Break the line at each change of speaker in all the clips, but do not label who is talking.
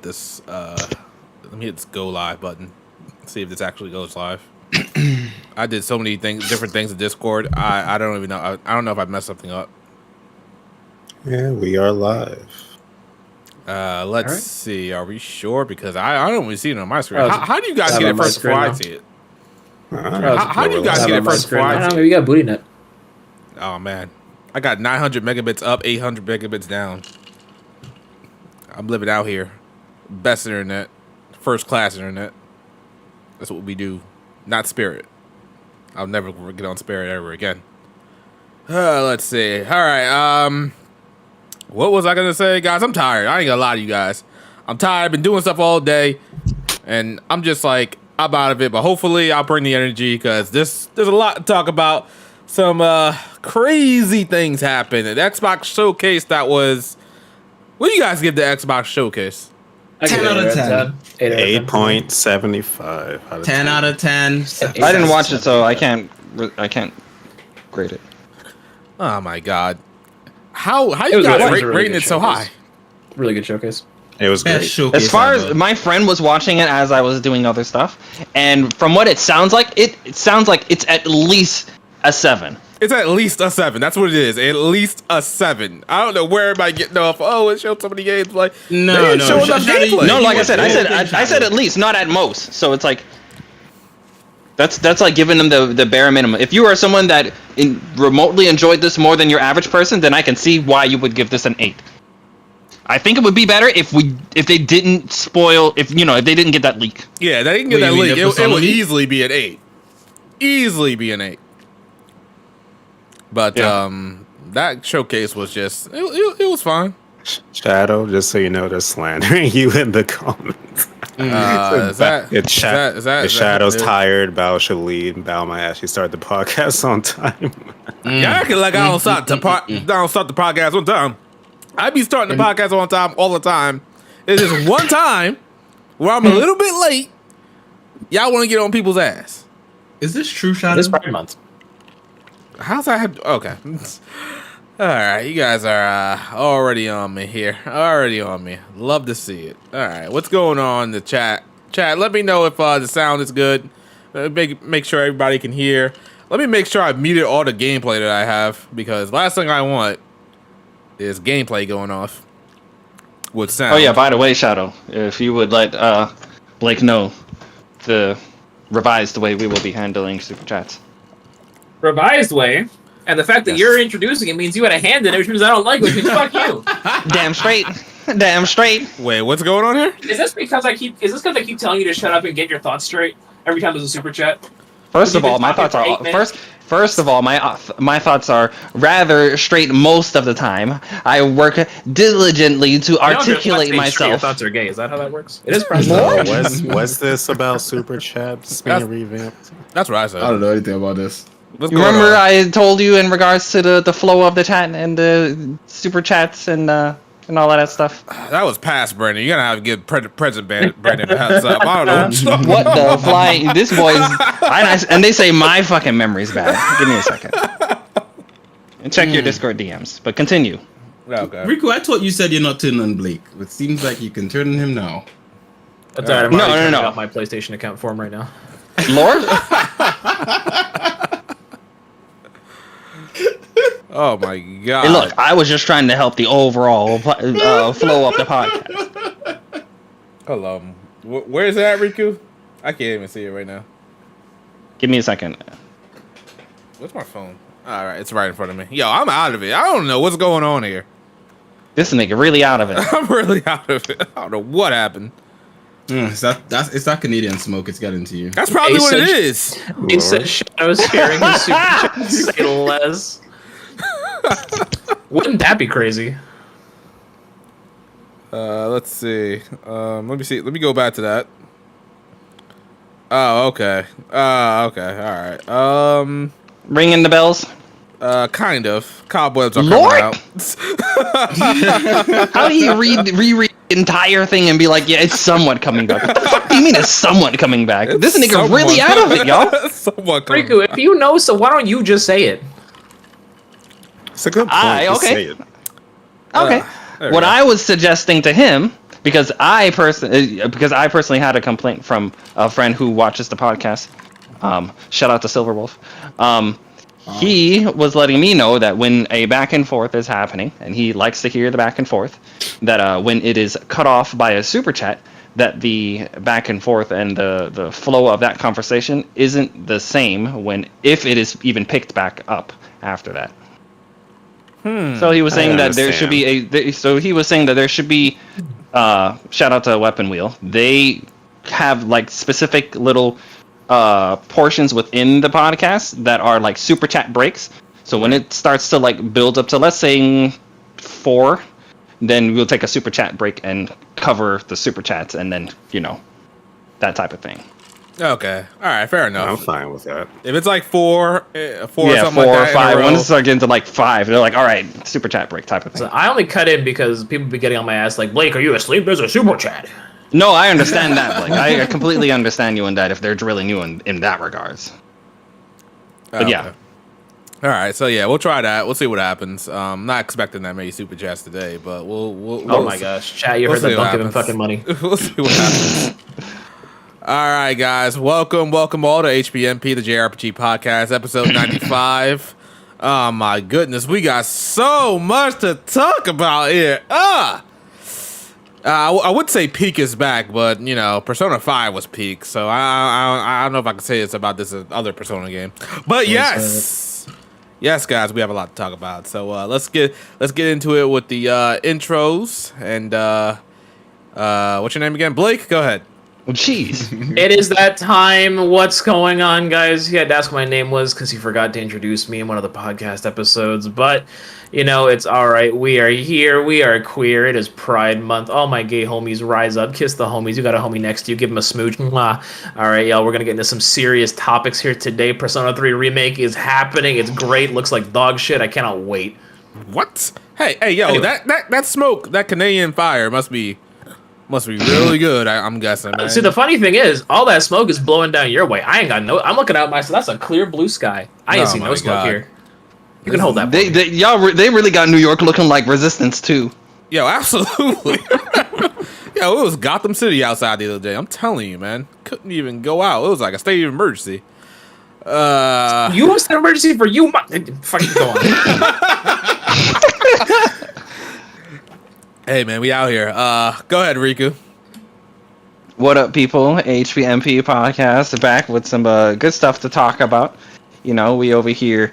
this. Let me hit this go live button. See if this actually goes live. I did so many different things in Discord. I don't even know. I don't know if I messed something up.
Yeah, we are live.
Let's see. Are we sure? Because I don't really see it on my screen. How do you guys get it first before I see it? How do you guys get it first before I see it?
Maybe you got booty net.
Oh man, I got 900 megabits up, 800 megabits down. I'm living out here. Best internet, first class internet. That's what we do. Not Spirit. I'll never get on Spirit ever again. Let's see. All right. What was I gonna say, guys? I'm tired. I ain't gonna lie to you guys. I'm tired. I've been doing stuff all day, and I'm just like I'm out of it. But hopefully, I'll bring the energy because there's a lot to talk about. Some crazy things happened. An Xbox showcase that was. What do you guys give the Xbox showcase?
10 out of 10.
8.75.
10 out of 10.
I didn't watch it, so I can't grade it.
Oh my god! How you guys rating it so high?
Really good showcase.
It was great.
As far as my friend was watching it as I was doing other stuff, and from what it sounds like, it sounds like it's at least a 7.
It's at least a 7. That's what it is. At least a 7. I don't know where everybody getting off. Oh, it showed so many games. Like
no.
No, like I said at least, not at most. So it's like that's like giving them the bare minimum. If you are someone that remotely enjoyed this more than your average person, then I can see why you would give this an 8. I think it would be better if they didn't spoil if they didn't get that leak.
Yeah, they didn't get that leak. It would easily be an 8. Easily be an 8. But that showcase was just it was fine.
Shadow, just so you know, they're slandering you in the comments. Shadow's tired. Bao should lead. Bao might actually start the podcast on time.
Yeah, I acting like I don't start the podcast on time. I be starting the podcast on time all the time. It's just one time where I'm a little bit late. Y'all want to get on people's ass.
Is this true, Shadow?
This Pride Month.
How's that? Okay. All right, you guys are already on me here. Already on me. Love to see it. All right, what's going on in the chat? Chat, let me know if the sound is good. Make sure everybody can hear. Let me make sure I've muted all the gameplay that I have because last thing I want is gameplay going off with sound.
Oh yeah, by the way, Shadow, if you would let Blake know the revised way we will be handling super chats.
Revised way, and the fact that you're introducing it means you had a hand in it, which means I don't like it, which means fuck you.
Damn straight. Damn straight.
Wait, what's going on here?
Is this because I keep telling you to shut up and get your thoughts straight every time there's a super chat?
First of all, my thoughts are my thoughts are rather straight most of the time. I work diligently to articulate myself.
Your thoughts are gay. Is that how that works? It is probably.
Was this about super chats being revamped?
That's what I said.
I don't know anything about this.
Remember I told you in regards to the flow of the chat and the super chats and all of that stuff?
That was past, Brandon. You're going to have to give President Brandon a heads up. I don't know.
What the flying? This boy's... And they say my fucking memory's bad. Give me a second. And check your Discord DMs. But continue.
Okay.
Riku, I thought you said you're not turning on Blake. It seems like you can turn on him now.
That's alright. I'm already
no.
out my PlayStation account for him right now.
Lord?
Oh my god!
Hey, look, I was just trying to help the overall flow of the podcast.
Hello, where is it at, Riku? I can't even see it right now.
Give me a second.
Where's my phone? All right, it's right in front of me. Yo, I'm out of it. I don't know what's going on here.
This nigga really out of it.
I'm really out of it. I don't know what happened.
It's that Canadian smoke. It's got into you.
That's probably what it is.
He said Shadow's hearing his super chat say less. Wouldn't that be crazy?
Let's see. Let me see. Let me go back to that. Oh, okay. Okay. All right.
Ringing the bells.
Kind of. Cobwebs are
Lord?
coming out.
How do you reread the entire thing and be like, yeah, it's somewhat coming back? What the fuck do you mean it's somewhat coming back? This nigga really out of it, y'all.
Riku, if you know, so why don't you just say it?
It's a good point.
Okay.
Say it.
Okay. What I was suggesting to him because I personally had a complaint from a friend who watches the podcast. Shout out to Silverwolf. He was letting me know that when a back and forth is happening, and he likes to hear the back and forth, that when it is cut off by a super chat, that the back and forth and the flow of that conversation isn't the same if it is even picked back up after that. So he was saying that there should be shout out to Weapon Wheel. They have like specific little portions within the podcast that are like super chat breaks. So when it starts to like build up to, let's say, 4, then we'll take a super chat break and cover the super chats, and then that type of thing.
Okay, all right, fair enough.
I'm fine with that.
If it's like 4,
yeah,
or something
4
like
or
that
5. When it starts getting to like 5, they're like, all right, super chat break type of thing.
So I only cut in because people be getting on my ass like, Blake, are you asleep? There's a super chat.
No, I understand that. Like, I completely understand you in that if they're drilling you in that regards. But yeah.
All right, so yeah, we'll try that. We'll see what happens. Not expecting that many super chats today, but we'll
Oh my gosh, chat! You heard that? Don't give him fucking money.
We'll see what happens. All right, guys, welcome all to HPMP, the JRPG podcast, episode 95. Oh my goodness, we got so much to talk about here. I would say peak is back, but Persona 5 was peak, so I don't know if I can say it's about this other Persona game. But yes, guys, we have a lot to talk about. So let's get into it with the intros. And what's your name again? Blake, go ahead.
Jeez.
It is that time. What's going on, guys? He had to ask what my name was because he forgot to introduce me in one of the podcast episodes. But, it's all right. We are here. We are queer. It is Pride Month. All my gay homies, rise up. Kiss the homies. You got a homie next to you. Give him a smooch. Mwah. All right, y'all. We're going to get into some serious topics here today. Persona 3 Remake is happening. It's great. Looks like dog shit. I cannot wait.
What? Hey, yo,
Anyway.
that smoke, that Canadian fire must be really good. I'm guessing. Man.
See, the funny thing is, all that smoke is blowing down your way. I ain't got no. I'm looking out myself. That's a clear blue sky. I ain't see no smoke here. You can hold that.
They really got New York looking like Resistance too.
Yo, absolutely. Yo, it was Gotham City outside the other day. I'm telling you, man, couldn't even go out. It was like a state of emergency.
You was an emergency for you. Fucking go on.
Hey man, we out here. Go ahead, Riku.
What up, people? HPMP podcast back with some good stuff to talk about. We over here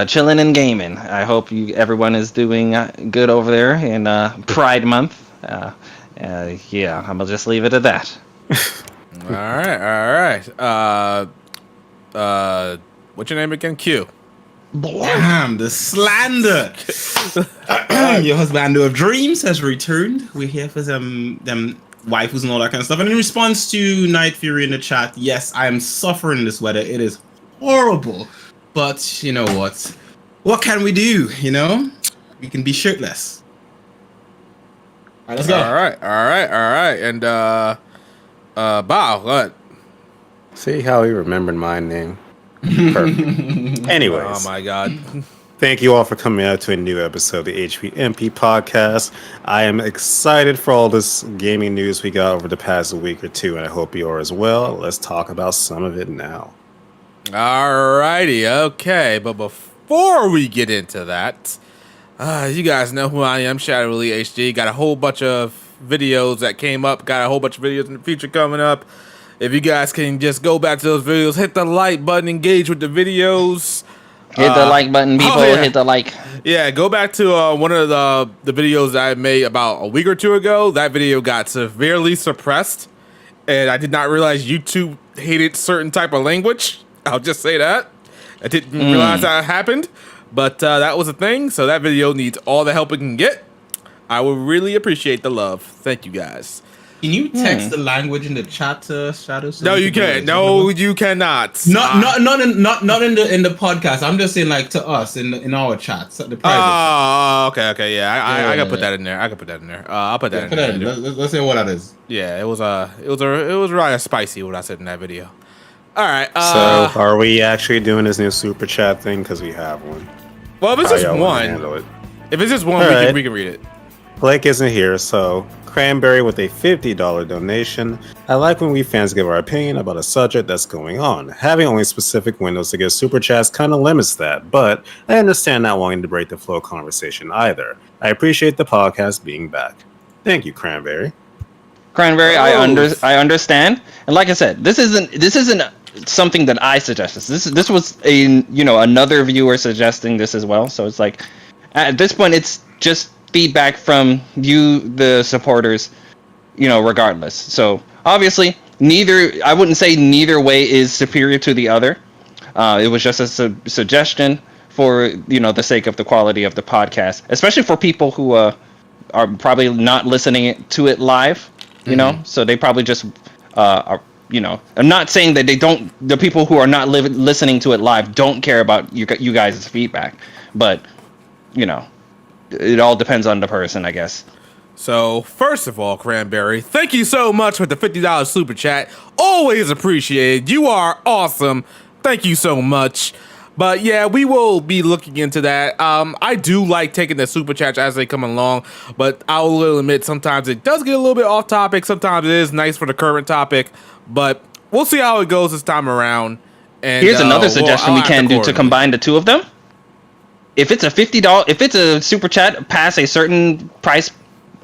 chilling and gaming. I hope everyone is doing good over there in Pride Month. Yeah, I'm gonna just leave it at that.
All right. What's your name again? Q.
Damn, the slander. Your husband of dreams has returned. We're here for them waifus and all that kind of stuff. And in response to Night Fury in the chat, yes, I am suffering this weather. It is horrible. But you know what? What can we do? We can be shirtless. All right, let's go.
All right. And Bao, what?
See how he remembered my name. Perfect. Anyways.
Oh my god.
Thank you all for coming out to a new episode of the HPMP podcast. I am excited for all this gaming news we got over the past week or two, and I hope you are as well. Let's talk about some of it now.
Alrighty, okay. But before we get into that, you guys know who I am, Shadow Willie HD. Got a whole bunch of videos that came up. Got a whole bunch of videos in the future coming up. If you guys can just go back to those videos, hit the like button, engage with the videos.
Hit the like button, people. Hit the like.
Yeah, go back to one of the videos that I made about a week or two ago. That video got severely suppressed, and I did not realize YouTube hated certain type of language. I'll just say that. I didn't realize that happened, but that was a thing. So that video needs all the help it can get. I would really appreciate the love. Thank you guys.
Can you text the language in the chat, Shadow? So
No, you can't. No, you cannot.
Not in the podcast. I'm just saying, like, to us in our chats, the private.
Okay. Yeah, I gotta put that in there. I'll put that in there.
Let's say what that is.
Yeah, it was rather spicy what I said in that video. All right.
So, are we actually doing this new super chat thing? Because we have one.
Well, if it's
How
just
y'all wanna
one,
handle it?
if it's just one, we can read it.
Blake isn't here, so Cranberry with a $50 donation. I like when we fans give our opinion about a subject that's going on. Having only specific windows to get super chats kind of limits that, but I understand not wanting to break the flow of conversation either. I appreciate the podcast being back. Thank you, Cranberry.
Cranberry, I understand, and like I said, this isn't something that I suggested. This was another viewer suggesting this as well. So it's like, at this point, it's just feedback from you, the supporters, regardless. So obviously, I wouldn't say neither way is superior to the other. It was just a suggestion for the sake of the quality of the podcast, especially for people who are probably not listening to it live. So they probably just are. I'm not saying that the people who are not listening to it live don't care about you guys' feedback, but it all depends on the person, I guess.
So, first of all, Cranberry, thank you so much for the $50 super chat. Always appreciated. You are awesome. Thank you so much. But yeah, we will be looking into that. I do like taking the super chats as they come along, but I will admit sometimes it does get a little bit off topic. Sometimes it is nice for the current topic, but we'll see how it goes this time around. And
here's another suggestion we can do to combine the two of them. If it's a $50, if it's a super chat past a certain price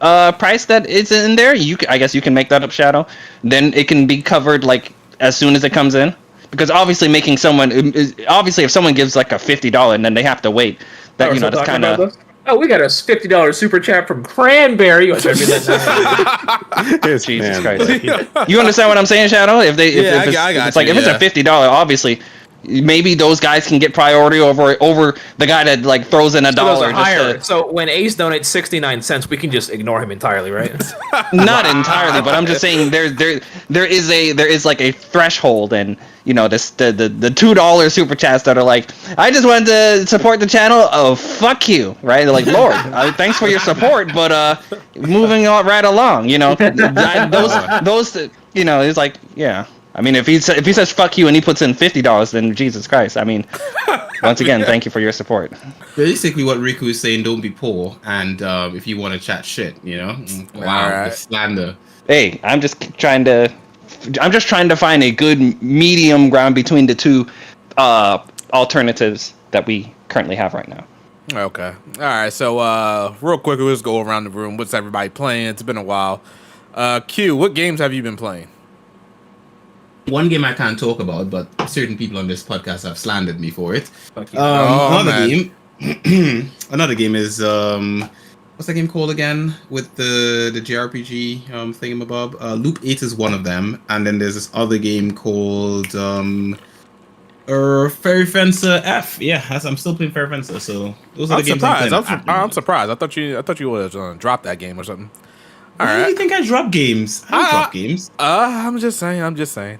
that is in there, I guess you can make that up, Shadow. Then it can be covered like as soon as it comes in. Because obviously, if someone gives like a $50 and then they have to wait, that that's kind of.
Oh, we got a $50 super chat from Cranberry. You want to read that now?
Jesus Christ! You understand what I'm saying, Shadow? If it's a $50, obviously, maybe those guys can get priority over the guy that like throws in a dollar.
So when Ace donates 69 cents, we can just ignore him entirely, right?
Not entirely, but I'm just saying there is like a threshold, and the $2 super chats that are like, I just wanted to support the channel. Oh, fuck you, right? They're like, Lord, thanks for your support, but moving on right along, those it's like, yeah. I mean, if he says fuck you and he puts in $50, then Jesus Christ. I mean, once again, thank you for your support.
Basically, what Riku is saying, don't be poor, and if you want to chat shit, wow,
right.
The slander.
Hey, I'm just trying to find a good medium ground between the two alternatives that we currently have right now.
Okay. All right. So, real quick, we'll just go around the room. What's everybody playing? It's been a while. Q, what games have you been playing?
One game I can't talk about, but certain people on this podcast have slandered me for it. Another game is what's that game called again? With the JRPG thingamabob. Loop 8 is one of them, and then there's this other game called Fairy Fencer F. Yeah, I'm still playing Fairy Fencer. So those are the games I'm playing.
I'm surprised. I thought you would have dropped that game or something.
Why do you think I drop games? I don't drop games.
I'm just saying.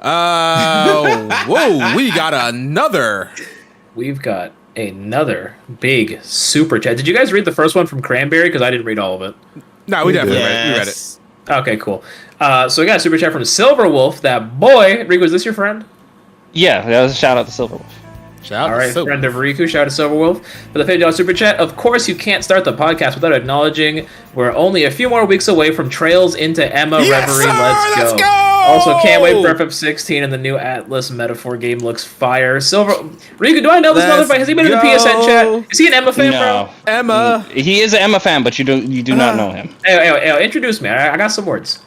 Whoa, we got another.
We've got another big super chat. Did you guys read the first one from Cranberry? Because I didn't read all of it.
No, we definitely read it.
Okay, cool. So we got a super chat from Silverwolf. That boy. Rico, is this your friend?
Yeah, that was a shout out to Silverwolf.
All right, friend of Riku, shout out to Silverwolf for the $50 super chat. Of course, you can't start the podcast without acknowledging we're only a few more weeks away from Trails into Emma Reverie. Let's go! Also, can't wait for FF16 and the new Atlas Metaphor game looks fire. Riku, do I know this motherfucker? Has he been in the PSN chat? Is he an Emma fan, bro?
Emma.
He is an Emma fan, but you do not know him.
Hey, introduce me. I got some words.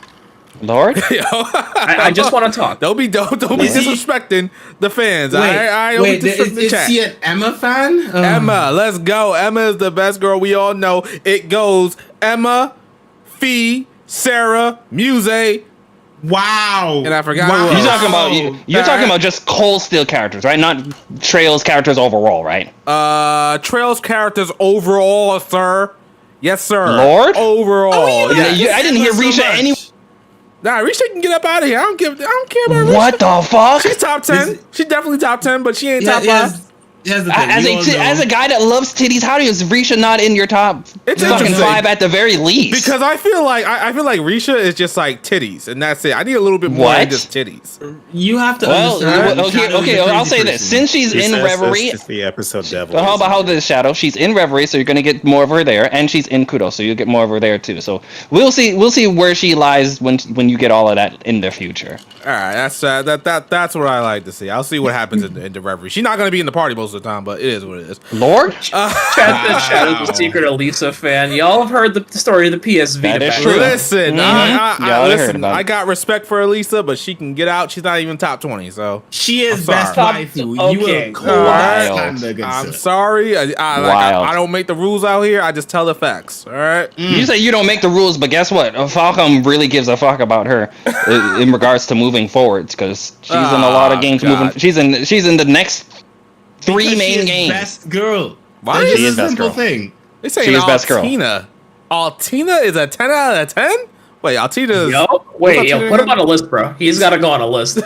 Lord?
I just want to talk.
Don't be disrespecting the fans.
Wait, is he an Emma fan?
Emma, let's go. Emma is the best girl. We all know it goes Emma, Fee, Sarah, Muse.
Wow.
And I forgot.
You're talking about just Cold Steel characters, right? Not Trails characters overall, right?
Trails characters overall, sir. Yes, sir.
Lord?
Overall.
Oh, yeah. I didn't hear Risha any.
Nah, Risha can get up out of here. I don't care about Risha.
What the fuck?
She's top 10. She's definitely top 10, but she ain't top 5.
here's the thing.
As a guy that loves titties, how is Risha not in your top
It's
fucking
interesting.
5 at the very least?
Because I feel like Risha is just like titties, and that's it. I need a little bit more than
What?
just titties.
You have to
Well,
understand.
okay, I'll say this. Since she's
He
in
says
Reverie,
It's the episode devil.
but how about this, Shadow? She's in Reverie, so you're gonna get more of her there, and she's in Kudo, so you'll get more of her there too. So we'll see where she lies when you get all of that in the future.
All right, that's what I like to see. I'll see what happens in the Reverie. She's not going to be in the party most of the time, but it is what it is.
Lord,
Chad said Shadow's a secret Elisa fan. Y'all have heard the story of the PSV.
That is
back.
true.
Listen,
Mhm. Yeah, I heard
listen.
about it.
I got respect for Elisa, but she can get out. She's not even top 20. So
She is
I'm
best
sorry.
waifu.
Okay.
You will
Wild.
stand good
I'm
sir.
sorry. I don't make the rules out here. I just tell the facts. All right.
you say you don't make the rules, but guess what? Falcom really gives a fuck about her in regards to moving forwards because she's in a lot of games
God.
moving. She's in the next 3
Because
main
she is
games.
Best girl.
Why
That's
is
she
just
is
a
best
simple
girl.
thing.
They saying
She is best girl.
Altina. Altina is a 10 out of 10. Wait, Altina's.
Yo, wait, put him on a list, bro. He's got to go on a list.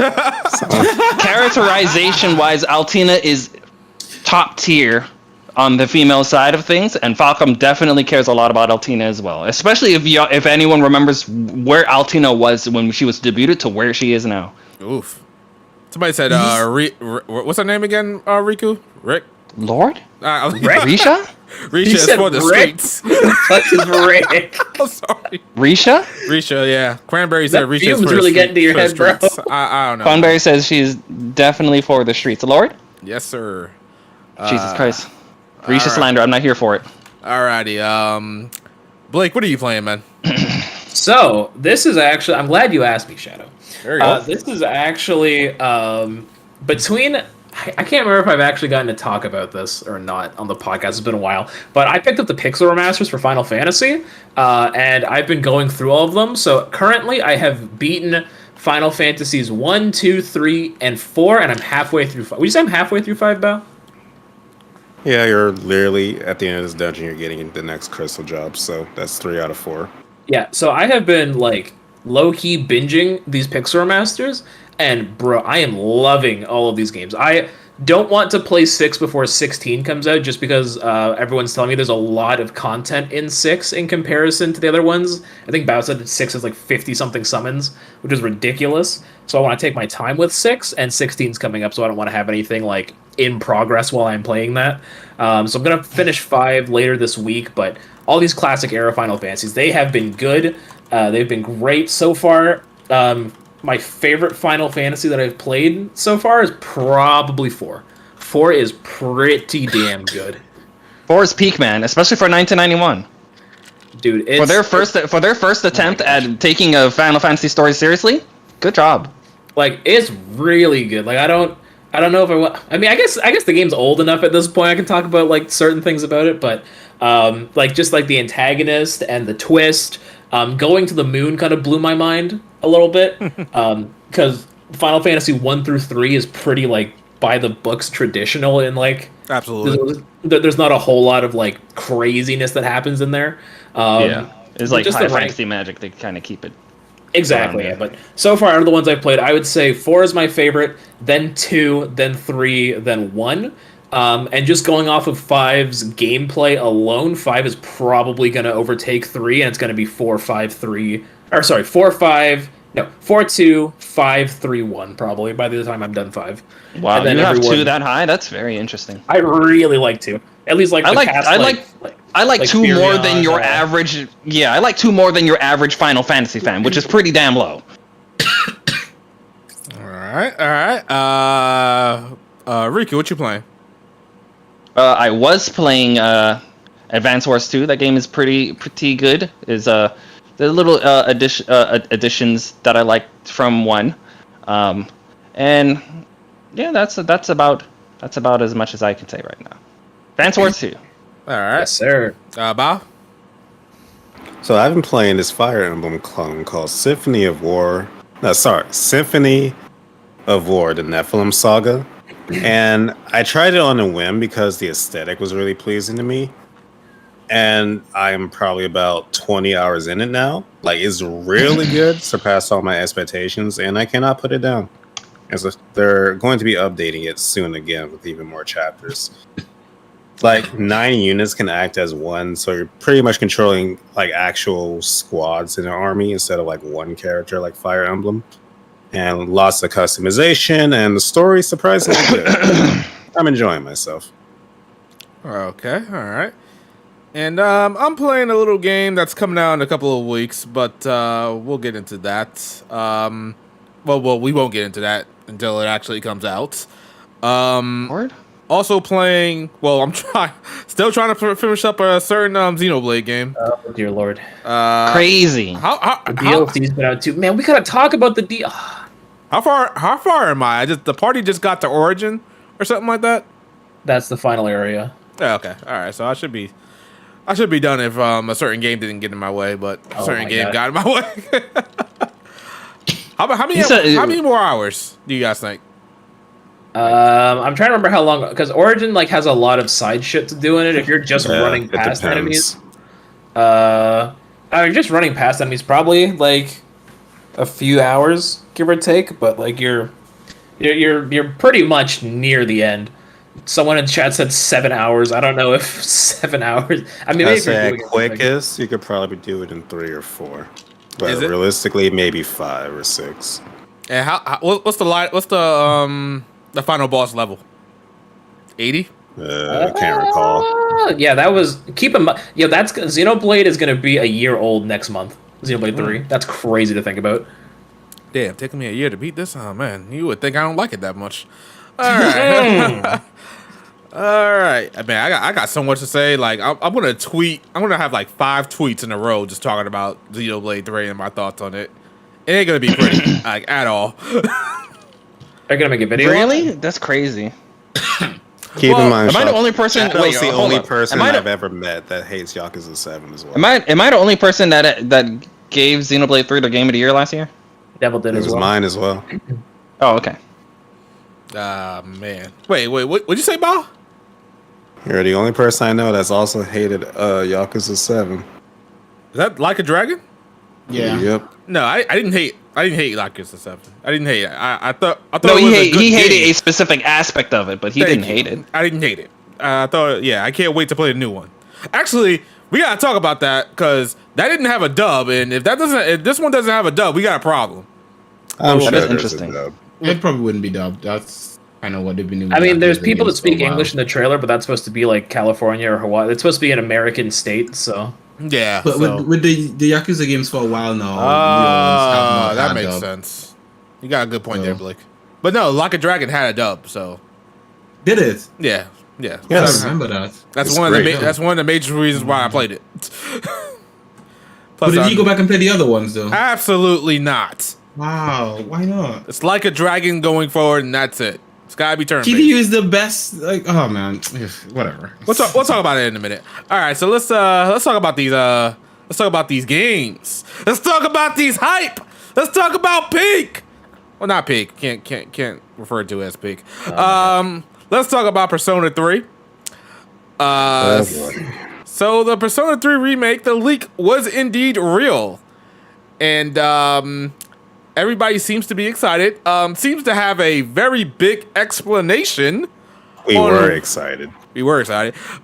Characterization wise, Altina is top tier on the female side of things, and Falcom definitely cares a lot about Altina as well. Especially if anyone remembers where Altina was when she was debuted to where she is now.
Oof. Somebody said, what's her name again, Riku? Rick?
Lord?
Rick?
Risha?
Risha
He
is
said
for the
Rick?
streets.
Such is Rick.
I'm sorry.
Risha?
Risha, yeah. Cranberry said
That
Risha is
fume's
for the
really
street-
getting to your
for the
head, bro.
streets. I don't know.
Funberry says she's definitely for the streets. Lord?
Yes, sir.
Jesus Christ. Risha
alright.
slander, I'm not here for it.
Alrighty. Blake, what are you playing, man?
So, this is actually... I'm glad you asked me, Shadow.
There you go.
This is actually between... I can't remember if I've actually gotten to talk about this or not on the podcast. It's been a while. But I picked up the Pixel remasters for Final Fantasy, and I've been going through all of them. So currently I have beaten Final Fantasies 1, 2, 3, and 4, and I'm halfway through 5. Would you say I'm halfway through 5, Bao?
Yeah, you're literally at the end of this dungeon. You're getting the next crystal job, so that's 3 out of 4.
Yeah, so I have been, like, low-key binging these Pixel remasters, and, bro, I am loving all of these games. I don't want to play 6 before 16 comes out, just because everyone's telling me there's a lot of content in 6 in comparison to the other ones. I think Bao said that 6 is, like, 50-something summons, which is ridiculous. So I want to take my time with 6, and 16's coming up, so I don't want to have anything, like, in progress while I'm playing that. So I'm going to finish 5 later this week, but all these classic era Final Fantasies, they have been good. They've been great so far. My favorite Final Fantasy that I've played so far is probably 4. 4 is pretty damn good.
4 is peak, man, especially for 1991.
Dude, it's,
For their first attempt at taking a Final Fantasy story seriously, good job.
like, it's really good. Like, I don't know if I want... I mean, I guess the game's old enough at this point I can talk about, like, certain things about it, but, like, just, like, the antagonist and the twist, going to the moon kind of blew my mind a little bit, because Final Fantasy 1 through 3 is pretty, like, by the books traditional, and, like...
Absolutely.
There's not a whole lot of, like, craziness that happens in there.
It's like
just
high
the rank-
fantasy magic. They kind of keep it.
Exactly,
Yeah.
yeah. But so far, out of the ones I've played, I would say 4 is my favorite, then 2, then 3, then 1. And just going off of 5's gameplay alone, 5 is probably going to overtake 3, and it's going to be 4, 5, 3... Or, sorry, 4, 5... No, 4, 2, 5, 3, 1, probably, by the time I'm done 5.
Wow,
And then
you have
everyone-
2 that high? That's very interesting.
I really like 2. At least, like,
I
the
like
cast,
I like
like
2 more
Furion,
than your average. Yeah, I like 2 more than your average Final Fantasy fan, which is pretty damn low.
All right. Riku, what you playing?
I was playing Advance Wars 2. That game is pretty good. Is the little additions that I liked from 1, and yeah, that's about as much as I can say right now. Advance Wars 2.
All right.
Yes, sir.
Bao?
So I've been playing this Fire Emblem clone called Symphony of War. No, sorry, Symphony of War, the Nephilim Saga. And I tried it on a whim because the aesthetic was really pleasing to me. And I'm probably about 20 hours in it now. Like, it's really good, surpassed all my expectations, and I cannot put it down. And so they're going to be updating it soon again with even more chapters. Like 9 units can act as one, so you're pretty much controlling like actual squads in an army instead of like one character like Fire Emblem. And lots of customization, and the story surprisingly good. I'm enjoying myself.
Okay, all right. And I'm playing a little game that's coming out in a couple of weeks, but we'll get into that. Well, we won't get into that until it actually comes out.
Word?
Also playing. Well, I'm still trying to finish up a certain Xenoblade game.
Oh dear lord.
Crazy.
The DLC's been out too. Man, we gotta talk about the deal.
How far am I? The party just got to Origin or something like that.
That's the final area.
Yeah, okay, all right. So I should be done if a certain game didn't get in my way, but a certain game got in my way. How many more hours do you guys think?
I'm trying to remember how long, because Origin like has a lot of side shit to do in it. If you're just running past enemies, just running past enemies, probably like a few hours, give or take. But like you're pretty much near the end. Someone in chat said 7 hours. I don't know if 7 hours. I mean,
I
maybe
say at quickest, you could probably do it in 3 or 4, but realistically, maybe 5 or 6.
And what's the final boss level? 80?
I can't recall.
Yeah, that was keep in mind. Yeah, that's Xenoblade is going to be a year old next month. Xenoblade 3. That's crazy to think about.
Damn, taking me a year to beat this. Oh man, you would think I don't like it that much. All right. All right. I mean, I got so much to say. Like, I'm gonna tweet. I'm gonna have like 5 tweets in a row just talking about Xenoblade 3 and my thoughts on it. It ain't gonna be pretty, like at all.
They're gonna make a video.
Really? That's crazy.
Keep in mind,
am I the only person?
Wait, the only person I've ever met that hates Yakuza 7 as well.
Am I the only person that gave Xenoblade 3 the Game of the Year last year?
Devil did as well.
It was mine as well.
Oh, okay.
Man. Wait. What'd you say, Bob?
You're the only person I know that's also hated Yakuza 7.
Is that Like a Dragon?
Yeah.
Yep.
No, I didn't hate Yakuza 7. I didn't hate it. I thought
No,
it was a good
he hated
game.
a specific aspect of it, but he didn't hate it.
I didn't hate it. I thought, I can't wait to play the new one. Actually, we gotta talk about that because that didn't have a dub, and if this one doesn't have a dub, we got a problem.
I'm sure
that's
there's
interesting.
a dub.
It probably wouldn't be dubbed. That's kind of what they've been doing.
I mean, there's
Yakuza
people that
games for a
speak
while.
English in the trailer, but that's supposed to be like California or Hawaii. It's supposed to be an American state, so.
Yeah.
But
so.
with the Yakuza games for a while now,
That makes sense. You got a good point there, Blake. But no, Like a Dragon had a dub, so.
Did it?
Yeah.
Yes.
I remember that.
That's
It's
one of
great.
that's one of the major reasons why I played it.
But did you go back and play the other ones though?
Absolutely not.
Wow, why not?
It's Like a Dragon going forward, and that's it. It's gotta be turn-based.
TDU is the best. Like, oh man, whatever.
We'll talk about it in a minute. All right, so let's talk about these games. Let's talk about these hype. Let's talk about Peak. Well, not Peak. Can't refer to it as Peak. Let's talk about Persona 3. So the Persona 3 remake, the leak was indeed real, and everybody seems to be excited. Seems to have a very big explanation.
We were excited.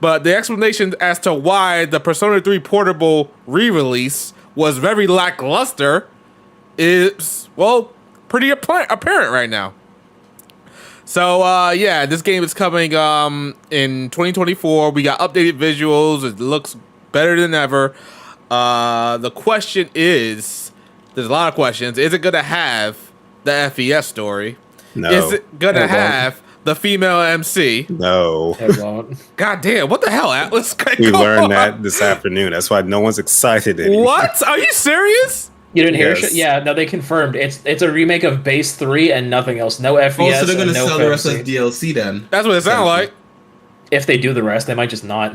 But the explanation as to why the Persona 3 portable re-release was very lackluster is, well, pretty apparent right now. So, this game is coming in 2024. We got updated visuals. It looks better than ever. The question is, there's a lot of questions. Is it going to have the FES story?
No.
Is it going to have the female MC?
No.
God damn, what the hell, Atlas?
We learned that this afternoon. That's why no one's excited anymore.
What? Are you serious?
You didn't hear
Yes.
shit? Yeah, no, they confirmed. It's a remake of Base 3 and nothing else. No FES.
Oh, so they're gonna
and no
sell the rest as
fantasy.
DLC then.
That's what it sounds like.
If they do the rest, they might just not.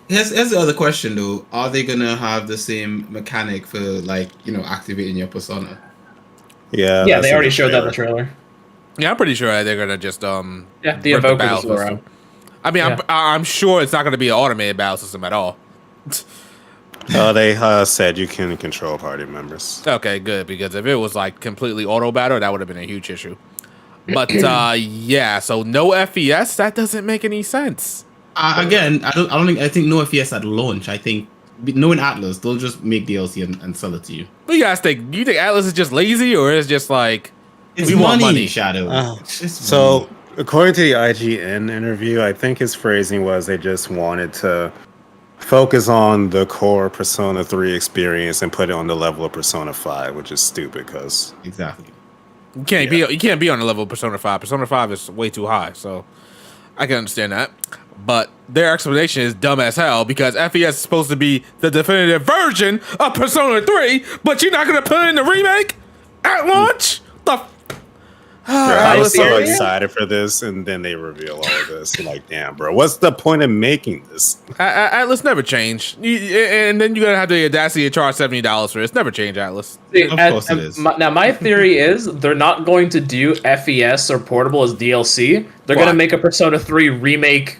Here's the other question though: are they gonna have the same mechanic for activating your persona?
Yeah.
Yeah,
that's
they
in
already
the
showed that in the
trailer.
trailer.
Yeah, I'm pretty sure they're gonna just
Yeah, the
rip the
Invoker
battle
just go
system.
around.
I mean,
Yeah.
I'm sure it's not gonna be an automated battle system at all.
They said you can control party members.
Okay, good, because if it was like completely auto battle, that would have been a huge issue. But yeah, so no FES. That doesn't make any sense.
Again, I think no FES at launch. I think knowing Atlas, they'll just make DLC and sell it to you.
But you guys think? Do you think Atlas is just lazy, or is just like
It's
we want money?
Shadow.
So, according to the IGN interview, I think his phrasing was they just wanted to focus on the core Persona 3 experience and put it on the level of Persona 5, which is stupid because
Exactly.
You can't be on the level of Persona 5. Persona 5 is way too high, so I can understand that. But their explanation is dumb as hell because FES is supposed to be the definitive version of Persona 3, but you're not gonna put it in the remake at launch?
I was so
serious?
excited for this, and then they reveal all of this. Like, damn, bro, what's the point of making this?
Atlas never changed, and then you're gonna have the audacity to charge $70 for it. It's never changed, Atlas.
Of course it is.
Now, my theory is they're not going to do FES or portable as DLC. They're
Why?
going to make a Persona 3 remake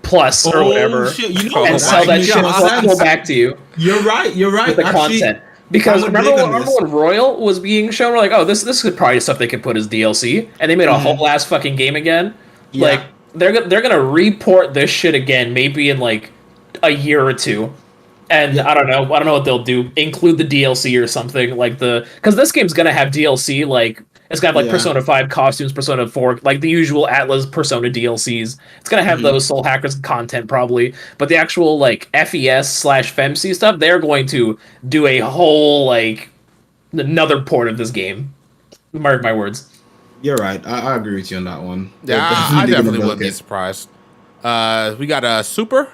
plus or whatever,
Shit, you know,
and
that
sell that
makes
shit
sense.
full back to you
You're right.
with the
Actually,
content. Because
I'm
remember
big on this.
when Royal was being shown, we're like, oh, this could probably stuff they could put as DLC, and they made a whole ass fucking game again.
Yeah.
Like they're gonna report this shit again, maybe in like a year or two, and I don't know what they'll do. Include the DLC or something like because this game's gonna have DLC. Like it's gonna have like
Yeah.
Persona 5 costumes, Persona 4, like the usual Atlas Persona DLCs. It's gonna have those Soul Hackers content probably, but the actual like FES/FEMC stuff, they're going to do a whole like another port of this game. Mark my words.
You're right. I agree with you on that one.
Yeah,
They're
I
gonna
definitely
milk
wouldn't be
it.
surprised. We got a super.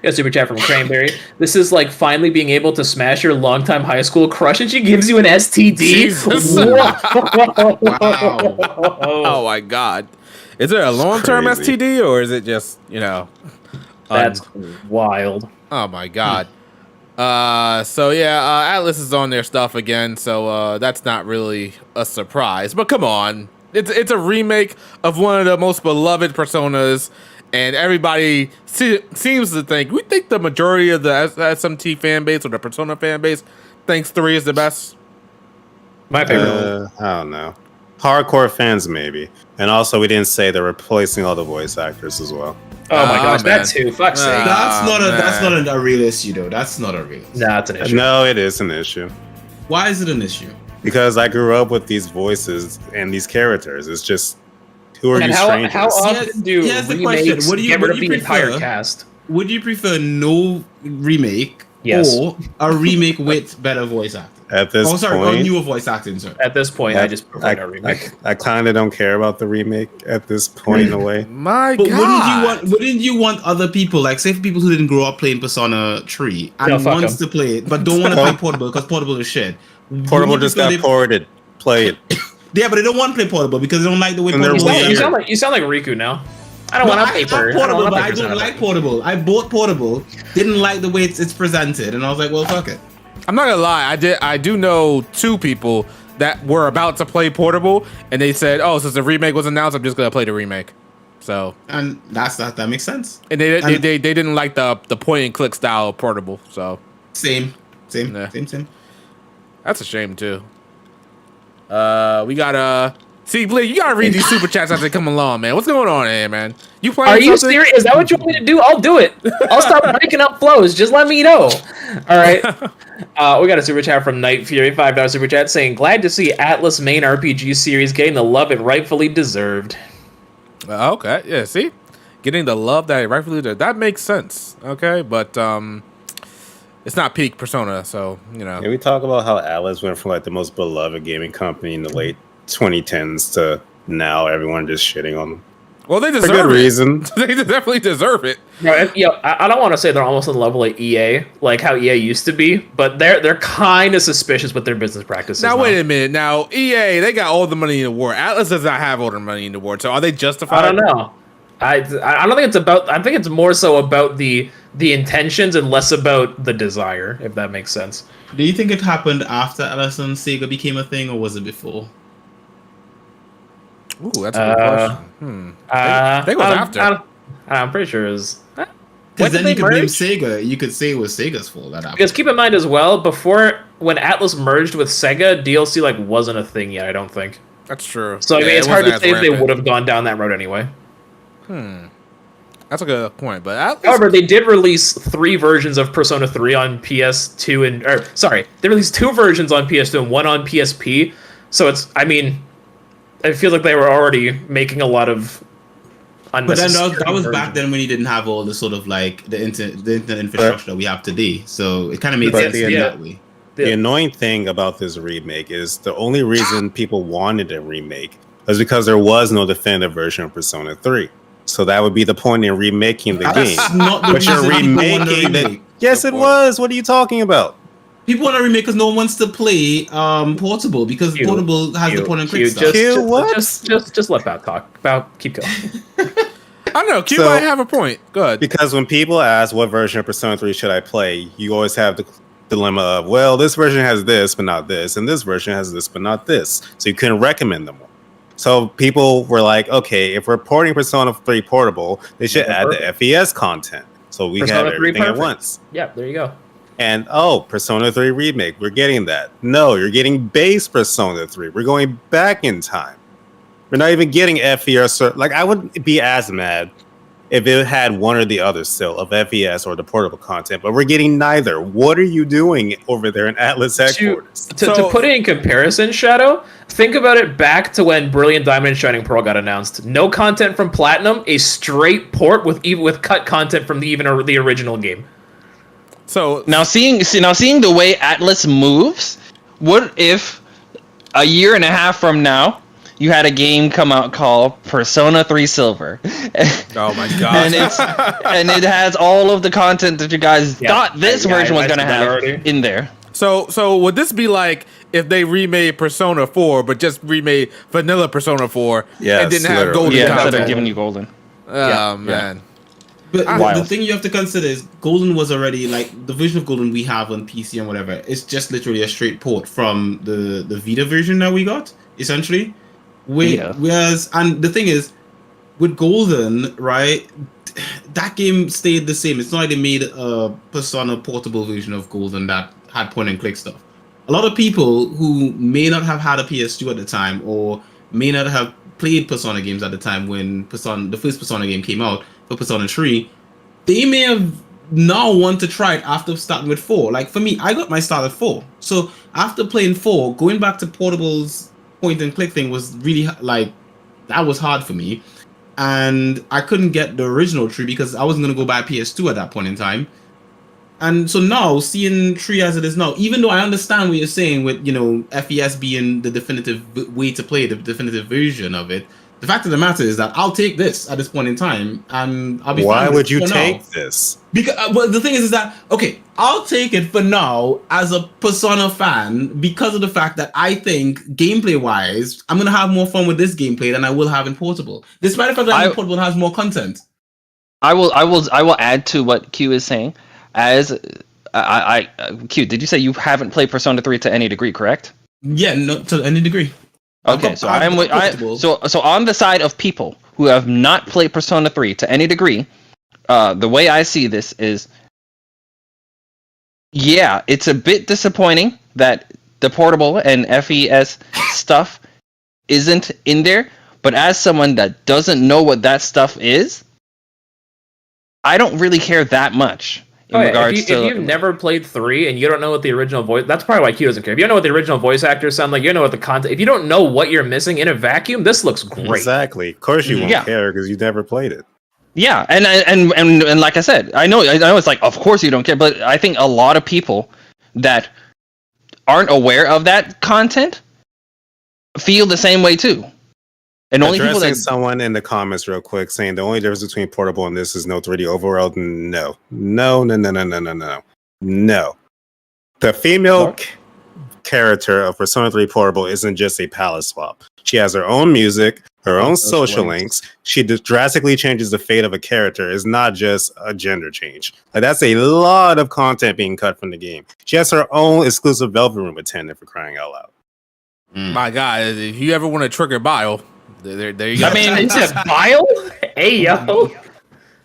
Yeah, super chat from Cranberry. This is like finally being able to smash your longtime high school crush, and she gives you an STD.
Jesus. Oh my god. Is it a long-term
crazy.
STD or is it just,
That's wild.
oh my god. So yeah, Atlas is on their stuff again, so that's not really a surprise. But come on. It's a remake of one of the most beloved personas, and everybody seems to think the majority of the SMT fan base or the Persona fan base thinks 3 is the best.
My favorite.
I don't know. Hardcore fans, maybe. And also, we didn't say they're replacing all the voice actors as well.
Oh my gosh,
man.
that too. Fuck's sake.
That's not a real issue though. That's not a real issue.
Nah, it's an issue.
No, it is an issue.
Why is it an issue?
Because I grew up with these voices and these characters. It's just, who are
And
you
how
strangers?
often do
Here's the question.
remakes
What do you-
get
what
rid
do
of
you
the entire
prefer?
cast?
Would you prefer no remake
Yes.
or a remake with better voice acting?
At this
Or
point,
newer voice acting, sorry.
At this point, I just prefer no remake.
I kind of don't care about the remake at this point in a way.
My
But
god.
wouldn't you want other people, like say for people who didn't grow up playing Persona 3 and
No, fuck
wants
'em.
to play it but don't want to play portable because portable is shit.
Portable
Wouldn't you
just
prefer
got
they-
ported. Play it.
Yeah, but they don't want to play portable because they don't like the way
And they're
portable
weird.
is.
You sound like Riku now. I don't
No,
want to
I
paper.
have portable, but I
paper
don't
sound.
like portable. I bought portable, didn't like the way it's presented, and I was like, well, fuck it.
I'm not gonna lie, I do know 2 people that were about to play Portable, and they said, "Oh, since the remake was announced, I'm just gonna play the remake." So,
And that makes sense.
and they didn't like the point and click style of Portable. So
Same.
Yeah.
Same.
that's a shame too. We got see, Blake, you gotta read these super chats as they come along, man. What's going on here, man? You playing?
Are you
something?
serious? Is that what you want me to do? I'll do it. I'll stop breaking up flows. Just let me know. All right. We got a super chat from Night Fury, $5 super chat saying, "Glad to see Atlas main RPG series getting the love it rightfully deserved."
Okay, yeah. See, getting the love that it rightfully deserves. That makes sense. Okay, but it's not peak Persona, so
Yeah, we talk about how Atlas went from like the most beloved gaming company in the late 2010s to now everyone just shitting on them.
Well, they
For
deserve
good
it.
reason.
They definitely deserve it.
I don't want to say they're almost on the level of EA, like how EA used to be, but they're kind of suspicious with their business practices.
Now wait a minute. Now EA, they got all the money in the world. Atlas does not have all the money in the world. So are they justified?
I don't know. I don't think it's about. I think it's more so about the intentions and less about the desire, if that makes sense.
Do you think it happened after Atlas and Sega became a thing, or was it before?
Ooh, that's a good question. I think it was after.
I'm pretty sure it was. When
Because
did
then
they
you could blame
merge?
Sega. You could say it was Sega's fault that happened.
Because keep in mind as well, before when Atlas merged with Sega, DLC like wasn't a thing yet. I don't think.
That's true.
So I mean,
Yeah,
it's
it
hard
wasn't
to
as
say if they
rampant.
would have gone down that road anyway.
That's a good point, but at least,
However, they did release 3 versions of Persona 3 on PS2 they released 2 versions on PS2 and 1 on PSP. So I feel like they were already making a lot of
But then
unnecessary
that was back
versions.
then when you didn't have all the sort of like the internet infrastructure that we have today. So it kind of made
But
sense in
yeah.
that way.
The annoying thing about this remake is the only reason people wanted a remake was because there was no definitive version of Persona 3. So that would be the point in remaking the game.
That's not the
But you're
reason people want to
remaking the.
remake.
Yes, it was. What are you talking about?
People want to remake because no one wants to play portable because
Q,
portable has the
Q,
point and
Q,
click stuff.
Q, what?
Just let Bow talk. Bow, keep going.
I don't know. Q
So-
might have a point. Go ahead.
Because when people ask what version of Persona 3 should I play, you always have the dilemma of, well, this version has this, but not this, and this version has this, but not this. So you couldn't recommend them all. So people were like, okay, if we're porting Persona 3 portable, they should add the FES content. So we
Persona
have
3
everything at
perfect.
once.
Yeah, there you go.
And Persona 3 remake, we're getting that. No, you're getting base Persona 3. We're going back in time. We're not even getting FES. Like, I wouldn't be as mad if it had one or the other still of FES or the portable content, but we're getting neither. What are you doing over there in Atlas headquarters?
To put it in comparison, Shadow, think about it back to when Brilliant Diamond and Shining Pearl got announced. No content from Platinum, a straight port with cut content from the original game.
So
Now seeing the way Atlas moves, what if a year and a half from now you had a game come out called Persona 3 Silver?
oh my god.
and it has all of the content that you guys thought this version was
I
gonna
said that
have
already.
in there.
So would this be like if they remade Persona 4 but just remade vanilla Persona 4
Yes,
and didn't have
literally.
golden
Yeah, instead
content?
of giving you golden.
Oh man.
But the
Wild.
thing you have to consider is Golden was already like the version of Golden we have on PC and whatever. It's just literally a straight port from the Vita version that we got, essentially.
Yeah.
Whereas, and the thing is, with Golden, right, that game stayed the same. It's not like they made a Persona portable version of Golden that had point and click stuff. A lot of people who may not have had a PS2 at the time or may not have played Persona games at the time when the first Persona game came out for Persona 3, they may have now want to try it after starting with 4. Like for me, I got my start at 4. So after playing 4, going back to portable's point and click thing was really like, that was hard for me. And I couldn't get the original 3 because I wasn't going to go buy a PS2 at that point in time. And so now, seeing 3 as it is now, even though I understand what you're saying with, FES being the definitive way to play, the definitive version of it, the fact of the matter is that I'll take this at this point in time, and I'll be
Why
fine with
would
it
you
for
take
now.
this?
Because well, the thing is that, okay, I'll take it for now as a Persona fan because of the fact that I think gameplay-wise, I'm going to have more fun with this gameplay than I will have in portable. Despite the fact that portable has more content.
I will add to what Q is saying. As Q, did you say you haven't played Persona 3 to any degree, correct?
Yeah, not to any degree.
Okay, so so on the side of people who have not played Persona 3 to any degree, the way I see this is, yeah, it's a bit disappointing that the portable and FES stuff isn't in there, but as someone that doesn't know what that stuff is, I don't really care that much.
If you've never played 3 and you don't know what the original voice, that's probably why Q doesn't care. If you don't know what the original voice actors sound like, you don't know what the content. If you don't know what you're missing in a vacuum, this looks great.
Exactly. Of course you won't care because you never played it.
Yeah, and like I said, I know it's like, of course you don't care, but I think a lot of people that aren't aware of that content feel the same way too. And only people that
someone in the comments real quick saying the only difference between portable and this is no 3D overworld. No. The female character of Persona 3 Portable isn't just a palette swap. She has her own music, her own social links. She drastically changes the fate of a character. It's not just a gender change. Like, that's a lot of content being cut from the game. She has her own exclusive Velvet Room attendant, for crying out loud.
My God, if you ever want to trigger bile, there you go.
I mean,
It's just bile? Hey, yo.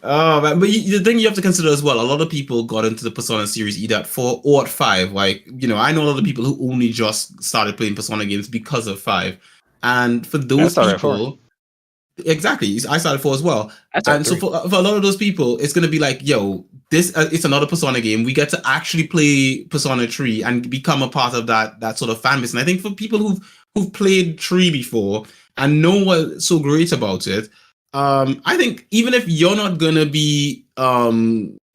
But the thing you have to consider as well, a lot of people got into the Persona series either at 4 or at 5. Like, I know a lot of people who only just started playing Persona games because of 5. And for those
started at 4.
people, exactly, I started 4 as well.
I started
And so
3.
for a lot of those people, it's gonna be like, yo, this it's another Persona game. We get to actually play Persona 3 and become a part of that sort of fan base. And I think for people who've played 3 before and know what's so great about it, I think even if you're not gonna be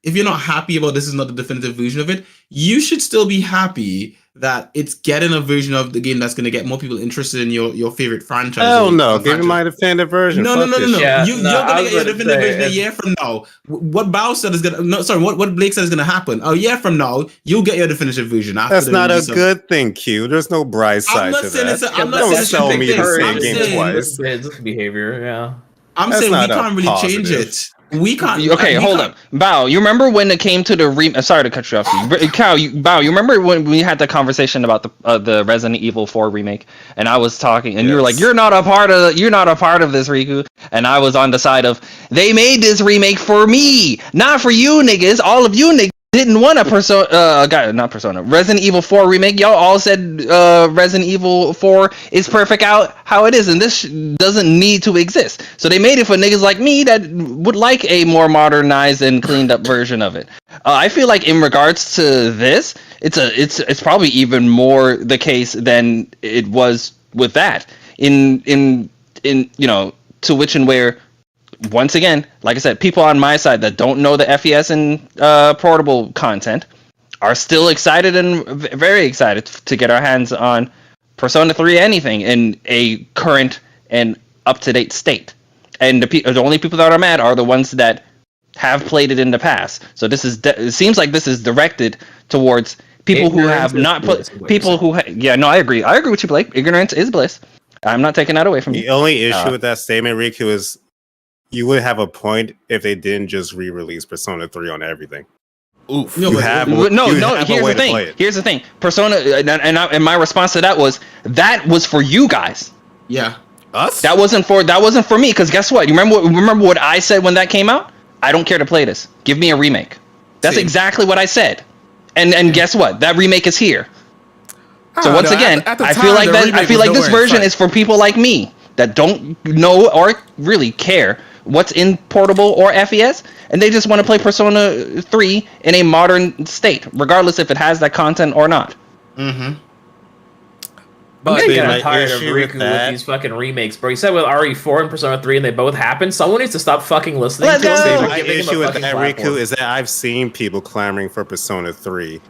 if you're not happy about this is not the definitive version of it, you should still be happy that it's getting a version of the game that's going to get more people interested in your favorite franchise.
Hell no, give me my definitive version.
No.
Yeah,
You're
I
gonna
was
get your
gonna
definitive
say,
version a year from now. What Bao said is gonna what Blake said is gonna happen. A year from now, you'll get your definitive version. After
That's
the
not a
release of-
good thing, Q. There's no bright
I'm
side
not
to
saying
that.
it's a- I'm not
Don't
saying it's
sell
a
me
big
the
thing.
same
I'm
game
saying-
twice.
This behavior, yeah.
I'm
That's
saying we
not a
can't really change
positive.
it. We can't.
Okay,
we
hold
can't-
up. Bao, you remember when it came to the sorry to cut you off. Bao, you remember when we had the conversation about the Resident Evil 4 remake, and I was talking, and you were like,
Yes.
"You're not a part of this, Riku," and I was on the side of, they made this remake for me, not for you niggas. All of you niggas didn't want a Resident Evil 4 remake. Y'all all said Resident Evil 4 is perfect out how it is, and this doesn't need to exist. So they made it for niggas like me that would like a more modernized and cleaned up version of it. I feel like in regards to this, it's probably even more the case than it was with that. In to which and where. Once again, like I said, people on my side that don't know the FES and portable content are still excited and very excited to get our hands on Persona 3 anything in a current and up-to-date state. And the only people that are mad are the ones that have played it in the past. So this is it seems like this is directed towards people who have not played. People who I agree. I agree with you, Blake. Ignorance is bliss. I'm not taking that away from you.
The only issue with that statement, Riku, is you would have a point if they didn't just re-release Persona 3 on everything.
Oof.
No,
You
but-
have
Here's
a way
the
to play
thing.
it.
Here's the thing. Persona, and my response to that was for you guys.
Yeah.
Us?
That wasn't for me. Because guess what? You remember what I said when that came out? I don't care to play this. Give me a remake. That's
Same.
exactly what I said. And guess what? That remake is here. So once again, I feel like this version is for people like me that don't know or really care what's in portable or FES, and they just want to play Persona 3 in a modern state, regardless if it has that content or not.
Mm-hmm.
I'm
But
getting
my
tired of
issue
Riku
with that-
with these fucking remakes, bro. You said with RE4 and Persona 3 and they both happened. Someone needs to stop fucking listening
Let's
to us.
go!
and
My
giving him a
issue with
fucking
that,
platform.
Riku, is that I've seen people clamoring for Persona 3,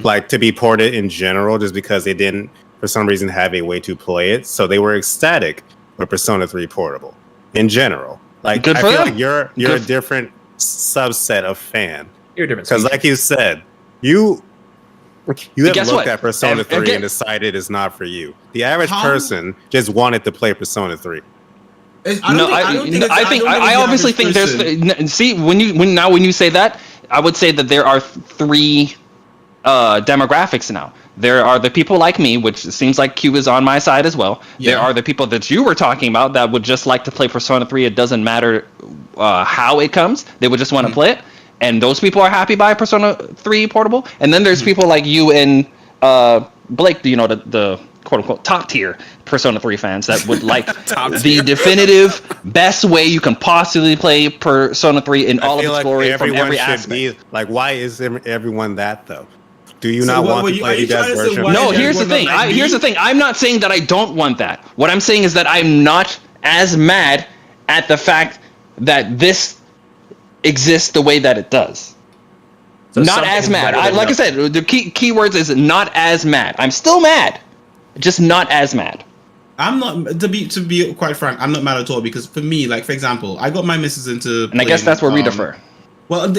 like to be ported in general, just because they didn't, for some reason, have a way to play it. So they were ecstatic with Persona 3 portable in general. Like,
Good
I
for
feel
them.
like you're
Good
a different subset of fan,
You're a different
because,
species.
like you said, you have
Guess
looked
what?
at Persona
And
3
get-
and decided it's not for you. The average
How-
person just wanted to play Persona 3.
I obviously think there's see when you say that, I would say that there are 3 demographics now. There are the people like me, which seems like Q is on my side as well.
Yeah.
There are the people that you were talking about that would just like to play Persona 3. It doesn't matter how it comes. They would just want to play it. And those people are happy by Persona 3 portable. And then there's people like you and Blake, the quote-unquote top tier Persona 3 fans that would like the definitive best way you can possibly play Persona 3 in all of its glory from every aspect.
Like, why is everyone that, though? Do you
So
not
what
want
were
to
you-
play
are you
you guys'
trying to say
version?
why
No,
is
here's the
everyone
thing.
not like
Here's
me?
the thing. I'm not saying that I don't want that. What I'm saying is that I'm not as mad at the fact that this exists the way that it does.
So
Not as
something's
mad.
better than
Like I said, the key words is not as mad. I'm still mad, just not as mad.
I'm not to be quite frank. I'm not mad at all because for me, like for example, I got my missus into.
And I guess
playing,
that's where we defer.
Well,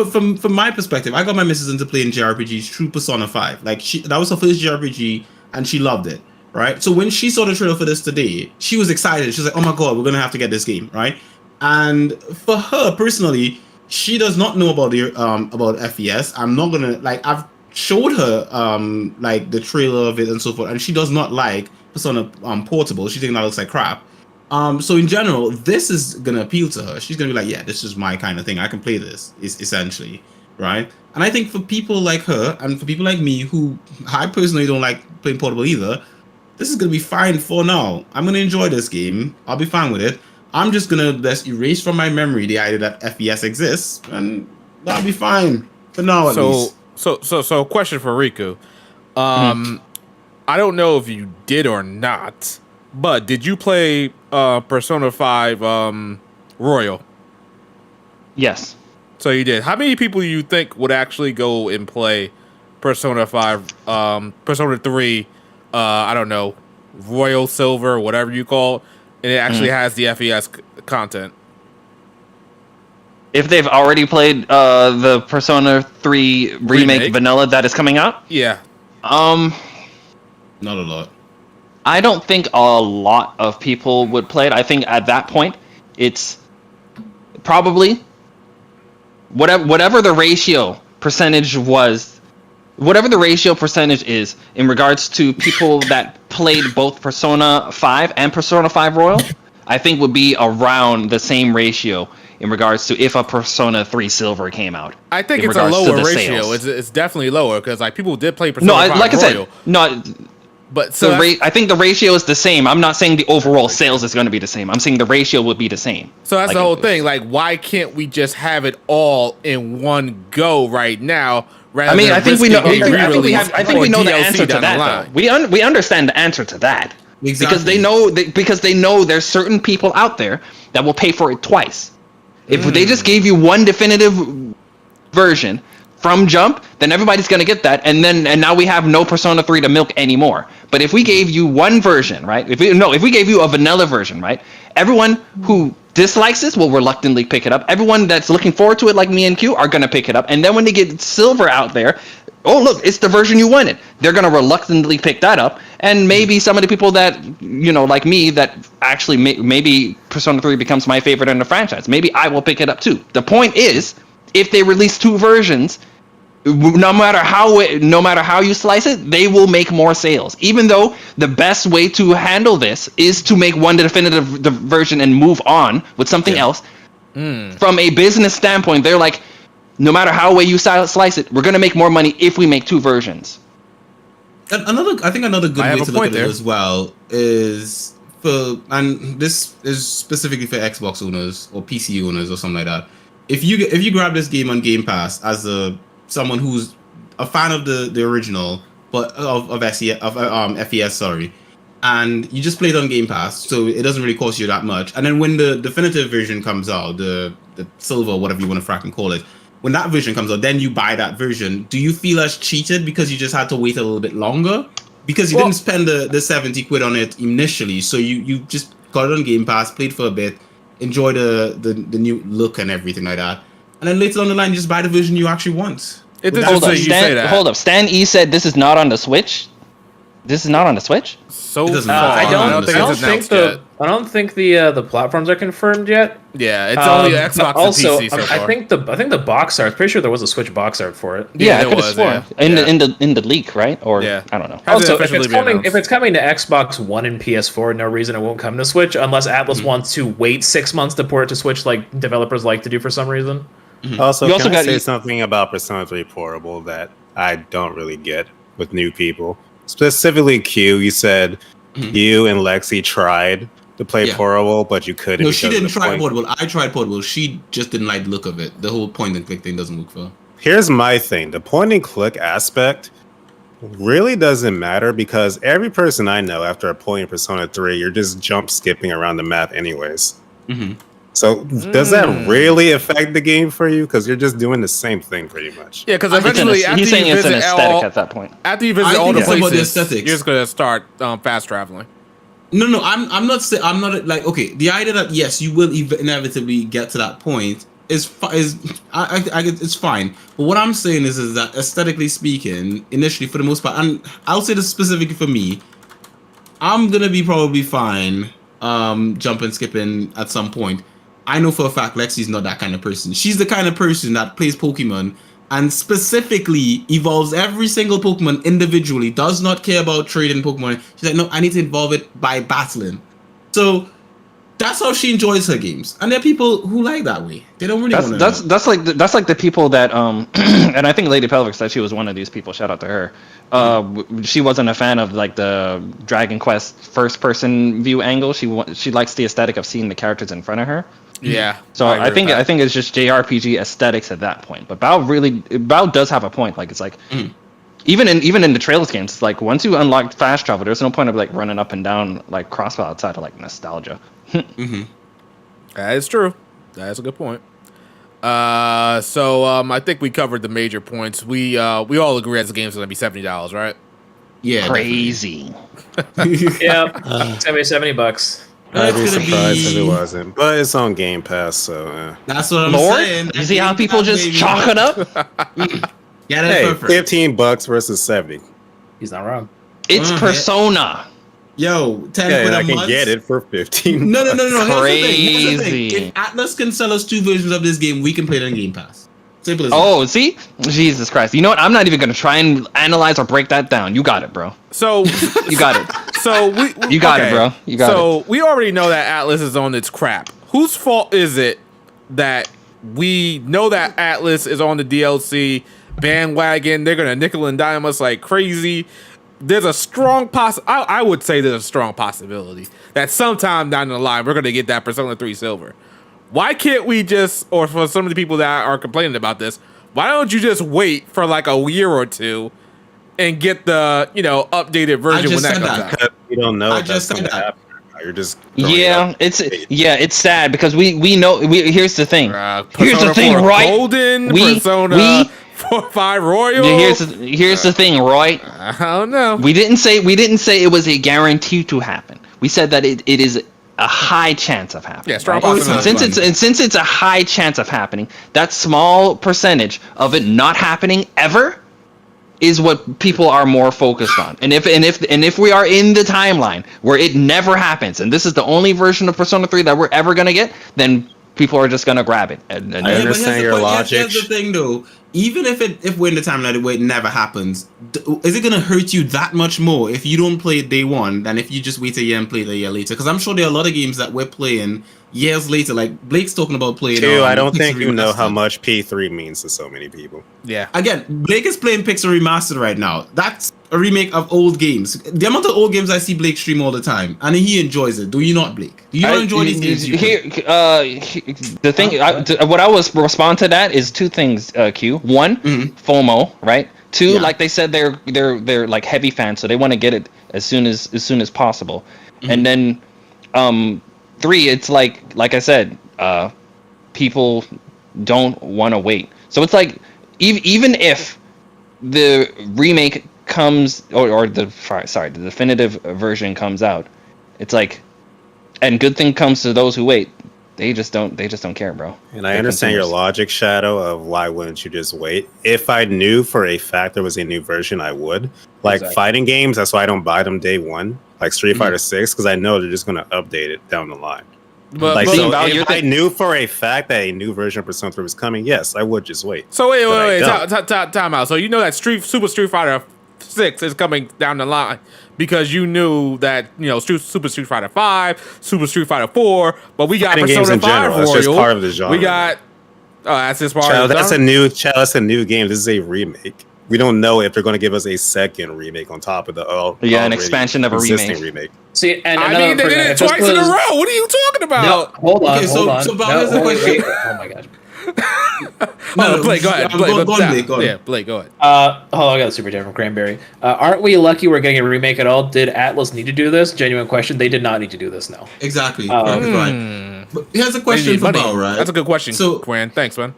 from my perspective, I got my missus into playing JRPGs through Persona 5. Like that was her first JRPG, and she loved it. Right. So when she saw the trailer for this today, she was excited. She was like, "Oh my god, we're gonna have to get this game!" Right. And for her personally, she does not know about FES. I'm not gonna I've showed her like the trailer of it and so forth, and she does not like Persona Portable. She thinks that looks like crap. So in general, this is gonna appeal to her. She's gonna be like, yeah, this is my kind of thing. I can play this, is essentially, right? And I think for people like her and for people like me who I personally don't like playing portable either, this is gonna be fine for now. I'm gonna enjoy this game. I'll be fine with it. I'm just gonna just erase from my memory the idea that FPS exists, and that'll be fine for now at least.
So question for Riku. I don't know if you did or not, but did you play Persona 5 Royal?
Yes.
So you did. How many people do you think would actually go and play Persona 5, Persona 3, I don't know, Royal Silver, whatever you call it, and it actually has the FES content?
If they've already played the Persona 3 remake vanilla that is coming out?
Yeah.
Not a lot.
I don't think a lot of people would play it. I think at that point, it's probably whatever the ratio percentage was, whatever the ratio percentage is in regards to people that played both Persona 5 and Persona 5 Royal, I think would be around the same ratio in regards to if a Persona 3 Silver came out.
I think
in
it's a
regards to
lower
the
ratio.
sales.
It's definitely lower because like people did play Persona
No,
5
like I
Royal.
said, no.
But so
I think the ratio is the same. I'm not saying the overall sales is going to be the same. I'm saying the ratio would be the same.
So that's
like,
the whole thing. Like, why can't we just have it all in one go right now?
I mean, I think we know. I think we know the
DLC
answer to
down the
that.
line.
Though. We understand the answer to that
Exactly.
because they know there's certain people out there that will pay for it twice. If they just gave you one definitive version from jump, then everybody's gonna get that, and now we have no Persona 3 to milk anymore. But if we gave you one version, right? If we gave you a vanilla version, right? Everyone who dislikes this will reluctantly pick it up. Everyone that's looking forward to it, like me and Q, are gonna pick it up. And then when they get silver out there, oh look, it's the version you wanted. They're gonna reluctantly pick that up. And maybe some of the people that like me, that actually maybe Persona 3 becomes my favorite in the franchise. Maybe I will pick it up too. The point is, if they release two versions, no matter how you slice it, they will make more sales. Even though the best way to handle this is to make one definitive version and move on with something else. From a business standpoint, they're like, no matter how way you slice it, we're gonna make more money if we make two versions.
I think another good way to look at
there
it as well is and this is specifically for Xbox owners or PC owners or something like that. If you grab this game on Game Pass as someone who's a fan of the original, but of FES, sorry, and you just play it on Game Pass, so it doesn't really cost you that much. And then when the definitive version comes out, the silver, whatever you want to fracking call it, when that version comes out, then you buy that version. Do you feel as cheated because you just had to wait a little bit longer? Because you didn't spend the 70 quid on it initially, so you just got it on Game Pass, played for a bit, enjoy the new look and everything like that. And then later on the line, you just buy the version you actually want.
Hold up. Stan E said this is not on the Switch. This is not on the Switch?
So
I don't think the platforms are confirmed yet.
Yeah, it's only Xbox
also,
and PC so far.
I think the box art. Pretty sure there was a Switch box art for it.
Yeah,
there
I could have sworn in the leak, right? Or I don't know.
Also, if it's coming to Xbox One and PS4, no reason it won't come to Switch unless Atlas wants to wait 6 months to port it to Switch, like developers like to do for some reason.
Also, can I say something about Persona 3 Portable that I don't really get with new people? Specifically, Q, you said you and Lexi tried to play Portable, but you couldn't.
No, she didn't try Portable. I tried Portable. She just didn't like the look of it. The whole point and click thing doesn't work for her.
Here's my thing. The point and click aspect really doesn't matter because every person I know after playing Persona 3, you're just jump skipping around the map anyways. So does that really affect the game for you? Because you're just doing the same thing pretty much.
Yeah, because eventually
he's saying it's an aesthetic at that point.
After you visit all the places,
the
you're just gonna start fast traveling.
No, I'm not saying the idea that yes, you will inevitably get to that point is it's fine. But what I'm saying is that aesthetically speaking, initially for the most part, and I'll say this specifically for me, I'm gonna be probably fine jumping, skipping at some point. I know for a fact Lexi's not that kind of person. She's the kind of person that plays Pokemon and specifically evolves every single Pokemon individually, does not care about trading Pokemon. She's like, no, I need to evolve it by battling. So That's how she enjoys her games, and there are people who like that way. They don't really want to.
That's like the people that and I think Lady Pelvic said she was one of these people. Shout out to her. She wasn't a fan of like the Dragon Quest first person view angle. She likes the aesthetic of seeing the characters in front of her.
Yeah.
So I think it's just JRPG aesthetics at that point. But Bao does have a point. Like it's like even in the Trails games, it's like once you unlock fast travel, there's no point of like running up and down like crossbow outside of like nostalgia.
That is true. That's a good point. So I think we covered the major points. We all agree that the game's gonna be $70, right?
Yeah,
crazy.
Yep. It's gonna be $70.
I'd be
It's gonna
surprised if
be-
it wasn't, but it's on Game Pass, so.
That's what I'm
Lord,
saying.
you see how people just chalk it up?
Yeah, that's
Hey,
perfect.
$15 versus 70.
He's not wrong.
It's
Yeah.
Persona.
Yo, 10
Yeah,
quid
I
a
can
month.
get it for 15.
No. Here's the thing. Here's the
Crazy.
thing. If Atlas can sell us 2 versions of this game, we can play it on Game Pass. Simple as
Oh, see? Jesus Christ. You know what? I'm not even going to try and analyze or break that down. You got it, bro.
So
You got it.
so we
You got it, bro. You got
so we already know that Atlas is on its crap. Whose fault is it that we know that Atlas is on the DLC bandwagon? They're gonna nickel and dime us like crazy. There's a strong I would say there's a strong possibility that sometime down the line we're gonna get that Persona 3 Silver. Why can't we just, or for some of the people that are complaining about this, why don't you just wait for like a year or two and get the updated version when
just
that
said
comes
that.
out?
Because you don't know
I
if
just
that's
said
gonna
that.
happen. You're just throwing it
Yeah,
out.
it's sad because we know here's the thing. Here's
Persona
the thing,
4
right?
Golden,
We-
Persona
we-
4, 5 Royal.
Here's the thing, Roy.
I don't know.
We didn't say it was a guarantee to happen. We said that it is a high chance of happening.
Yeah, strong
right?
possibility.
Since it's a high chance of happening, that small percentage of it not happening ever is what people are more focused on. And if we are in the timeline where it never happens, and this is the only version of Persona 3 that we're ever gonna get, then people are just gonna grab it. And
I
Yeah, but
understand
here's
your
the-
logic.
Here's the thing, though. Even if we're in the timeline where it never happens, is it gonna hurt you that much more if you don't play it day one than if you just wait a year and play it a year later? Because I'm sure there are a lot of games that we're playing years later. Like Blake's talking about playing.
Two, I don't
Pixel
think you know how
Remastered.
much P3 means to so many people.
Yeah.
Again, Blake is playing Pixel Remastered right now. That's a remake of old games. The amount of old games I see Blake stream all the time, and he enjoys it. Do you not, Blake? Do you not enjoy these games? You play?
The thing, what I was respond to that is two things. Q one, FOMO, right? Two,
Yeah.
like they said, they're like heavy fans, so they want to get it as soon as possible. And then, three, it's like I said, people don't want to wait. So it's like even if the remake comes or the definitive version comes out, it's like, and good thing comes to those who wait. They just don't care, bro.
And I
They're
understand your
consumers.
logic, Shadow, of why wouldn't you just wait? If I knew for a fact there was a new version, I would. Like
Exactly.
fighting games, that's why I don't buy them day one. Like Street Fighter 6, because I know they're just going to update it down the line.
But,
Like,
but-
so
about your
if I
thing-
knew for a fact that a new version of Persona 3 was coming, yes, I would just wait.
so wait,
But I
time out. So you know that Super Street Fighter 6 is coming down the line because you knew that Super Street Fighter 5, Super Street Fighter 4, but we got
Fighting games
Persona
in
5
general, it's
Royal.
just part of the genre.
We got that's just part
Child,
of the
that's
genre?
that's a new game. This is a remake. We don't know if they're going to give us a second remake on top of the
an
already
expansion of a
existing
remake.
See, and
I
another
mean, they
for
did
that,
it
if this
twice in a
was-
row. What are you talking
No,
about?
hold on,
Okay,
hold on.
so Bob, here's the
wait,
question.
wait. Oh my gosh.
Blake, go ahead.
Go
Blake,
on, Blake, go on.
Yeah, Blake, go ahead.
Hold on, I got a super chat from Cranberry. Aren't we lucky we're getting a remake at all? Did Atlas need to do this? Genuine question. They did not need to do this. No.
Exactly.
Um,
Right. But here's a
They
question
need
for
money.
Bao, right?
That's a good question,
So-
Quinn. Thanks, man.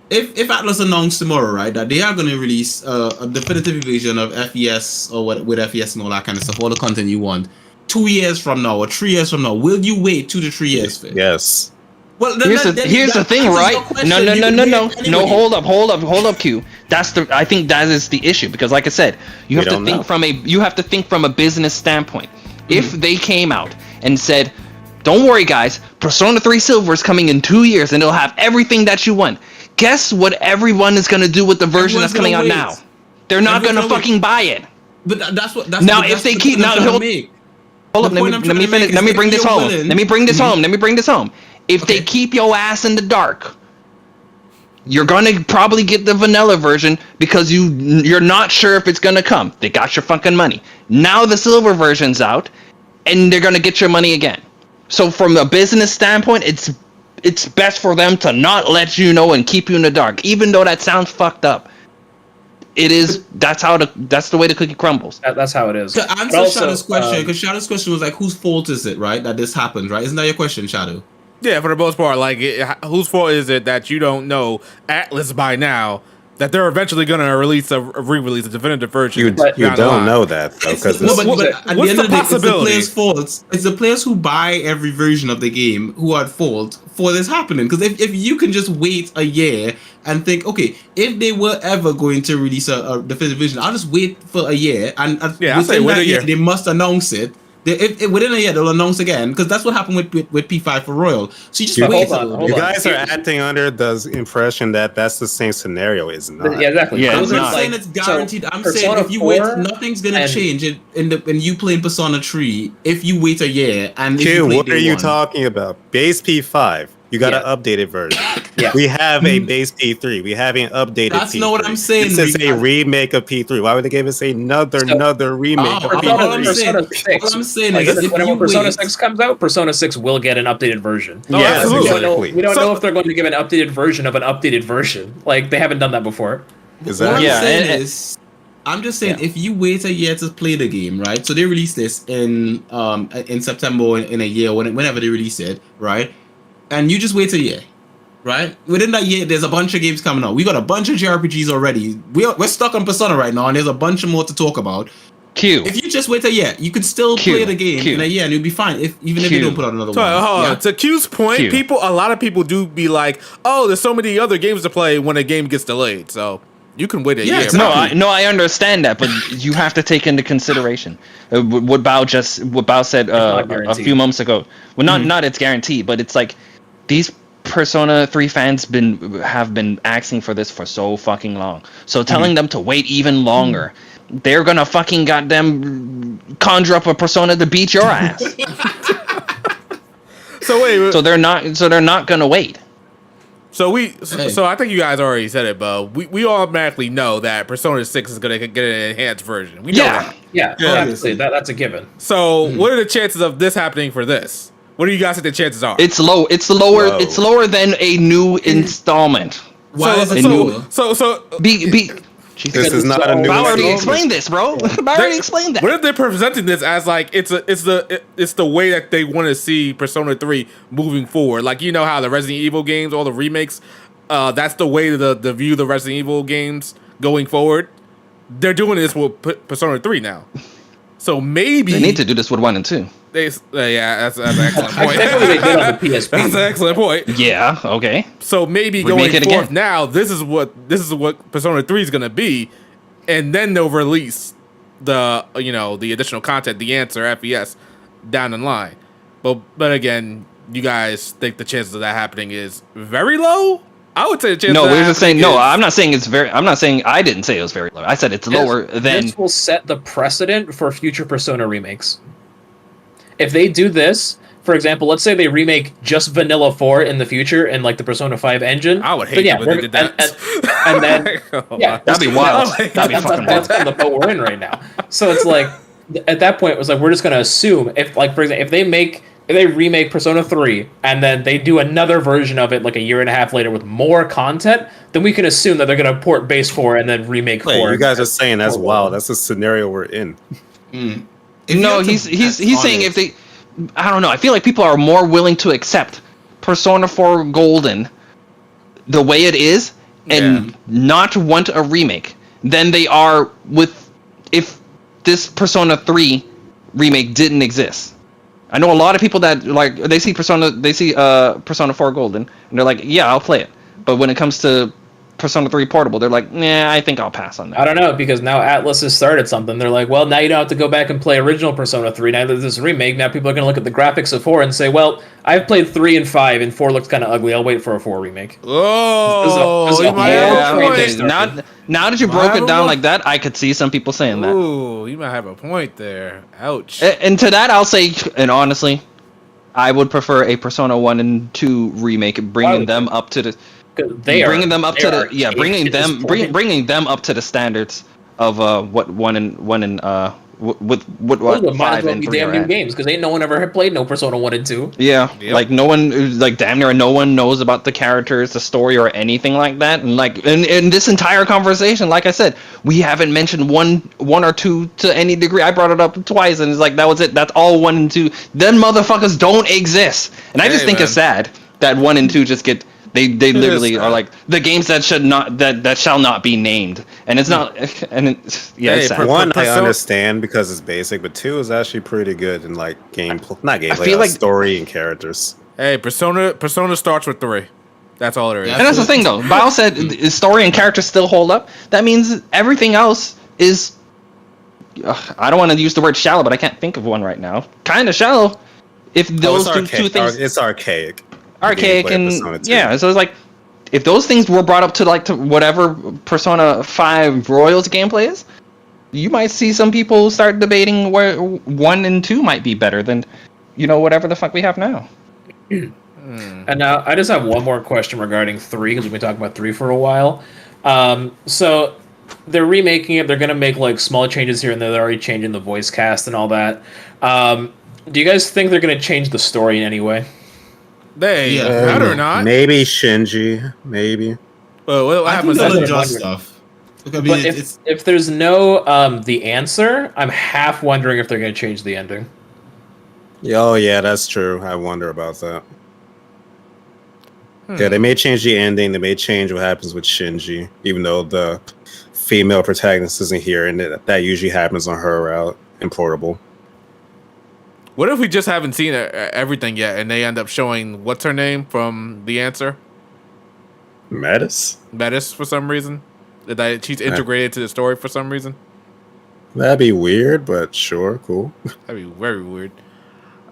If Atlas announced tomorrow, right, that they are going to release a definitive version of FES or what with FES and all that kind of stuff, all the content you want, 2 years from now or 3 years from now, will you wait 2 to 3 years for it?
Yes.
Well,
Here's the thing,
answers
right?
your question.
No,
You can wait
no.
anyway.
Hold up, Q. I think that is the issue because, like I said, you
We
have to
don't
think from a business standpoint. If they came out and said, "Don't worry, guys, Persona 3 Silver is coming in 2 years and it'll have everything that you want," guess what? Everyone is gonna do with the version
Everyone's
that's coming out
gonna
now.
wait.
They're not
Everyone's
gonna
gonna wait.
fucking buy it.
But that's what. That's
Now,
what,
if they
that's
keep-
what
now,
they're
hold-
make.
Hold up,
The point I'm trying to make is
let me
if
bring this
you're
home.
willing-
Let me bring this home. Let me bring this home. If they
Okay.
keep your ass in the dark, you're gonna probably get the vanilla version because you're not sure if it's gonna come. They got your fucking money. Now the silver version's out, and they're gonna get your money again. So from a business standpoint, it's best for them to not let you know and keep you in the dark, even though that sounds fucked up. It is. That's the way the cookie crumbles.
That's how it is.
To
But
answer
also,
Shadow's question, because Shadow's question was like, whose fault is it, right, that this happens, right? Isn't that your question, Shadow?
Yeah, for the most part, like, whose fault is it that you don't know Atlas by now that they're eventually gonna release a re-release, a definitive version?
You
But-
you
down the
don't
line?
know that though, because
No, but
What's
at the
the
end of the day, it's the
possibility?
players' fault. It's the players who buy every version of the game who are at fault for this happening. Because if you can just wait a year and think, okay, if they were ever going to release a definitive version, I'll just wait for a year, and
Yeah, I'll say
within
wait
that
a year.
they must announce it. If within a year they'll announce again, because that's what happened with P5 for Royal. So you just
You-
wait.
Hold on, hold
you
on.
guys are acting under the impression that that's the same scenario. It's not.
Yeah, exactly.
Yeah,
I'm
it's
not
not.
saying it's guaranteed. I'm saying
Persona
if you wait,
4
nothing's gonna
and-
change in you playing Persona 3 if you wait a year and if you
Q,
play
what
day
are you
one.
talking about? Base P5. You got
Yeah.
an updated version.
Yeah.
We have a base P3. We have an updated
That's
P3.
not what I'm saying,
This is a
Rick.
remake of P3. Why would they give us another remake
Oh,
of
all I'm
P3?
saying-
Persona 6.
all I'm saying
Like,
is if
whenever
you
Persona
wait-
6 comes out, Persona 6 will get an updated version.
Oh,
Yeah,
absolutely.
exactly.
We don't
So-
know if they're going to give an updated version of an updated version. Like, they haven't done that before.
Exactly.
What I'm
Yeah,
saying
and-
is, I'm just saying
Yeah.
if you wait a year to play the game, right? So they release this in September in a year, whenever they release it, right? And you just wait a year, right? Within that year, there's a bunch of games coming out. We got a bunch of JRPGs already. We're stuck on Persona right now, and there's a bunch more to talk about.
Q.
If you just wait a year, you could still
Q.
play the game
Q.
in a year, and you'll be fine. Even if
Q.
they don't put out another
So,
one.
hold on.
Yeah?
To Q's point,
Q.
a lot of people do be like, "Oh, there's so many other games to play when a game gets delayed." So you can wait a
Yeah,
year.
exactly.
I understand that, but you have to take into consideration what Bao said
not
a
guaranteed.
few months ago. Well, not it's guaranteed, but it's like these Persona 3 fans have been asking for this for so fucking long. So telling them to wait even longer, they're gonna fucking goddamn conjure up a Persona to beat your ass.
So wait,
So they're not gonna wait.
Hey.
so I think you guys already said it, but we automatically know that Persona 6 is gonna get an enhanced version. We know
Yeah.
that.
Yeah,
Yeah.
obviously, that's a given.
So what are the chances of this happening for this? What do you guys think the chances are?
It's low. It's lower.
Low.
It's lower than a new installment.
Why is it
so-
lower?
so
Be.
This is not a new
I already
installment.
explained this, bro. I already explained that.
What if they're presenting this as like it's the way that they want to see Persona 3 moving forward? Like, you know how the Resident Evil games, all the remakes, that's the way to view the Resident Evil games going forward. They're doing this with Persona 3 now. So maybe
They need to do this with 1 and 2.
yeah, that's an excellent point.
Technically, they did on the PSP.
That's an excellent point.
Yeah. Okay.
So maybe
Remake
going
it
forth
again.
now, this is what Persona 3 is gonna be, and then they'll release the additional content, the answer FES down the line. But again, you guys think the chances of that happening is very low? I would say the chances.
No,
of that
we're just saying.
happening
No,
is-
I'm not saying it's very. I'm not saying I didn't say it was very low. I said it's lower than.
This will set the precedent for future Persona remakes. If they do this, for example, let's say they remake just Vanilla 4 in the future in like the Persona 5 engine.
I would hate
then,
it when they did that.
And then yeah,
That'd be wild.
That'd
That'd be fucking
that's
wild.
kind of the boat we're in right now. So it's like at that point it was like we're just gonna assume if like for example if they remake Persona 3 and then they do another version of it like a year and a half later with more content, then we can assume that they're gonna port base 4 and then remake 4.
Wait, you guys are saying that's wild. That's the scenario we're in.
If you
No,
have to
he's
bet
saying
on
if they. I don't know. I feel like people are more willing to accept Persona 4 Golden the way it is and not want a remake than they are with if this Persona 3 remake didn't exist. I know a lot of people that like they see Persona 4 Golden and they're like, yeah, I'll play it. But when it comes to Persona 3 Portable. They're like, nah, I think I'll pass on that.
I don't know, because now Atlas has started something. They're like, well, now you don't have to go back and play original Persona 3. Now that there's a remake, now people are going to look at the graphics of 4 and say, well, I've played 3 and 5, and 4 looks kind of ugly. I'll wait for a 4 remake.
Oh,
This is a
you might
whole
have a
train
point.
they started.
Now that you broke it down like that, I could see some people saying that.
Ooh, you might have a point there. Ouch.
And to that, I'll say, and honestly, I would prefer a Persona 1 and 2 remake, bringing them up to the bringing them up to the standards of what one and with what
Those might as
5
well
and
be
3
damn
are
new
at.
games, because ain't no one ever had played no Persona 1 and 2.
Yeah,
Yep.
like no one, like damn near no one knows about the characters, the story, or anything like that. And like in this entire conversation, like I said, we haven't mentioned one or two to any degree. I brought it up twice, and it's like that was it. That's all 1 and 2. Then motherfuckers don't exist, and I just think it's sad that 1 and 2 just get. They literally are like the games that should not that shall not be named, and it's not. And it's
Hey,
sad.
One I
Persona-
understand because it's basic, but 2 is actually pretty good in like not gameplay,
feel like-
story and characters.
Hey, Persona starts with 3. That's all there is.
Yeah.
And that's the thing, though. Bao said the story and characters still hold up. That means everything else is. I don't want to use the word shallow, but I can't think of one right now. Kind of shallow. If those two things
It's archaic.
archaic
Gameplay of Persona
and
2.
yeah, so it's like if those things were brought up to like to whatever Persona 5 Royals gameplay is, you might see some people start debating where 1 and 2 might be better than whatever the fuck we have now.
And now I just have one more question regarding 3, because we've been talking about 3 for a while. So they're remaking it. They're going to make like small changes here and there. They're already changing the voice cast and all that. Do you guys think they're going to change the story in any way?
They,
Yeah.
matter or not.
Maybe Shinji, maybe.
Well, what
I think
happens?
that's
they'll
what I'm
adjust
wondering.
stuff. Look, I mean,
But
it's
if there's no the answer, I'm half wondering if they're going to change the ending.
Oh yeah, that's true. I wonder about that. Yeah, they may change the ending. They may change what happens with Shinji, even though the female protagonist isn't here, and that usually happens on her route in Portable.
What if we just haven't seen everything yet, and they end up showing what's her name from The Answer? Metis for some reason. That she's integrated to the story for some reason.
That'd be weird, but sure, cool.
That'd be very weird.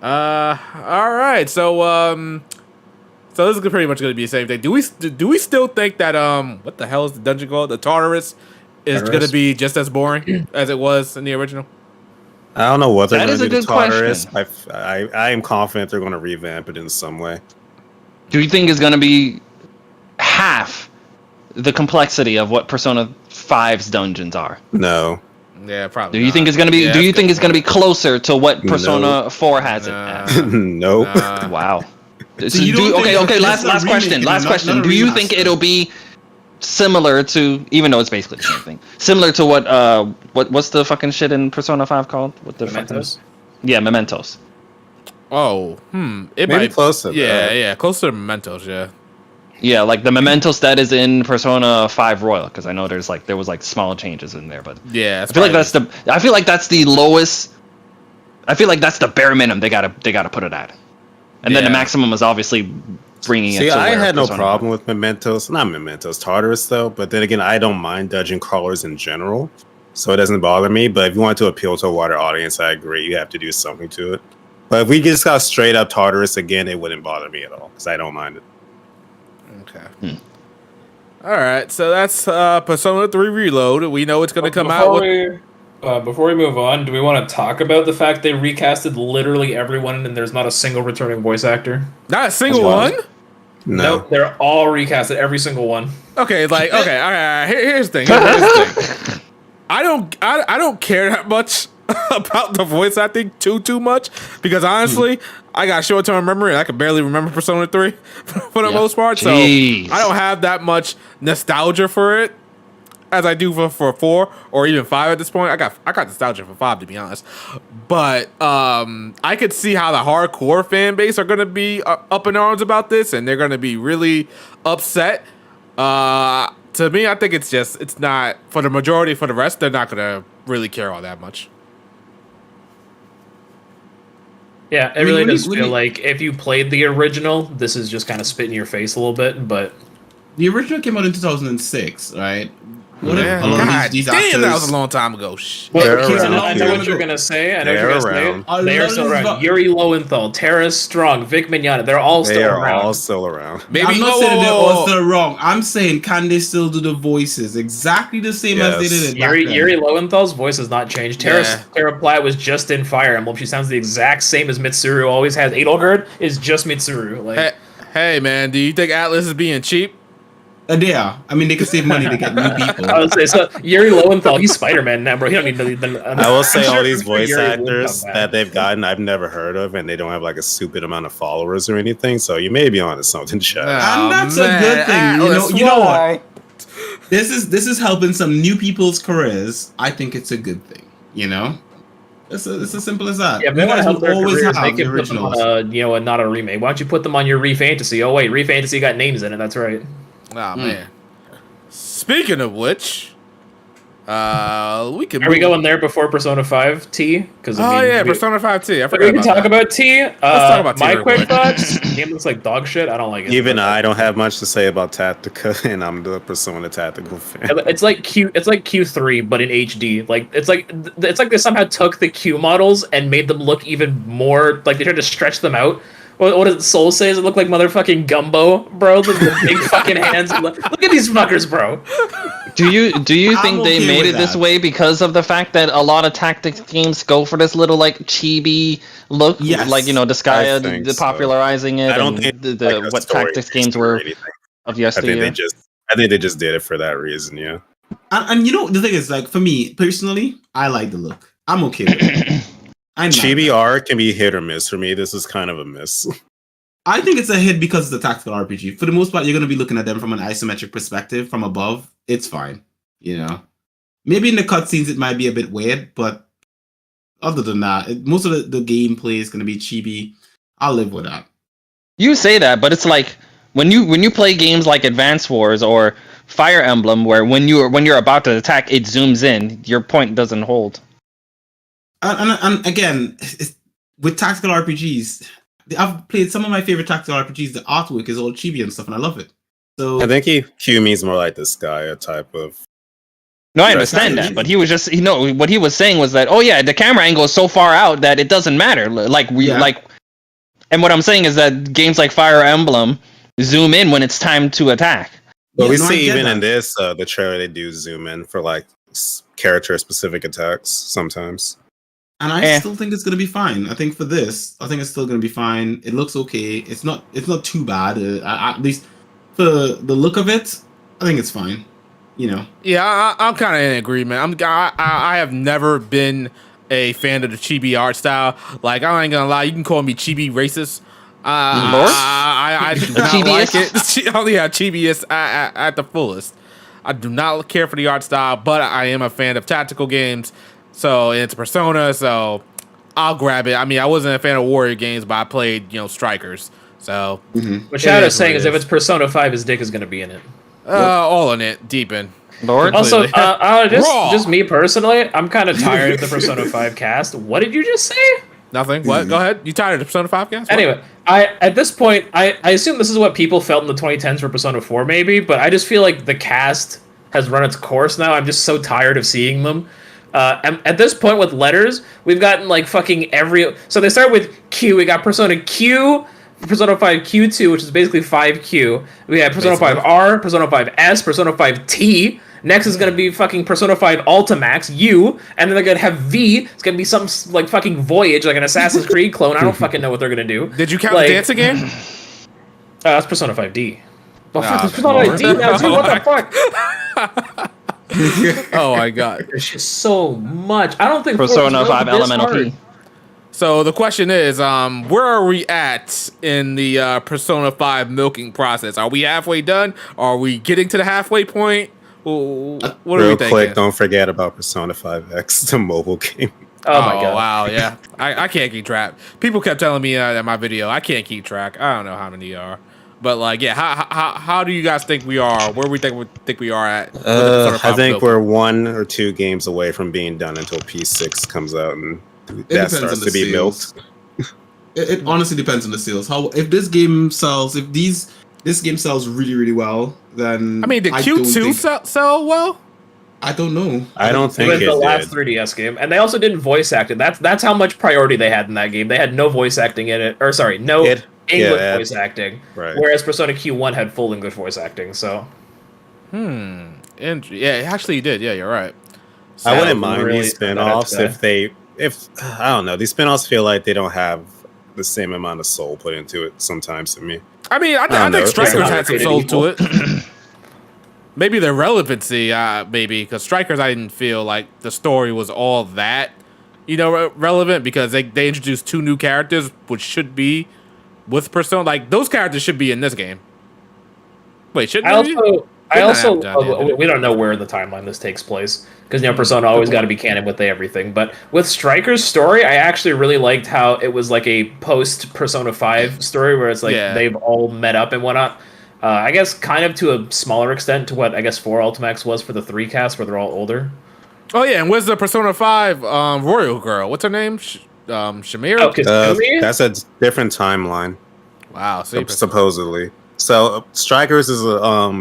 All right. So this is pretty much going to be the same thing. Do we still think that what the hell is the dungeon called? The Tartarus is going to be just as boring as it was in the original?
I don't know what they're
That
going
is
to
a
do to
good question.
Tartarus. I am confident they're going to revamp it in some way.
Do you think it's going to be half the complexity of what Persona 5's dungeons are?
No.
Yeah, probably.
Do you think it's going to be?
Yeah,
do you
that's
think
good
it's going to be closer to what Persona
No.
4 has it at?
Nope.
Wow. So
you don't think
okay.
that
Last
this is a
question.
remake
Last
and
question.
not a
Do you
remaster?
think it'll be similar to, even though it's basically the same thing, similar to what's the fucking shit in Persona 5 called? What the
Mementos?
Yeah, Mementos.
Oh, it
Maybe
might
close to
Yeah,
that.
yeah, closer to Mementos. Yeah.
Yeah, like the Mementos that is in Persona 5 Royal, because I know there was small changes in there, but
Yeah,
I feel like that's the lowest. I feel like that's the bare minimum they gotta put it at, and then the
Yeah.
maximum is obviously bringing it.
See,
to
I
where
had no
Persona
problem with Tartarus though. But then again, I don't mind dungeon crawlers in general, so it doesn't bother me. But if you want to appeal to a wider audience, I agree. You have to do something to it. But if we just got straight up Tartarus again, it wouldn't bother me at all because I don't mind it.
Okay. All right, so that's Persona 3 Reload. We know it's going to come out with.
Before we move on, do we want to talk about the fact they recasted literally everyone and there's not a single returning voice actor?
Not a single
That's
one?
No.
Nope, they're all recasted, every single one.
Okay, like, okay, all right, here's the thing. Here's the thing. I don't care that much about the voice acting too much because honestly, I got short-term memory and I can barely remember Persona 3 for the most part.
Jeez.
So I don't have that much nostalgia for it as I do for 4 or even 5 at this point. I got nostalgia for 5 to be honest. But I could see how the hardcore fan base are going to be up in arms about this and they're going to be really upset. To me, I think it's not for the majority. For the rest, they're not gonna really care all that much.
Yeah, it
mean,
really
when
does
you- when
feel
you-
like if you played the original, this is just kind of spit in your face a little bit, but
the original came out in 2006, right? What if
Man,
a lot of
God
these
damn,
actors?
that was a long time ago. Shit.
Well,
They're
Keith,
around.
I know what
They're
you're gonna say. I know what
They're
you're gonna
around.
say. They are still around. Yuri Lowenthal, Tara Strong, Vic Mignogna. They're all
They
still
are
around.
all still around.
Maybe
I'm not
whoa,
saying
whoa,
they're
whoa,
all
whoa.
still wrong. I'm saying, can they still do the voices exactly the same as they
Yes.
did it back then?
Yuri Lowenthal's voice has not changed.
Yeah.
Tara Platt was just in Fire Emblem. She sounds the exact same as Mitsuru always has. Edelgard is just Mitsuru. Like,
Hey, man, do you think Atlas is being cheap?
They are. I mean, they could save money to get new people.
I would say so. Yuri Lowenthal, he's Spider-Man now, bro. He don't need to.
I will say all these
I'm sure
voice
Yuri would
actors
come back.
that they've gotten, I've never heard of, and they don't have like a stupid amount of followers or anything. So you may be onto something, Chad.
Nah.
And that's
man,
a good thing.
Atlas,
You know
why?
what? This is helping some new people's careers. I think it's a good thing. You know, it's as simple as that.
Yeah, if they
You
want to
guys
help
will
their
always
careers,
have
they
the
can put them
originals.
on not a remake. Why don't you put them on your ReFantazio? Oh wait, ReFantazio got names in it. That's right.
Oh, man. Speaking of which, we can.
Are we going there before Persona 5 T? Because
Oh yeah, Persona 5T. I forgot
we can
about
talk
that.
about T. Let's
talk about T
my
real
quick
quick.
thoughts. Game looks like dog shit. I don't like it.
Even I don't have much to say about Tactica, and I'm the Persona Tactical fan.
It's like Q3, but in HD. Like it's like they somehow took the Q models and made them look even more like they tried to stretch them out. What does Soul say? Does it look like motherfucking Gumbo, bro? The big fucking hands. Look at these fuckers, bro.
Do you
I'm
think they
okay
made
with
it this
that.
way because of the fact that a lot of tactics games go for this little like chibi look,
Yes,
like
I
Disgaea
think
the
so.
popularizing it,
I don't
and
think
the
like a
what
story
tactics
based
games
or
were
anything.
of
I think
yesteryear.
they just did it for that reason. Yeah.
And you know the thing is, like for me personally, I like the look. I'm okay with it. I'm not
Chibi
bad.
art can be hit or miss for me. This is kind of a miss.
I think it's a hit because it's a tactical RPG. For the most part, you're going to be looking at them from an isometric perspective from above. It's fine, you know. Maybe in the cutscenes it might be a bit weird, but other than that, most of the gameplay is going to be chibi. I'll live with that.
You say that, but it's like when you play games like Advance Wars or Fire Emblem, where when you're about to attack, it zooms in. Your point doesn't hold.
And again, with tactical RPGs, I've played some of my favorite tactical RPGs. The artwork is all chibi and stuff, and I love it. So
I think Q means more like this Gaia type of.
No, I
Right.
understand that, but he was just what he was saying was that the camera angle is so far out that it doesn't matter. And what I'm saying is that games like Fire Emblem zoom in when it's time to attack.
But
Yeah,
we
no, I
see
get
even in
that.
this the trailer they do zoom in for like character specific attacks sometimes.
And I
Eh.
still think it's gonna be fine. I think for this, I think it's still gonna be fine. It looks okay. It's not too bad. At least for the look of it, I think it's fine. You know.
Yeah, I'm kind of in agreement. I have never been a fan of the chibi art style. Like, I ain't gonna lie, you can call me chibi racist.
Lord?
I do not like it. Oh yeah, chibi at the fullest. I do not care for the art style, but I am a fan of tactical games. So it's Persona, so I'll grab it. I mean, I wasn't a fan of Warrior games, but I played, Strikers. So
What Shadow's
is
saying
what
is
it
if
is.
it's Persona 5, his dick is going to be in it.
all in it, deep in.
Lord,
Also,
Completely. Raw.
just me personally, I'm kind of tired of the Persona 5 cast. What did you just say?
Nothing. What? Go ahead. You tired of the Persona 5 cast? What?
Anyway, at this point, I assume this is what people felt in the 2010s for Persona 4, maybe, but I just feel like the cast has run its course now. I'm just so tired of seeing them. And at this point with letters, we've gotten like fucking every. So they start with Q. We got Persona Q, Persona 5 Q2, which is basically 5Q. We have Persona 5R, Persona 5S, Persona 5T. Next is gonna be fucking Persona 5 Ultimax U, and then they're gonna have V. It's gonna be some like fucking Voyage, like an Assassin's Creed clone. I don't fucking know what they're gonna do.
Did you count
Like,
the dancing game?
That's Persona 5D. Oh, fuck,
Nah,
there's Persona
Lord.
5D now too. What the fuck?
Oh my god.
There's just so much. I don't think
Persona 5
this
Elemental
hard.
P.
So the question is, where are we at in the Persona 5 milking process? Are we halfway done? Are we getting to the halfway point? What are we
Real
thinking?
quick, don't forget about Persona 5X, the mobile game.
Oh my god.
Wow, yeah. I can't keep track. People kept telling me in my video, I can't keep track. I don't know how many are. But like, yeah, how do you guys think we are? Where we think we are at? with the Persona 5
I think
milking?
we're 1 or 2 games away from being done until P6 comes out and that
depends
starts
on
to
the
be
sales.
milked.
It honestly depends on the sales. How if this game sells, if these this game sells really, really well, then
I mean, did
don't
Q2
think-
sell well?
I don't know.
I don't
It
think
was
it
the last
did.
3DS game, and they also didn't voice act it. That's how much priority they had in that game. They had no voice acting in it, or sorry, no
It-
English
yeah,
voice acting.
right.
Whereas Persona Q1 had full English voice acting. So
Yeah, actually, you did. Yeah, you're right.
I wouldn't
So
mind
really
these
turned that out
spinoffs if I don't know, these spinoffs feel like they don't have the same amount of soul put into it sometimes to me.
I mean, I
don't know.
think Strikers
It's
had some
not
soul
created
to it. Maybe the relevancy, maybe, because Strikers, I didn't feel like the story was all that, relevant, because they introduced 2 new characters, which should be with Persona. Like, those characters should be in this game. Wait, shouldn't
I
they be?
also
They're not done yet.
we don't know where in the timeline this takes place because Persona always got to be canon with everything. But with Striker's story, I actually really liked how it was like a post Persona 5 story where it's like they've all met up and whatnot. I guess kind of to a smaller extent to what I guess 4 Ultimax was for the 3 cast where they're all older.
Oh, yeah, and where's the Persona 5 Royal Girl? What's her name? Shamir?
Oh, Kasumi?
That's a different timeline,
Wow. See,
supposedly. So Strikers is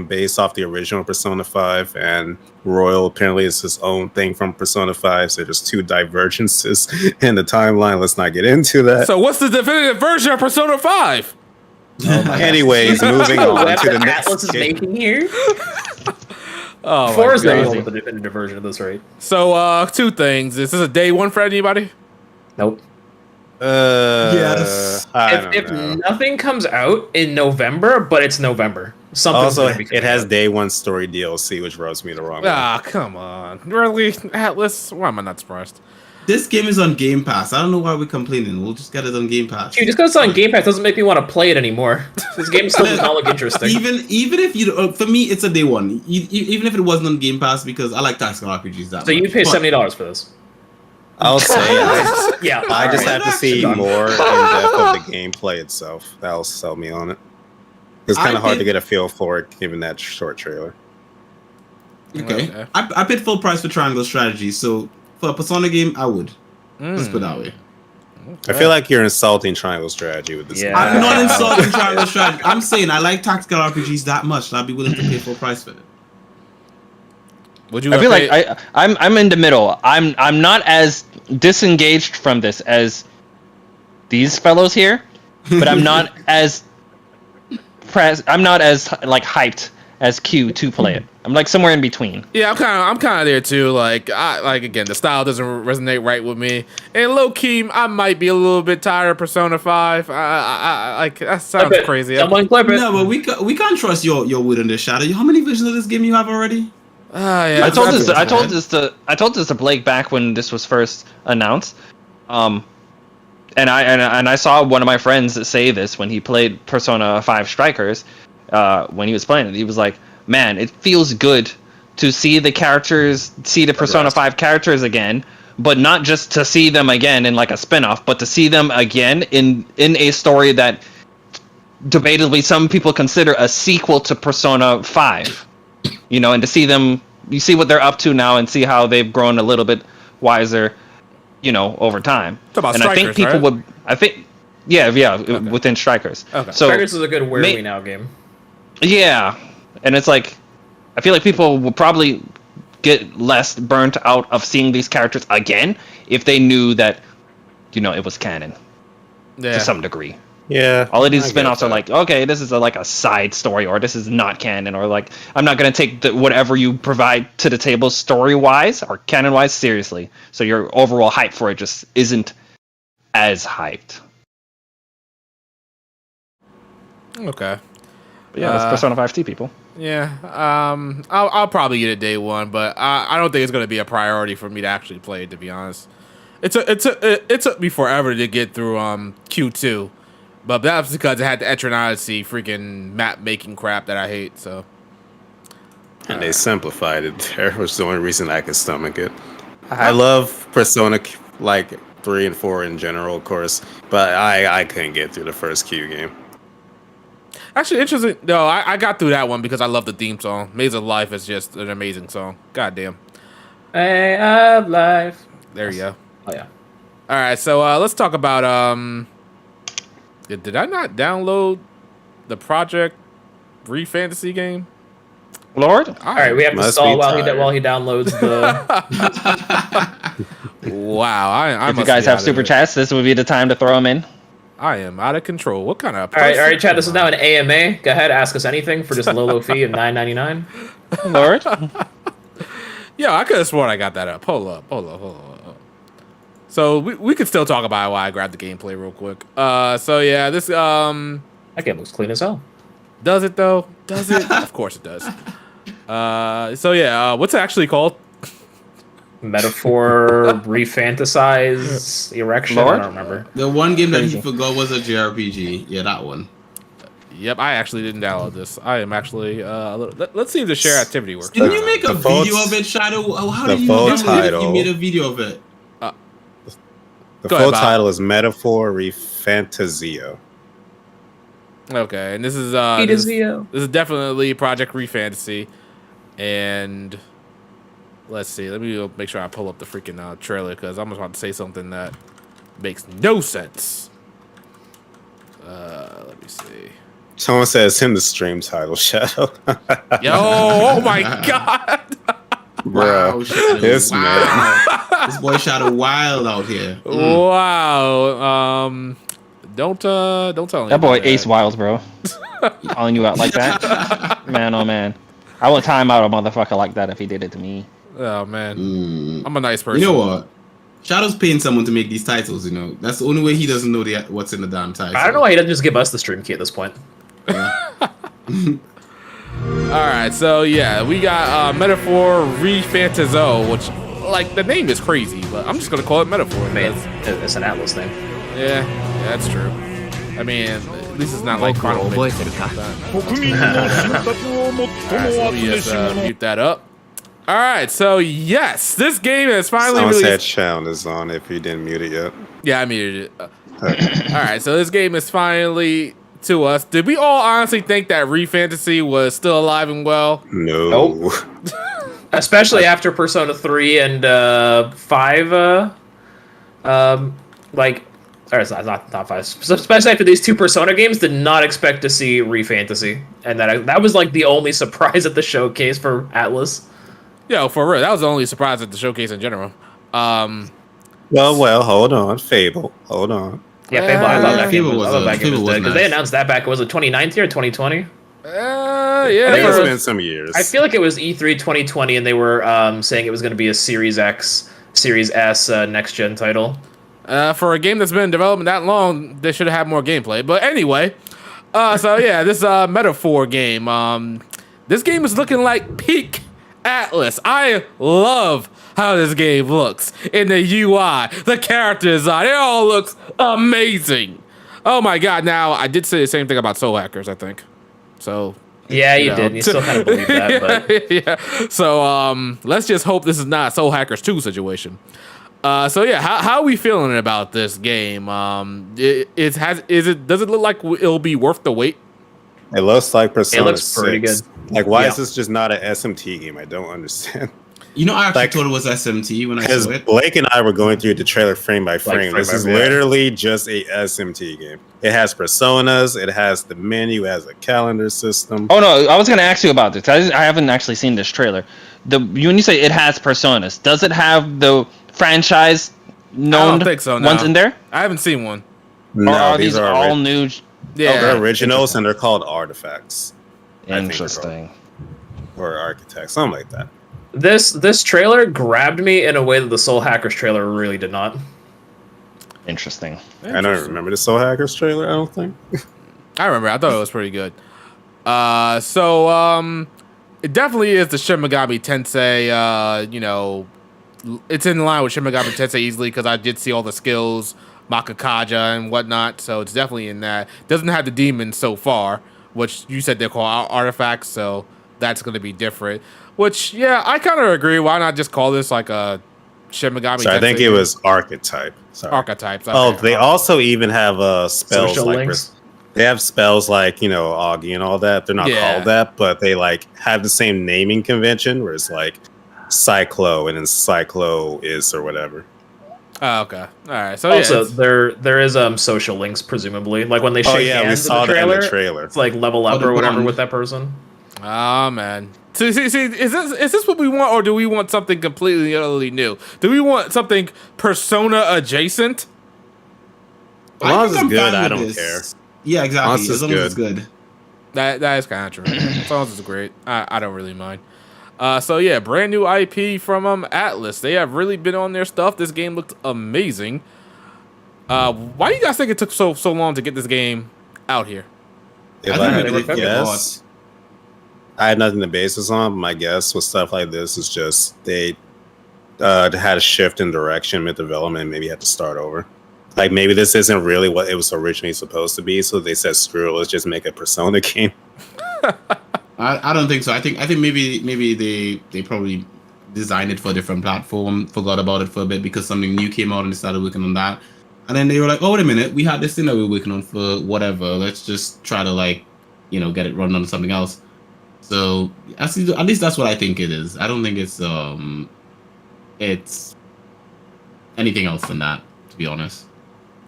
based off the original Persona 5, and Royal apparently is his own thing from Persona 5. So there's 2 divergences in the timeline. Let's not get into that.
So what's the definitive version of Persona 5?
Anyways, moving on to the next
Atlas is
game.
making here.
Oh,
4 is
God.
the definitive version of this, right?
So, 2 things. Is this a day 1 for anybody?
Nope.
Yes.
I
If
don't know.
nothing comes out in November, but it's November. Something's
Also,
gonna be
it
coming
has
out.
day 1 story DLC, which rubs me the wrong way.
Ah, come on. Really? Atlas? Why am I not surprised?
This game is on Game Pass. I don't know why we're complaining. We'll just get it on Game Pass.
Dude, just because it's on Game Pass doesn't make me want to play it anymore. This game still does not look interesting.
Even if you, for me, it's a day 1. Even if it wasn't on Game Pass, because I like tactical RPGs that
So
much.
you'd pay
But-
$70 for this?
I'll say
Yeah.
I just
alright.
have to see
Done.
more in depth of the gameplay itself. That'll sell me on it. It's kind
I
of hard to
think-
get a feel for it given that short trailer.
Okay.
Okay.
I paid full price for Triangle Strategy, so for a Persona game, I would. Let's put it that way.
I feel like you're insulting Triangle Strategy with this.
Yeah.
game.
I'm not insulting Triangle Strategy. I'm saying I like tactical RPGs that much that I'd be willing to pay full price for it.
Would you
I feel
have
like
paid-
I'm in the middle. I'm not as disengaged from this as these fellows here, but I'm not as like hyped as Q to play it. I'm like somewhere in between.
Yeah, I'm kind of there too. Like, again, the style doesn't resonate right with me. And low key, I might be a little bit tired of Persona 5. Like that sounds
Clip it.
crazy.
Someone clip it.
No, but we can't trust your wood in the shadow. How many versions of this game you have already?
Yeah,
I told
that's-
this to Blake back when this was first announced. And I saw one of my friends say this when he played Persona 5 Strikers. When he was playing it, he was like, "Man, it feels good to see the Persona 5 characters again, but not just to see them again in like a spin-off, but to see them again in a story that debatably some people consider a sequel to Persona 5. And to see them, you see what they're up to now and see how they've grown a little bit wiser, over time.
Talk about
And I think
Strikers,
people
right?
would, within Strikers.
Okay.
So
Strikers is a good Where Are
may-
We Now game.
yeah, and it's like, I feel like people will probably get less burnt out of seeing these characters again if they knew that, it was canon
yeah.
to some degree.
Yeah.
All of these
I get
spin-offs are
that.
like, okay, this is like a side story, or this is not canon, or like, I'm not going to take whatever you provide to the table story-wise or canon-wise seriously. So your overall hype for it just isn't as hyped.
Okay.
But yeah, that's Persona 5T, people.
Yeah. I'll probably get it day 1, but I don't think it's gonna be a priority for me to actually play it. To be honest, it took me forever to get through Q2, but that's because I had the Eternity freaking map making crap that I hate. So.
And they simplified it there, which is the only reason I could stomach it. I love Persona like 3 and 4 in general, of course, but I couldn't get through the first Q game.
Actually, interesting. No, I got through that one because I love the theme song. Maze of Life is just an amazing song. God damn.
Way of life.
There you go.
Oh yeah.
All right, so let's talk about. Did I not download the project ReFantazio game?
Lord?
All right, we have to
Must
stall
be
while he
tired.
downloads the.
Wow, I
If you
must
guys
be
have
out of
super
it.
chats, this would be the time to throw them in.
I am out of control. What kind of
All right, Chad. This is
person
now
am
an AMA. Go ahead, ask us anything for just a low, low fee of $9.99.
Lord?
I? Yeah, I could have sworn I got that up. Hold up. So we could still talk about it while I grab the gameplay real quick. So yeah, this
That game looks clean as hell.
does it though? Does it? Of course it does. So yeah, what's it actually called?
Metaphor, refantasize, erection.
Lord?
I don't remember.
The one game that
Crazy.
he forgot was a JRPG. Yeah, that one.
Yep, I actually didn't download this. I am actually let's see if the share activity works.
Didn't you make a
The full-
video of it, Shadow? How
the
did you
full
download it if
title.
you made a video of it?
The
Go
full
ahead, Bob.
title is Metaphor ReFantazio.
Okay, and this is
Fantasio.
this is definitely Project ReFantazio, and let's see. Let me make sure I pull up the freaking trailer because I'm about to say something that makes no sense. Let me see.
Someone says in the stream title, Shadow.
Yo, oh my god!
Bro,
Shadow.
this man.
This boy Shadow wild out here.
Wow. Don't tell me
That boy
about
Ace Wild, bro. Calling you out like that? Man, oh man. I would time out a motherfucker like that if he did it to me.
Oh man, I'm a nice person.
You know what? Shadow's paying someone to make these titles, you know. That's the only way he doesn't know what's in the damn title.
I don't know why he doesn't just give us the stream key at this point.
All right, so yeah, we got Metaphor ReFantazio, which like the name is crazy, but I'm just gonna call it Metaphor.
Man,
because-
it's an Atlas name.
yeah, that's true. I mean, at least it's not like Final Fantasy. Alright, so let me just mute that up. All right, so yes, this game is finally
Someone said
released.
sound is on if you didn't mute it yet.
Yeah, I muted it. All right, so this game is finally to us. Did we all honestly think that ReFantazio was still alive and well?
No.
Nope. Especially after Persona 3 and 5, or it's not 5. Especially after these two Persona games, did not expect to see ReFantazio, and that was like the only surprise at the showcase for Atlas.
Yo, for real, that was the only surprise at the showcase in general.
Well, hold on. Fable. Hold on.
Yeah, Fable. I love that game.
Fable was
I love that
a-
game
Fable was
because they
nice.
announced that back. Was it 2019 or 2020?
Yeah,
I think it's
for-
been some years.
I feel like it was E3 2020, and they were saying it was going to be a Series X, Series S next gen title.
for a game that's been in development that long, they should have had more gameplay. But anyway, so yeah, this Metaphor game. This game is looking like peak Atlas. I love how this game looks in the UI, the character design. It all looks amazing. Oh my god! Now I did say the same thing about Soul Hackers, I think. So
Yeah, you
know.
did. And you still kind of believe that, but
yeah. So let's just hope this is not a Soul Hackers 2 situation. So yeah, how are we feeling about this game? Does it look like it'll be worth the wait?
It looks like Persona
looks pretty
6.
good.
Like, why
Yeah.
is this just not an SMT game? I don't understand.
You know, I actually
Like-
thought it was SMT when I
Because
saw it.
Blake and I were going through the trailer frame by frame.
frame
This
by
is
frame.
literally just a SMT game. It has personas. It has the menu. It has a calendar system.
Oh no, I was gonna ask you about this. I haven't actually seen this trailer. When you say it has personas, does it have the franchise known
think so, no.
ones in there?
I haven't seen one.
Or are these all new?
Yeah,
They're originals and they're called artifacts I think they're
Interesting.
or architects, something like that.
this trailer grabbed me in a way that the Soul Hackers trailer really did not.
Interesting.
I don't remember the Soul Hackers trailer. I don't think.
I remember. I thought it was pretty good. It definitely is the Shin Megami Tensei. It's in line with Shin Megami Tensei easily because I did see all the skills, Makakaja and whatnot. So it's definitely in that. Doesn't have the demons so far, which you said they're called artifacts. So that's going to be different. Which, yeah, I kind of agree. Why not just call this like a Shin Megami
So
Tensei?
I think it was archetype. Sorry.
Archetypes.
Oh,
okay.
they also even have spells
Social
like
links?
they have spells like Augie and all that. They're not
Yeah.
called that, but they like have the same naming convention where it's like Cyclo and then Cyclo is or whatever.
Oh, okay. All right. So
Also,
yeah,
there is social links presumably. Like when they shake
Oh yeah, we
hands
saw
in the
that in
trailer,
the trailer.
it's like level
Oh,
up
the
or whatever
bond.
with that person.
oh man. See, is this what we want, or do we want something completely utterly new? Do we want something Persona adjacent?
As long as
think
it's
I'm
good,
fine
I
with
don't
this.
care.
Yeah, exactly.
Once it's
As long as it's good.
That is kind of true. As long as it's great, I don't really mind. So yeah, brand new IP from Atlas. They have really been on their stuff. This game looked amazing. Why do you guys think it took so long to get this game out here?
If
I
I
think
had
maybe
to
they
guess, I had nothing to base this on. But my guess with stuff like this is just they had a shift in direction mid development. Maybe had to start over. Like maybe this isn't really what it was originally supposed to be. So they said, "Screw it, let's just make a Persona game."
I don't think so. I think maybe they probably designed it for a different platform, forgot about it for a bit because something new came out and they started working on that. And then they were like, "Oh, wait a minute, we had this thing that we were working on for whatever. Let's just try to like, get it running on something else." So at least that's what I think it is. I don't think it's anything else than that, to be honest.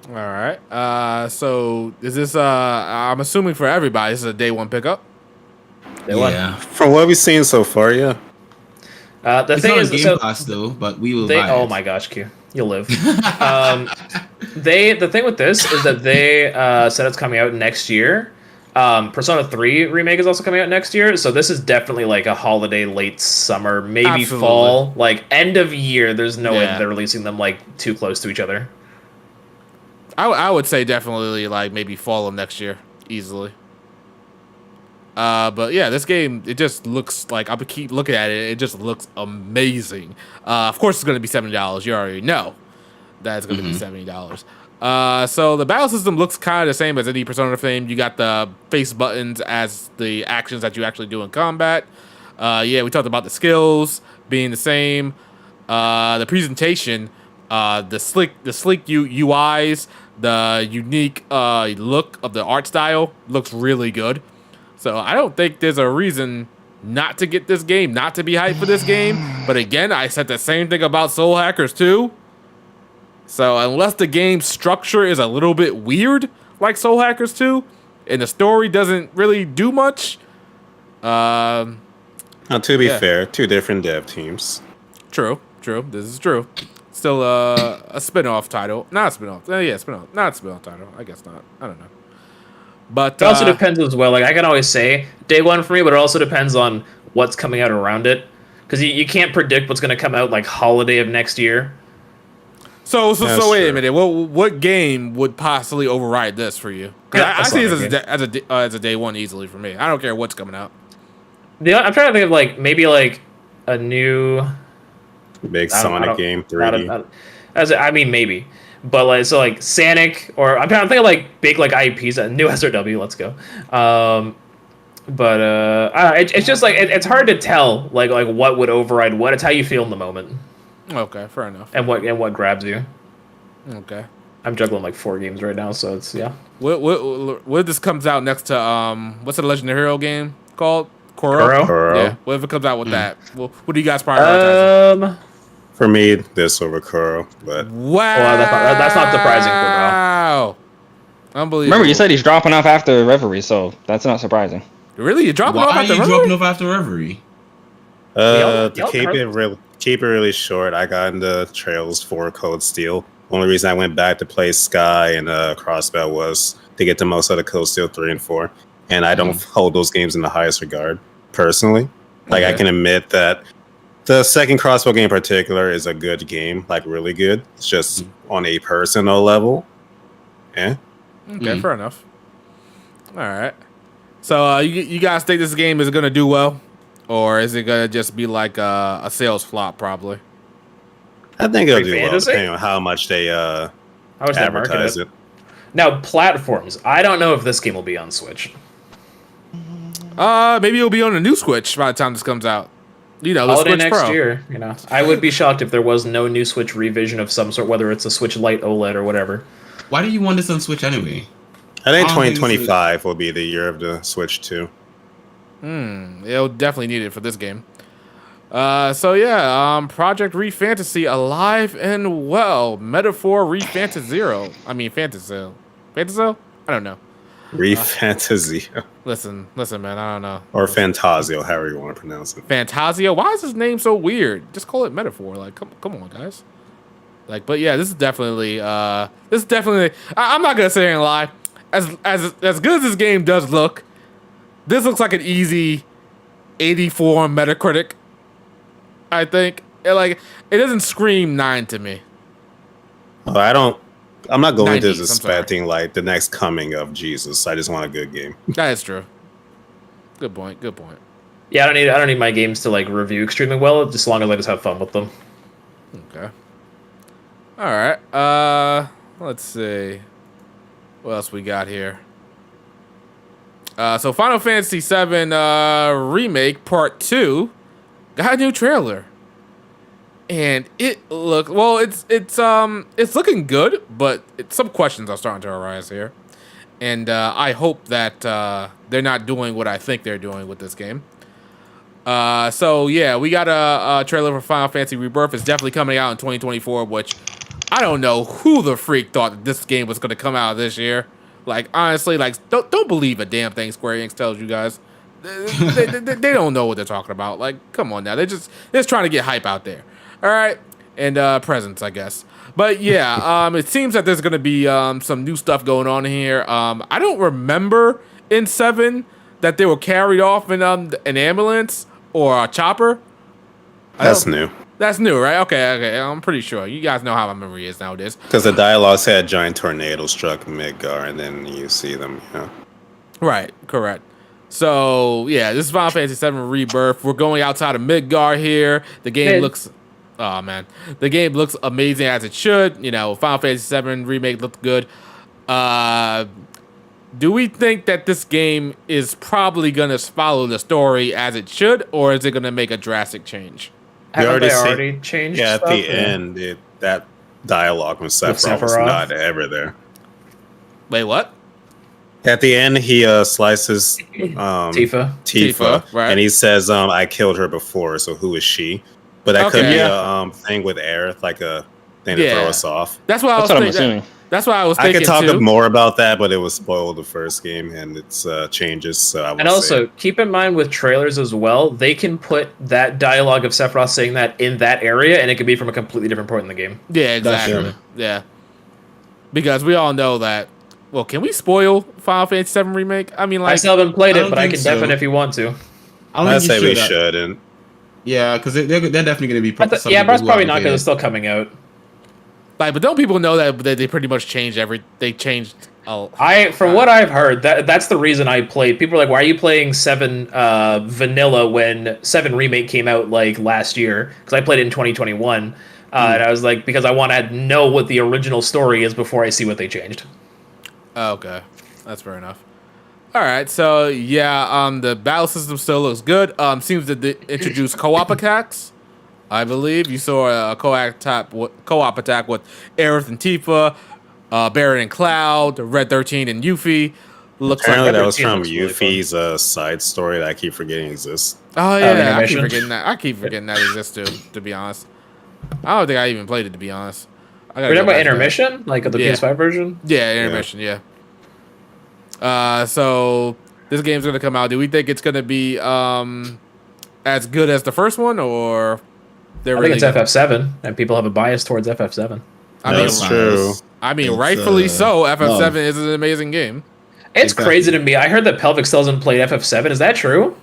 All right. So is this? I'm assuming for everybody, this is a day one pickup.
Yeah.
From what we've seen so far, yeah.
The
It's
thing
not
is,
a Game
so
Pass though, but we will
they.
buy
Oh
it.
my gosh, Q, you'll live. The thing with this is that they said it's coming out next year. Persona 3 remake is also coming out next year, so this is definitely like a holiday, late summer, maybe
Absolutely.
fall, like end of year. There's no way
Yeah.
that they're releasing them like too close to each other.
I would say definitely like maybe fall of next year, easily. But yeah, this game, it just looks like, I'll keep looking at it, it just looks amazing. Of course it's going to be $70, you already know that it's going to be $70. So the battle system looks kind of the same as any Persona thing. You got the face buttons as the actions that you actually do in combat. Yeah, we talked about the skills being the same. The presentation, the sleek UIs, the unique look of the art style looks really good. So I don't think there's a reason not to get this game, not to be hyped for this game. But again, I said the same thing about Soul Hackers 2. So unless the game structure is a little bit weird, like Soul Hackers 2, and the story doesn't really do much.
Now, to be
Yeah.
fair, two different dev teams.
True. This is true. Still a spin-off title. Not a spin-off. Yeah, spin-off. Not a spin-off title. I guess not. I don't know. But
It also depends as well. Like I can always say day one for me, but it also depends on what's coming out around it, because you can't predict what's going to come out like holiday of next year.
So
That's
wait a
true.
minute. What game would possibly override this for you? 'Cause
Yeah,
I
that's
see
not
this
a
as a day one easily for me. I don't care what's coming out.
I'm trying to think of like maybe like a new
Big
I don't- I
Sonic
don't-
game,
I
3D.
don't- I mean, maybe, but like so like Sonic, or I'm trying to think of like big like IPs, a new SRW. Let's go. But it's just like it's hard to tell like what would override what. It's how you feel in the moment
Okay, fair enough.
and what grabs you.
Okay.
I'm juggling like 4 games right now, so it's yeah.
What if this comes out next to what's the Legendary Hero game called?
Kuro?
Kuro.
Yeah. What if it comes out with that? Well, what do you guys prioritize?
For me, this over Kuro, but
Wow.
Well, that's not surprising for Bro.
Wow. Unbelievable.
Remember, you said he's dropping off after Reverie, so that's not surprising.
Really? You're dropping
Why
off
are
after
you
Reverie?
dropping off after Reverie?
Y'all
to keep it really short, I got into Trails 4 Code Steel. Only reason I went back to play Sky and Crossbow was to get to most of the Code Steel 3 and 4. And I don't hold those games in the highest regard, personally. Like, I can admit that the second Crossbow game in particular is a good game, like really good. It's just on a personal level. Yeah.
Okay, fair enough. All right. So you guys think this game is gonna do well, or is it gonna just be like a sales flop? Probably.
I think it'll do well,
Fantasy?
depending on how much they
How much they market
advertise
it.
it.
Now platforms. I don't know if this game will be on Switch.
Maybe it'll be on a new Switch by the time this comes out. You know, the
Holiday
Switch
next
Pro.
year. You know, I would be shocked if there was no new Switch revision of some sort, whether it's a Switch Lite OLED or whatever.
Why do you want this on Switch anyway?
I think
I don't think
2025 will be the year of the Switch 2.
It'll definitely need it for this game. So yeah, Project ReFantasy alive and well. Metaphor ReFantazio. I mean Fantasio. Fantasio? I don't know.
ReFantazio.
Listen, man. I don't know.
Or Fantasio, however you want to pronounce it.
Fantasio. Why is his name so weird? Just call it Metaphor. Like, come on, guys. Like, but yeah, this is definitely. I'm not gonna sit here and lie. As good as this game does look, this looks like an easy 84 on Metacritic. I think it doesn't scream 9 to me.
I'm not going
90s,
to
I'm
expecting like the next coming of Jesus. I just want a good game.
That is true. Good point.
Yeah, I don't need my games to like review extremely well, just as long as I just have fun with them.
Okay. All right. Let's see. What else we got here? So Final Fantasy VII Remake Part 2 got a new trailer. And it look it's looking good, but some questions are starting to arise here. And I hope that they're not doing what I think they're doing with this game. So yeah, we got a trailer for Final Fantasy Rebirth. It's definitely coming out in 2024, which I don't know who the freak thought that this game was going to come out this year. Like, honestly, like don't believe a damn thing Square Enix tells you guys. They don't know what they're talking about. Like, come on now. They're just trying to get hype out there. All right. And presents, I guess. But yeah, it seems that there's going to be some new stuff going on here. I don't remember in 7 that they were carried off in an ambulance or a chopper.
That's new.
That's new, right? Okay. I'm pretty sure. You guys know how my memory is nowadays.
Because the dialogue said a giant tornado struck Midgar, and then you see them,
Right, correct. So, yeah, this is Final Fantasy VII Rebirth. We're going outside of Midgar here. The game looks... Oh, man. The game looks amazing as it should. You know, Final Fantasy VII Remake looked good. Do we think that this game is probably going to follow the story as it should, or is it going to make a drastic change?
Haven't they already changed
Yeah, at
stuff,
the end, that dialogue from Sephiroth was not ever there.
Wait, what?
At the end, he slices
Tifa,
right.
And he says, I killed her before, so who is she? But that could be a thing with Aerith, like a thing to throw us off.
That's what I'm assuming. That's what I was thinking.
I could talk more about that, but it was spoiled the first game and it's changes. So I
and also keep in mind with trailers as well, they can put that dialogue of Sephiroth saying that in that area, and it could be from a completely different point in the game.
Yeah, exactly. Yeah, because we all know that. Well, can we spoil Final Fantasy VII Remake? I mean, like,
I still haven't played it, but I can definitely if you want to.
I'd say we shouldn't.
Yeah, because they're definitely going to be.
But it's probably not because it's still coming out.
Like, but don't people know that they pretty much changed They changed.
From what I've heard, that's the reason I played. People are like, "Why are you playing 7 vanilla when 7 Remake came out like last year?" Because I played it in 2021, and I was like, because I want to know what the original story is before I see what they changed.
Okay, that's fair enough. All right, so yeah, the battle system still looks good. Seems to introduce co-op attacks. I believe you saw a co-op attack with Aerith and Tifa, Barret and Cloud, Red 13 and Yuffie.
Apparently that was from Yuffie's side story that I keep forgetting exists.
Oh yeah, I keep forgetting that. I keep forgetting that exists too. To be honest, I don't think I even played it. To be honest,
we're talking about Intermission, like the PS5 version.
Yeah, Intermission. Yeah. So this game's gonna come out. Do we think it's gonna be as good as the first one, or?
I think it's FF7, and people have a bias towards FF7.
That's true.
I mean, rightfully so. FF7 is an amazing game.
It's crazy to me. I heard that Pelvic still hasn't played FF7. Is that true?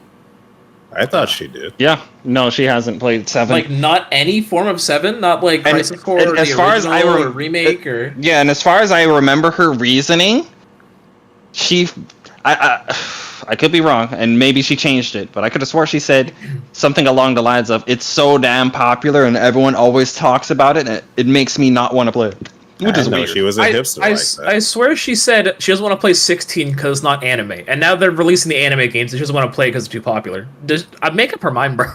I thought she did.
Yeah. No, she hasn't played 7.
Like, not any form of 7? Not like Crisis Core or
as
the
far as I
or Remake? Or...
Yeah, and as far as I remember her reasoning, I could be wrong, and maybe she changed it, but I could have swore she said something along the lines of, it's so damn popular and everyone always talks about it, and it makes me not want to play it. Which is weird.
She was a hipster like that.
I swear she said she doesn't want to play 16 because it's not anime, and now they're releasing the anime games and she doesn't want to play because it's too popular. I'd make up her mind, bro.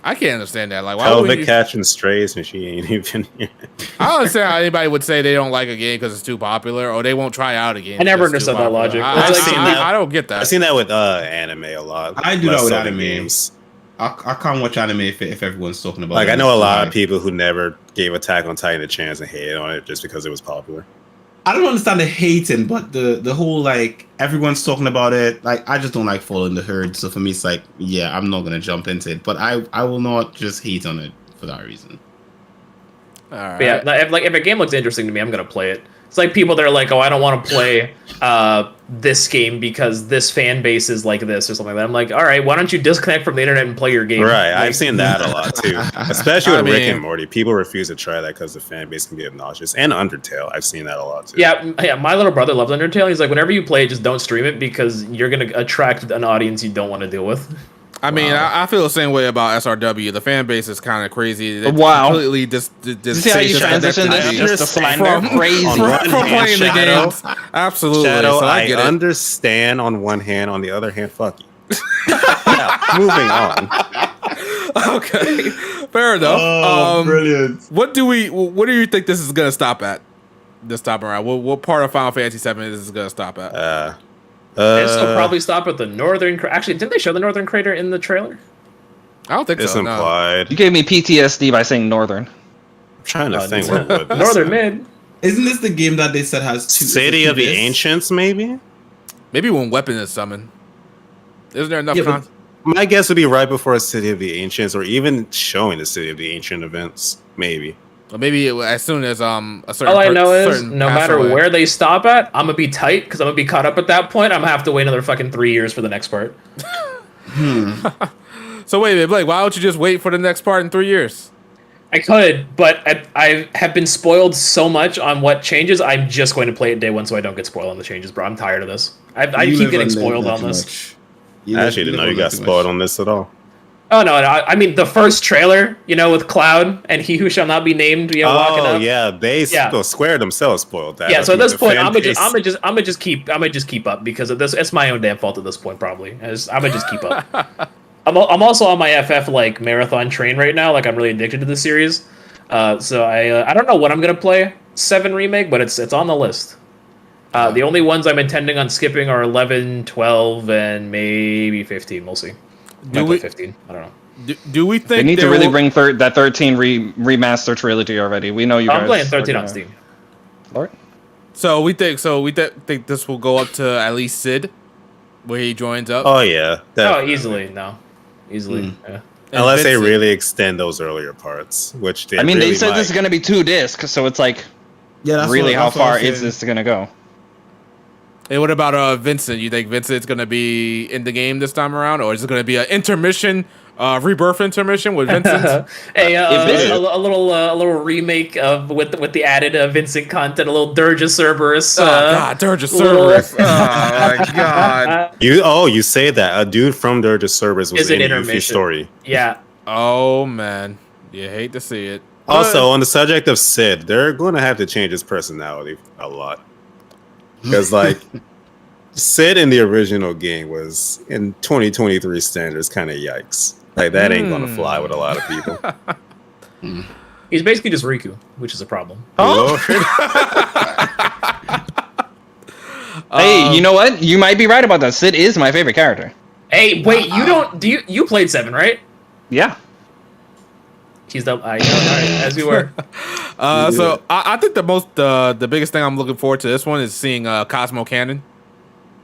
I can't understand that. Like, why
Pelvic catching strays and she ain't even here.
I don't understand how anybody would say they don't like a game because it's too popular, or they won't try out a game.
I never understood that logic.
I don't get that.
I've seen that with anime a lot.
I do that with anime
games.
I can't watch anime if everyone's talking about it.
Like I know a
It's
lot
like-
of people who never gave Attack on Titan a chance and hated on it just because it was popular.
I don't understand the hating, but the whole like everyone's talking about it. Like I just don't like following the herd. So for me, it's like yeah, I'm not gonna jump into it. But I will not just hate on it for that reason.
All right.
But yeah, if a game looks interesting to me, I'm gonna play it. It's like people that are like, oh, I don't want to play this game because this fan base is like this or something like that. I'm like, all right, why don't you disconnect from the internet and play your game?
Right,
Like,
I've seen that a lot too, especially
I
with Rick
mean-
and Morty. People refuse to try that because the fan base can be obnoxious. And Undertale, I've seen that a lot too.
yeah. My little brother loves Undertale. He's like, whenever you play it, just don't stream it because you're gonna attract an audience you don't want to deal with.
I mean, I feel the same way about SRW. The fan base is kind of crazy. They
Wow.
completely
You see how you transition this? Just to slander?
from,
Crazy.
On
from,
one
from
hand,
playing the
Shadow.
games. Absolutely.
Shadow,
so I
I
get it.
understand on one hand, on the other hand, fuck you. Yeah, moving on.
Okay, fair enough.
Brilliant!
What do you think this is gonna stop at? This time around, what part of Final Fantasy VII is this gonna stop at?
It'll probably stop at the northern. Actually, didn't they show the northern crater in the trailer?
I don't think
It's
so. No.
implied.
You gave me PTSD by saying Northern.
I'm trying to think what would this
Northern
is.
mid.
Isn't this the game that they said has two
City of the
discs?
Ancients, maybe?
Maybe when weapon is summoned. Isn't there enough
Yeah, but-
content?
My guess would be right before City of the Ancients, or even showing the City of the Ancient events, maybe.
Or maybe as soon as a certain.
All I know is
certain
no
pass
matter
away.
where they stop at, I'm gonna be tight because I'm gonna be caught up at that point. I'm gonna have to wait another fucking 3 years for the next part.
So wait a minute, Blake. Why don't you just wait for the next part in 3 years?
I could, but I have been spoiled so much on what changes. I'm just going to play it day one so I don't get spoiled on the changes, bro. I'm tired of this. I
You
keep
live
getting
on
spoiled
that
on
too
this.
much.
I actually didn't know you got spoiled on this at all.
Oh no, I mean the first trailer, with Cloud and He Who Shall Not Be Named, walking
Oh
up.
yeah, they
Yeah.
Square themselves spoiled that.
Yeah, so at
With
this
the
point,
fan
I'm gonna
base.
just keep up because of this. It's my own damn fault at this point, probably. I'm gonna just keep up. I'm also on my FF like marathon train right now. Like I'm really addicted to the series. So I don't know what I'm gonna play 7 remake, but it's on the list. The only ones I'm intending on skipping are 11, 12, and maybe 15. We'll see.
Do
Might play
we
15. I don't know.
do we think
They need to
there
really
will-
bring that 13 remaster trilogy already. We know you guys.
I'm playing 13
are
on
gonna-
Steam.
Lord?
So we think this will go up to at least Sid, where he joins up.
Oh yeah,
Oh,
definitely.
easily. No. Easily. Yeah.
And
Unless they
Vincent.
really extend those earlier parts, which they
I mean,
really
they said
might.
this is going to be 2 discs, so it's like,
Yeah, that's
really, how
that's what I
far
was
is
saying.
this going to go?
Hey, what about Vincent? You think Vincent's gonna be in the game this time around, or is it gonna be an intermission, rebirth intermission with Vincent?
Hey,
Vincent-
a little remake of with the added Vincent content, a little Dirge of Cerberus.
Oh God, Dirge
little-
Cerberus. Oh my God.
You say that a dude from Dirge of Cerberus was
Is an
in Yuffie's
intermission.
story.
Yeah.
Oh man, you hate to see it.
Also, on the subject of Sid, they're going to have to change his personality a lot. Because, like, Sid in the original game was, in 2023 standards, kind of yikes. Like, that ain't going to fly with a lot of people.
He's basically just Riku, which is a problem.
Hey, you know what? You might be right about that. Sid is my favorite character.
Hey, wait, you played 7, right?
Yeah.
He's the I know, all right, as you were.
So I think the biggest thing I'm looking forward to this one is seeing Cosmo Cannon.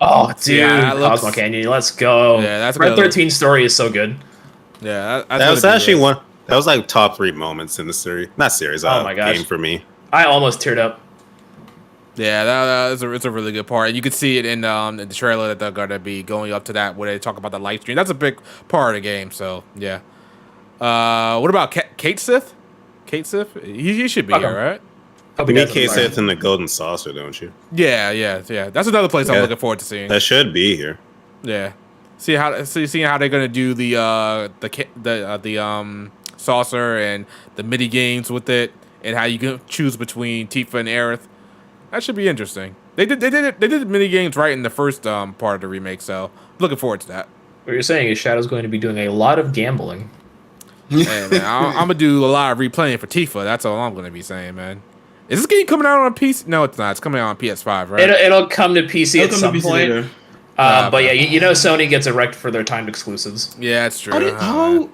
Oh, dude,
Yeah, that looks-
Cosmo Canyon, let's go.
Yeah, that's
Red
gonna-
13 story is so good.
Yeah,
That was actually one. That was like top 3 moments in the series. Not series.
Oh my gosh.
Game for me.
I almost teared up.
Yeah, that is it's a really good part, and you can see it in the trailer that they're gonna be going up to that where they talk about the light stream. That's a big part of the game. So yeah. What about Kate Sith? Kate Sith? He should be
Fuck
here,
him.
right?
Hope
You
he
need
doesn't
Case
fire.
Sith in the Golden Saucer, don't you?
Yeah. That's another place I'm
Yeah.
looking forward to seeing.
That should be here.
Yeah. Seeing how they're gonna do the saucer and the mini games with it, and how you can choose between Tifa and Aerith. That should be interesting. They did the mini games right in the first part of the remake, so looking forward to that.
What you're saying is Shadow's going to be doing a lot of gambling.
Hey, man, I'm gonna do a lot of replaying for Tifa. That's all I'm gonna be saying, man. Is this game coming out on PC? No, it's not. It's coming out on PS5, right?
It'll come to PC
It'll
at
come to
some
PC
point.
later.
But yeah, you know Sony gets erect for their timed exclusives.
Yeah, that's true.
How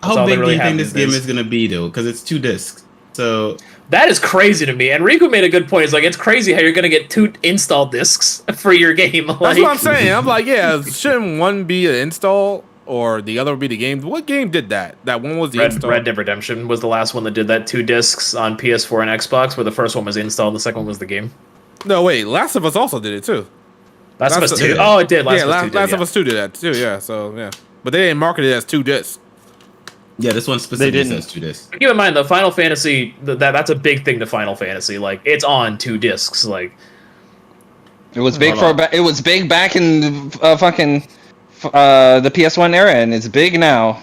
all they
big
really
do you
have
think
these
this game
days.
is gonna be though? Because it's 2 discs. So
That is crazy to me. And Riku made a good point. It's like, it's crazy how you're going to get 2 install discs for your game. Like,
That's what I'm saying. I'm like, yeah, shouldn't one be an install or the other be the game? What game did that? That one was the install.
Red Dead Redemption was the last one that did that. 2 discs on PS4 and Xbox, where the first one was installed, the second one was the game.
No, wait, Last of Us also did it too.
Last of Us
Last
2.
of-
Oh, it did.
Last
of Us 2 did,
of
yeah.
Us 2 did that too, yeah. So, yeah. But they didn't market it as 2 discs.
yeah, this one specifically
didn't.
says 2 discs.
Keep in mind, the Final Fantasy, that's a big thing to Final Fantasy. Like, it's on 2 discs. Like,
It was big
Hold on.
it was big back in the PS1 era, and it's big now.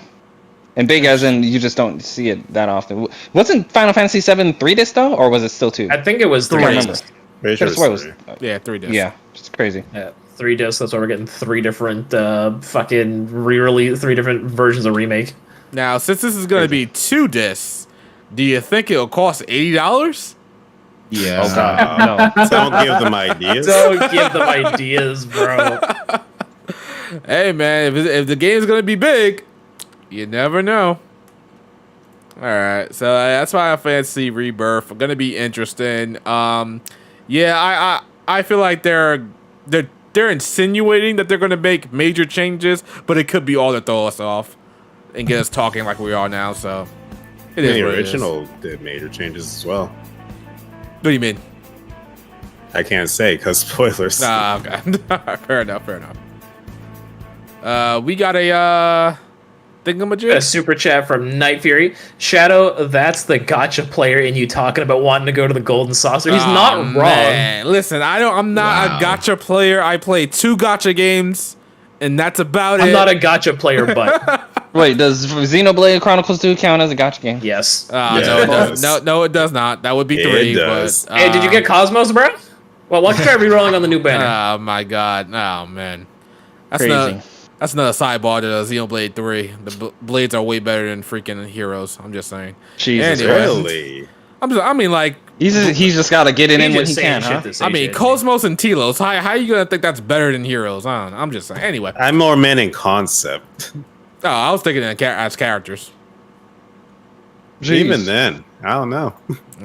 And big as in you just don't see it that often. Wasn't Final Fantasy 7 3 disc though, or was it still 2?
I think it was 3
I
discs.
remember.
Pretty sure
That's why it
it's
was.
3.
Yeah, 3 discs.
Yeah, it's crazy.
Yeah, 3 discs. That's why we're getting 3 different fucking re-release, 3 different versions of Remake.
Now, since this is going to be 2 discs, do you think it'll cost $80?
Yeah.
Oh god, no.
Don't give them ideas.
Don't give them ideas, bro.
Hey, man, if the game's going to be big, you never know. All right, so that's Final Fantasy Rebirth. Going to be interesting. Yeah, I feel like they're insinuating that they're going to make major changes, but it could be all to throw us off and get us talking like we are now. So it is
The
what it is.
original did major changes as well.
What do you mean?
I can't say because spoilers.
Nah, okay. Fair enough. We got a
A
thingamajig.
super chat from Night Fury. Shadow, that's the gotcha player in you talking about wanting to go to the Golden Saucer. He's not wrong.
Man. Listen, I'm not
Wow.
a gotcha player. I play 2 gotcha games, and that's about it.
I'm not a gotcha player, but
Wait, does Xenoblade Chronicles 2 count as a gotcha game?
yes.
Yeah,
No,
it
it does.
does.
No, it does not. That would be
It
3.
does.
But,
Hey, did you get Cosmos, bro? Well, why don't you try re-rolling on the new banner?
Oh my god! Oh man, that's
Crazy.
that's another sidebar to Xenoblade 3. The blades are way better than freaking heroes. I'm just saying.
Jesus
Anyway.
Christ.
Really?
I mean, like,
He's just got to get it in
He's
when
just
he
saying
can,
shit
huh?
to say
I mean,
shit.
Cosmos and Telos. How are you gonna think that's better than heroes? I don't know. I'm just saying. Anyway,
I'm more men in concept.
oh, I was thinking as characters.
Even then, I don't know.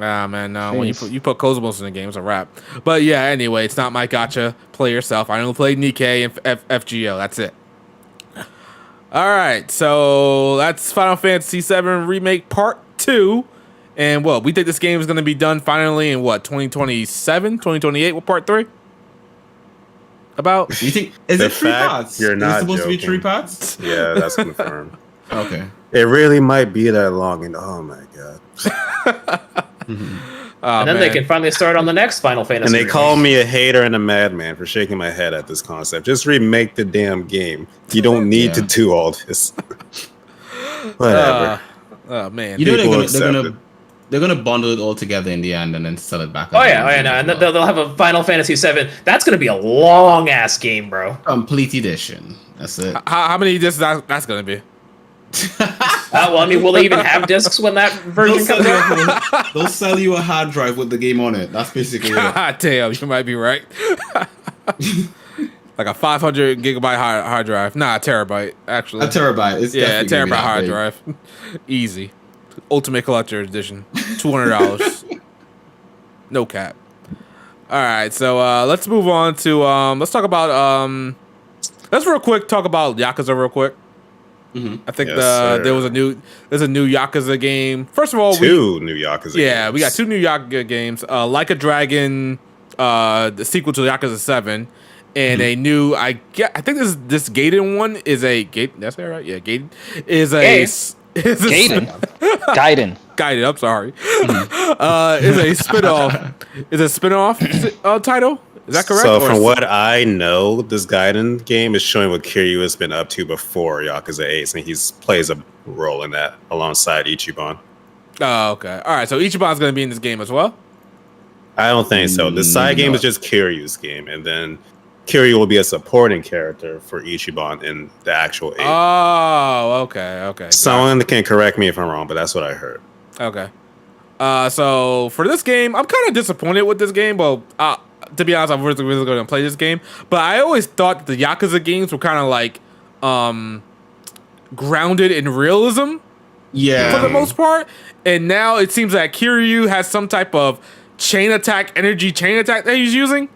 Ah man, no. When
Jeez.
you put Cosmos in the game, it's a wrap. But yeah, anyway, it's not my gotcha. Play yourself. I only played Nikkei and FGO. That's it. All right, so that's Final Fantasy VII Remake Part 2. And we think this game is going to be done finally in 2027, 2028 with Part 3? About?
You think is
The
it 3
fact
parts?
you're
Is
not
it supposed to be
joking.
3 parts?
Yeah, that's confirmed.
Okay.
It really might be that long, and oh my god.
Oh,
and then they can finally start on the next Final Fantasy.
And they
remake.
call me a hater and a madman for shaking my head at this concept. Just remake the damn game. You don't need to
Yeah.
do all this. Whatever.
Oh man.
You know
People
they're
accept
gonna they're gonna bundle it all together in the end and then sell it back.
Oh yeah, no, and they'll have a Final Fantasy VII. That's gonna be a long ass game, bro.
Complete edition. That's it.
How many discs that's going to be?
Well, I mean, will they even have discs when that version comes out?
They'll sell you a hard drive with the game on it. That's basically it.
God damn, you might be right. Like a 500 gigabyte hard drive. Nah, a terabyte, actually.
A terabyte. It's
Yeah, a
definitely gonna be
terabyte
that
hard
big.
drive. Easy. Ultimate Collector Edition. $200. No cap. All right, so let's move on to let's talk about let's real quick talk about Yakuza real quick. I think
Yes, sir.
there's a new Yakuza game. First of all,
Two new Yakuza
yeah,
games.
we got 2 new Yakuza games. Like a Dragon, the sequel to Yakuza 7, and a new I think this Gaiden one is a Gate. That's that right? Yeah, Gaiden is a
Hey.
is a
Gaiden. Gaiden.
Gaiden. I'm sorry. Is a spinoff. Is a spinoff title. Is that correct?
So
Or
from
is-
what I know, this Gaiden game is showing what Kiryu has been up to before Yakuza 8, and he plays a role in that alongside Ichiban.
Oh, okay. All right. So Ichiban's going to be in this game as well.
I don't think so. The side game
No.
is just Kiryu's game, and then Kiryu will be a supporting character for Ichiban in the actual 8.
Oh, okay. Okay.
Someone can correct me if I'm wrong, but that's what I heard.
Okay. So for this game, I'm kind of disappointed with this game. Well, to be honest, I'm really going to play this game. But I always thought the Yakuza games were kind of like grounded in realism
Yeah.
for the most part. And now it seems that Kiryu has some type of energy chain attack that he's using.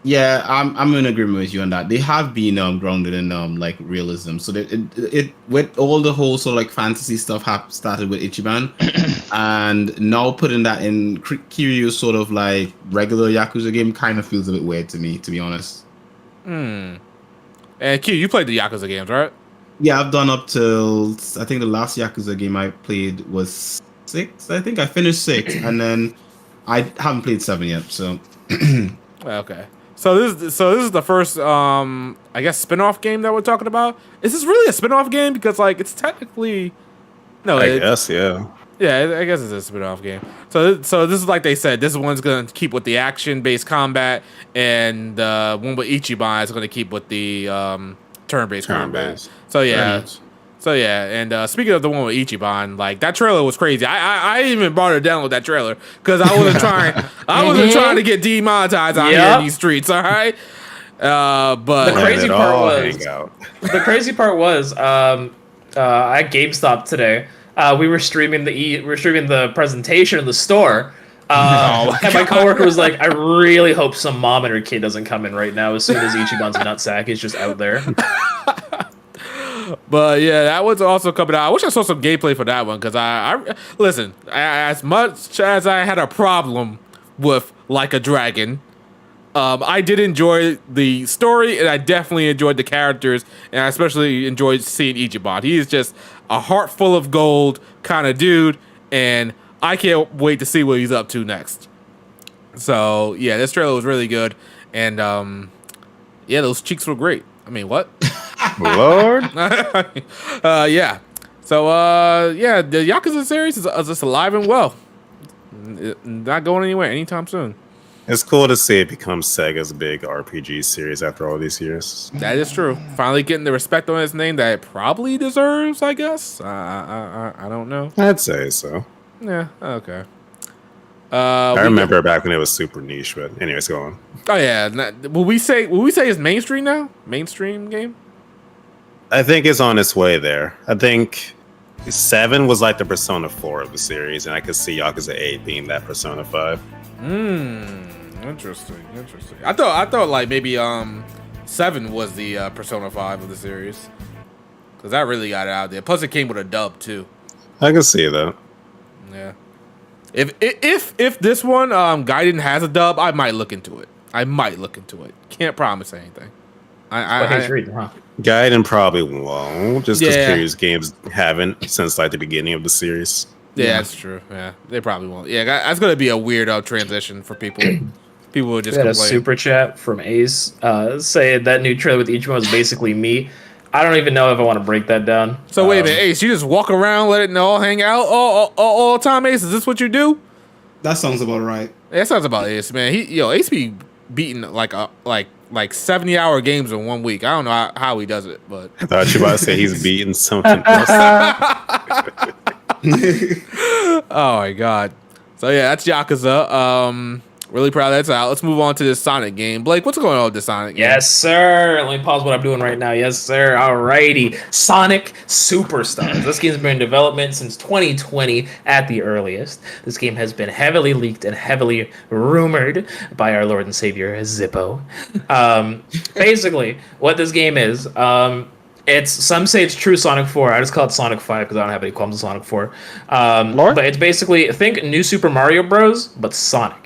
Yeah, I'm in agreement with you on that. They have been grounded in like realism. So that it with all the whole sort of like fantasy stuff started with Ichiban, and now putting that in Kiryu's sort of like regular Yakuza game kind of feels a bit weird to me, to be honest.
And Q, you played the Yakuza games, right?
Yeah, I've done up till I think the last Yakuza game I played was 6. I think I finished 6, and then I haven't played 7 yet. So
Okay. So this is the first I guess spin-off game that we're talking about. Is this really a spin-off game? Because like it's technically
I guess, yeah.
Yeah, I guess it's a spin-off game. So this is like they said, this one's gonna keep with the action-based combat, and the one with Ichiban is gonna keep with the turn-based combat.
Turn-based.
So yeah. So yeah, and speaking of the one with Ichiban, like that trailer was crazy. I even brought it down with that trailer because I wasn't trying to get demonetized out here in these streets. All right, but
The crazy part was at GameStop today. We were streaming the presentation in the store. And my coworker was like, "I really hope some mom and her kid doesn't come in right now as soon as Ichiban's nutsack is just out there."
But yeah, that one's also coming out. I wish I saw some gameplay for that one because I listen. As much as I had a problem with Like a Dragon, I did enjoy the story and I definitely enjoyed the characters, and I especially enjoyed seeing Ichiban. He is just a heart full of gold kind of dude, and I can't wait to see what he's up to next. So yeah, this trailer was really good, and yeah, those cheeks were great. I mean, what?
Lord.
Yeah. So yeah, the Yakuza series is just alive and well. Not going anywhere anytime soon.
It's cool to see it become Sega's big RPG series after all these years.
That is true. Finally getting the respect on its name that it probably deserves, I guess. I don't know.
I'd say so.
Yeah, okay.
I remember back when it was super niche, but anyways, go on.
Oh yeah. Will we say it's mainstream now? Mainstream game?
I think it's on its way there. I think 7 was like the Persona 4 of the series, and I could see Yakuza 8 being that Persona 5.
Interesting. I thought like maybe 7 was the Persona 5 of the series, because that really got it out there. Plus, it came with a dub too.
I can see that.
Yeah. If this one Gaiden has a dub, I might look into it. Can't promise anything.
Gaiden probably won't, just because Kiryu's games haven't since like the beginning of the series.
Yeah, that's true. Yeah, they probably won't. Yeah, that's gonna be a weird transition for people. People would just
We had
complain.
a super chat from Ace saying that new trailer with Ichiban was basically me. I don't even know if I want to break that down.
So wait a minute, Ace, you just walk around, let it all hang out all the time, Ace? Is this what you do?
that sounds about right.
Yeah, that sounds about Ace, man. Ace be beating like 70-hour games in 1 week. I don't know how he does it, but
I thought you were about to say he's beating something else.
oh my god. So yeah, that's Yakuza. Really proud that's out. Let's move on to this Sonic game. Blake, what's going on with this Sonic game?
Yes, sir. Let me pause what I'm doing right now. Yes, sir. Alrighty. Sonic Superstars. This game's been in development since 2020 at the earliest. This game has been heavily leaked and heavily rumored by our Lord and Savior, Zippo. Basically, what this game is, some say it's true Sonic 4. I just call it Sonic 5 because I don't have any qualms with Sonic 4. But it's basically, think New Super Mario Bros., but Sonic.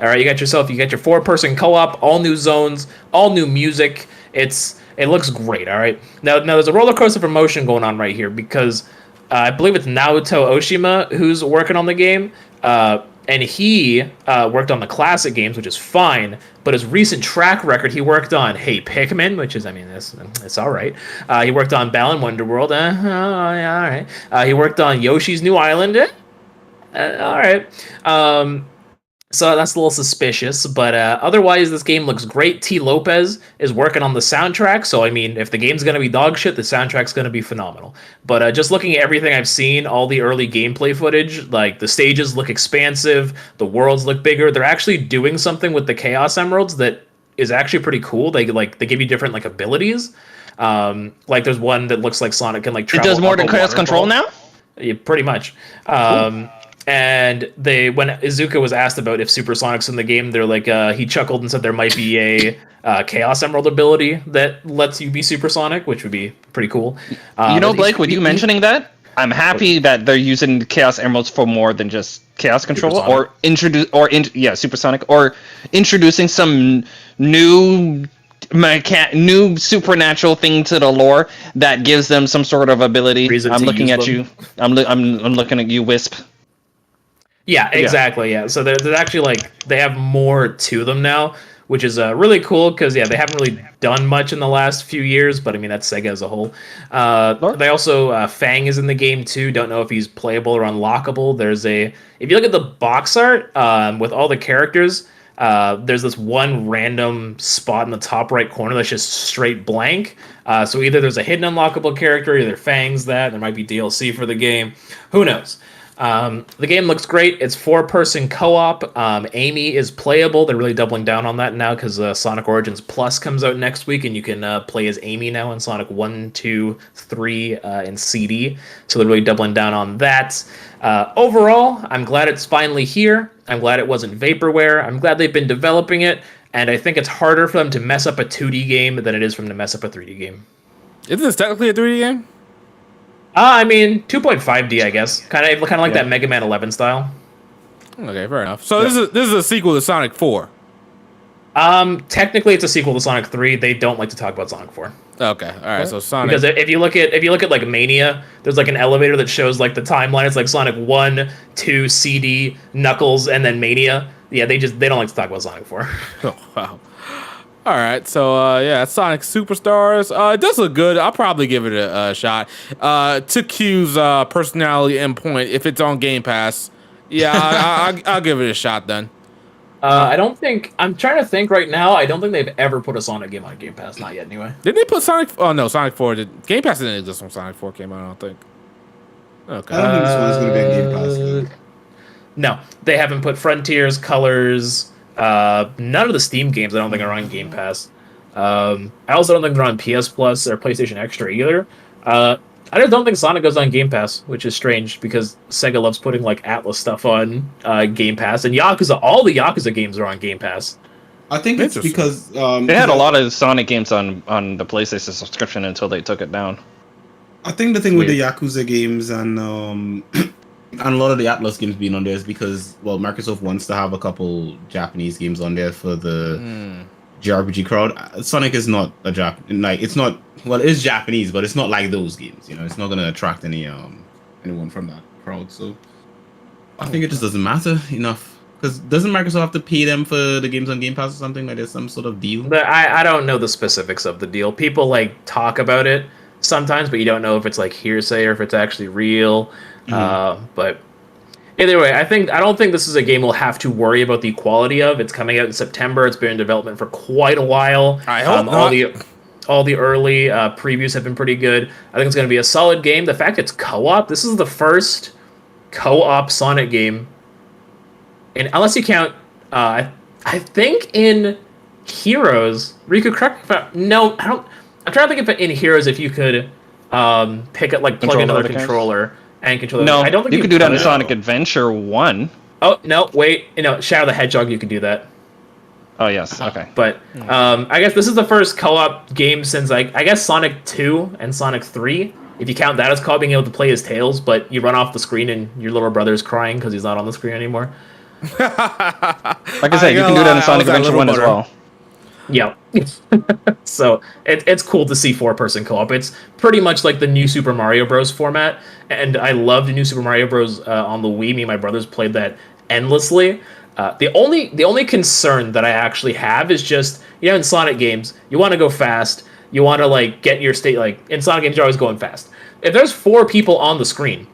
All right, you got your 4-person co-op, all new zones, all new music. It looks great. All right. Now there's a roller coaster of emotion going on right here because I believe it's Naoto Oshima who's working on the game, and he worked on the classic games, which is fine. But his recent track record, he worked on Hey Pikmin, which is it's all right. He worked on Balan Wonderworld. Yeah, all right. He worked on Yoshi's New Island. All right. So that's a little suspicious, but otherwise, this game looks great. T. Lopez is working on the soundtrack, so I mean, if the game's gonna be dog shit, the soundtrack's gonna be phenomenal. But just looking at everything I've seen, all the early gameplay footage, like the stages look expansive, the worlds look bigger. They're actually doing something with the Chaos Emeralds that is actually pretty cool. They give you different like abilities. Like there's one that looks like Sonic can like
It
travel
does more
up
than
a
Chaos Control
waterfall.
now.
Yeah, pretty much. And when Izuka was asked about if Supersonic's in the game, they're like, he chuckled and said there might be a Chaos Emerald ability that lets you be supersonic, which would be pretty cool.
Blake, with you mentioning that, I'm happy that they're using Chaos Emeralds for more than just Chaos Control Supersonic, or introducing some new new supernatural thing to the lore that gives them some sort of ability. I'm looking at you. I'm looking at you, Wisp.
Yeah, exactly. Yeah, so they're actually like they have more to them now, which is really cool because they haven't really done much in the last few years. But I mean that's Sega as a whole. They also Fang is in the game too. Don't know if he's playable or unlockable. If you look at the box art with all the characters. There's this one random spot in the top right corner that's just straight blank. So either there's a hidden unlockable character, either Fang's that, there might be DLC for the game. Who knows? The game looks great. It's 4-person co-op. Amy is playable. They're really doubling down on that now because Sonic Origins Plus comes out next week, and you can play as Amy now in Sonic 1, 2, 3, and CD. So they're really doubling down on that. Overall, I'm glad it's finally here. I'm glad it wasn't vaporware. I'm glad they've been developing it, and I think it's harder for them to mess up a 2D game than it is for them to mess up a 3D game.
Isn't this technically a 3D game?
I mean, 2.5D, I guess. Kind of like that Mega Man 11 style.
Okay, fair enough. So this is a sequel to Sonic 4.
Technically, it's a sequel to Sonic 3. They don't like to talk about Sonic 4.
Okay, all right. So Sonic,
because if you look at like Mania, there's like an elevator that shows like the timeline. It's like Sonic 1, 2, CD, Knuckles, and then Mania. Yeah, they don't like to talk about Sonic 4.
Oh, wow. All right, so Sonic Superstars. It does look good. I'll probably give it a shot. To Q's personality endpoint, if it's on Game Pass, I'll give it a shot then.
I'm trying to think right now. I don't think they've ever put a Sonic game on Game Pass. Not yet, anyway.
Didn't they put Sonic? Oh no, Sonic 4. Game Pass didn't exist when Sonic 4 came out. I don't think. Okay.
I don't think this one's going to be on Game Pass either.
No, they haven't put Frontiers, Colors. None of the Steam games I don't think are on Game Pass. I also don't think they're on PS Plus or PlayStation Extra either. I just don't think Sonic goes on Game Pass, which is strange because Sega loves putting like Atlas stuff on Game Pass, and Yakuza. All the Yakuza games are on Game Pass.
I think it's because
they had a lot of Sonic games on the PlayStation subscription until they took it down.
I think the thing with the Yakuza games and a lot of the Atlas games being on there is because Microsoft wants to have a couple Japanese games on there for the JRPG crowd. Sonic is not a it's not. Well, it is Japanese, but it's not like those games. It's not going to attract anyone from that crowd. So I think it just doesn't matter enough. Because doesn't Microsoft have to pay them for the games on Game Pass or something? Like there's some sort of deal?
But I don't know the specifics of the deal. People like talk about it sometimes, but you don't know if it's like hearsay or if it's actually real. But either way, I don't think this is a game we'll have to worry about the quality of. It's coming out in September. It's been in development for quite a while.
I hope not.
All the early previews have been pretty good. I think it's going to be a solid game. The fact it's co-op, this is the first co-op Sonic game, and unless you count, I think in Heroes, Riku, correct me if no, I don't. I'm trying to think if in Heroes if you could pick up plug another controller and control.
No,
I don't think
you could do that in Sonic Adventure 1.
Oh no, wait, Shadow the Hedgehog, you can do that.
Oh yes, okay.
But I guess this is the first co-op game since I guess Sonic 2 and Sonic 3. If you count that as co-op, being able to play as Tails, but you run off the screen and your little brother's crying because he's not on the screen anymore.
Like I said, you can do that in Sonic Adventure 1 as well.
Yeah. So it's cool to see 4-person co-op. It's pretty much like the new Super Mario Bros. Format, and I loved New Super Mario Bros. On the Wii. Me and my brothers played that endlessly. The only concern that I actually have is just, in Sonic games, you want to go fast. You want to get your state, in Sonic games, you're always going fast. If there's 4 people on the screen,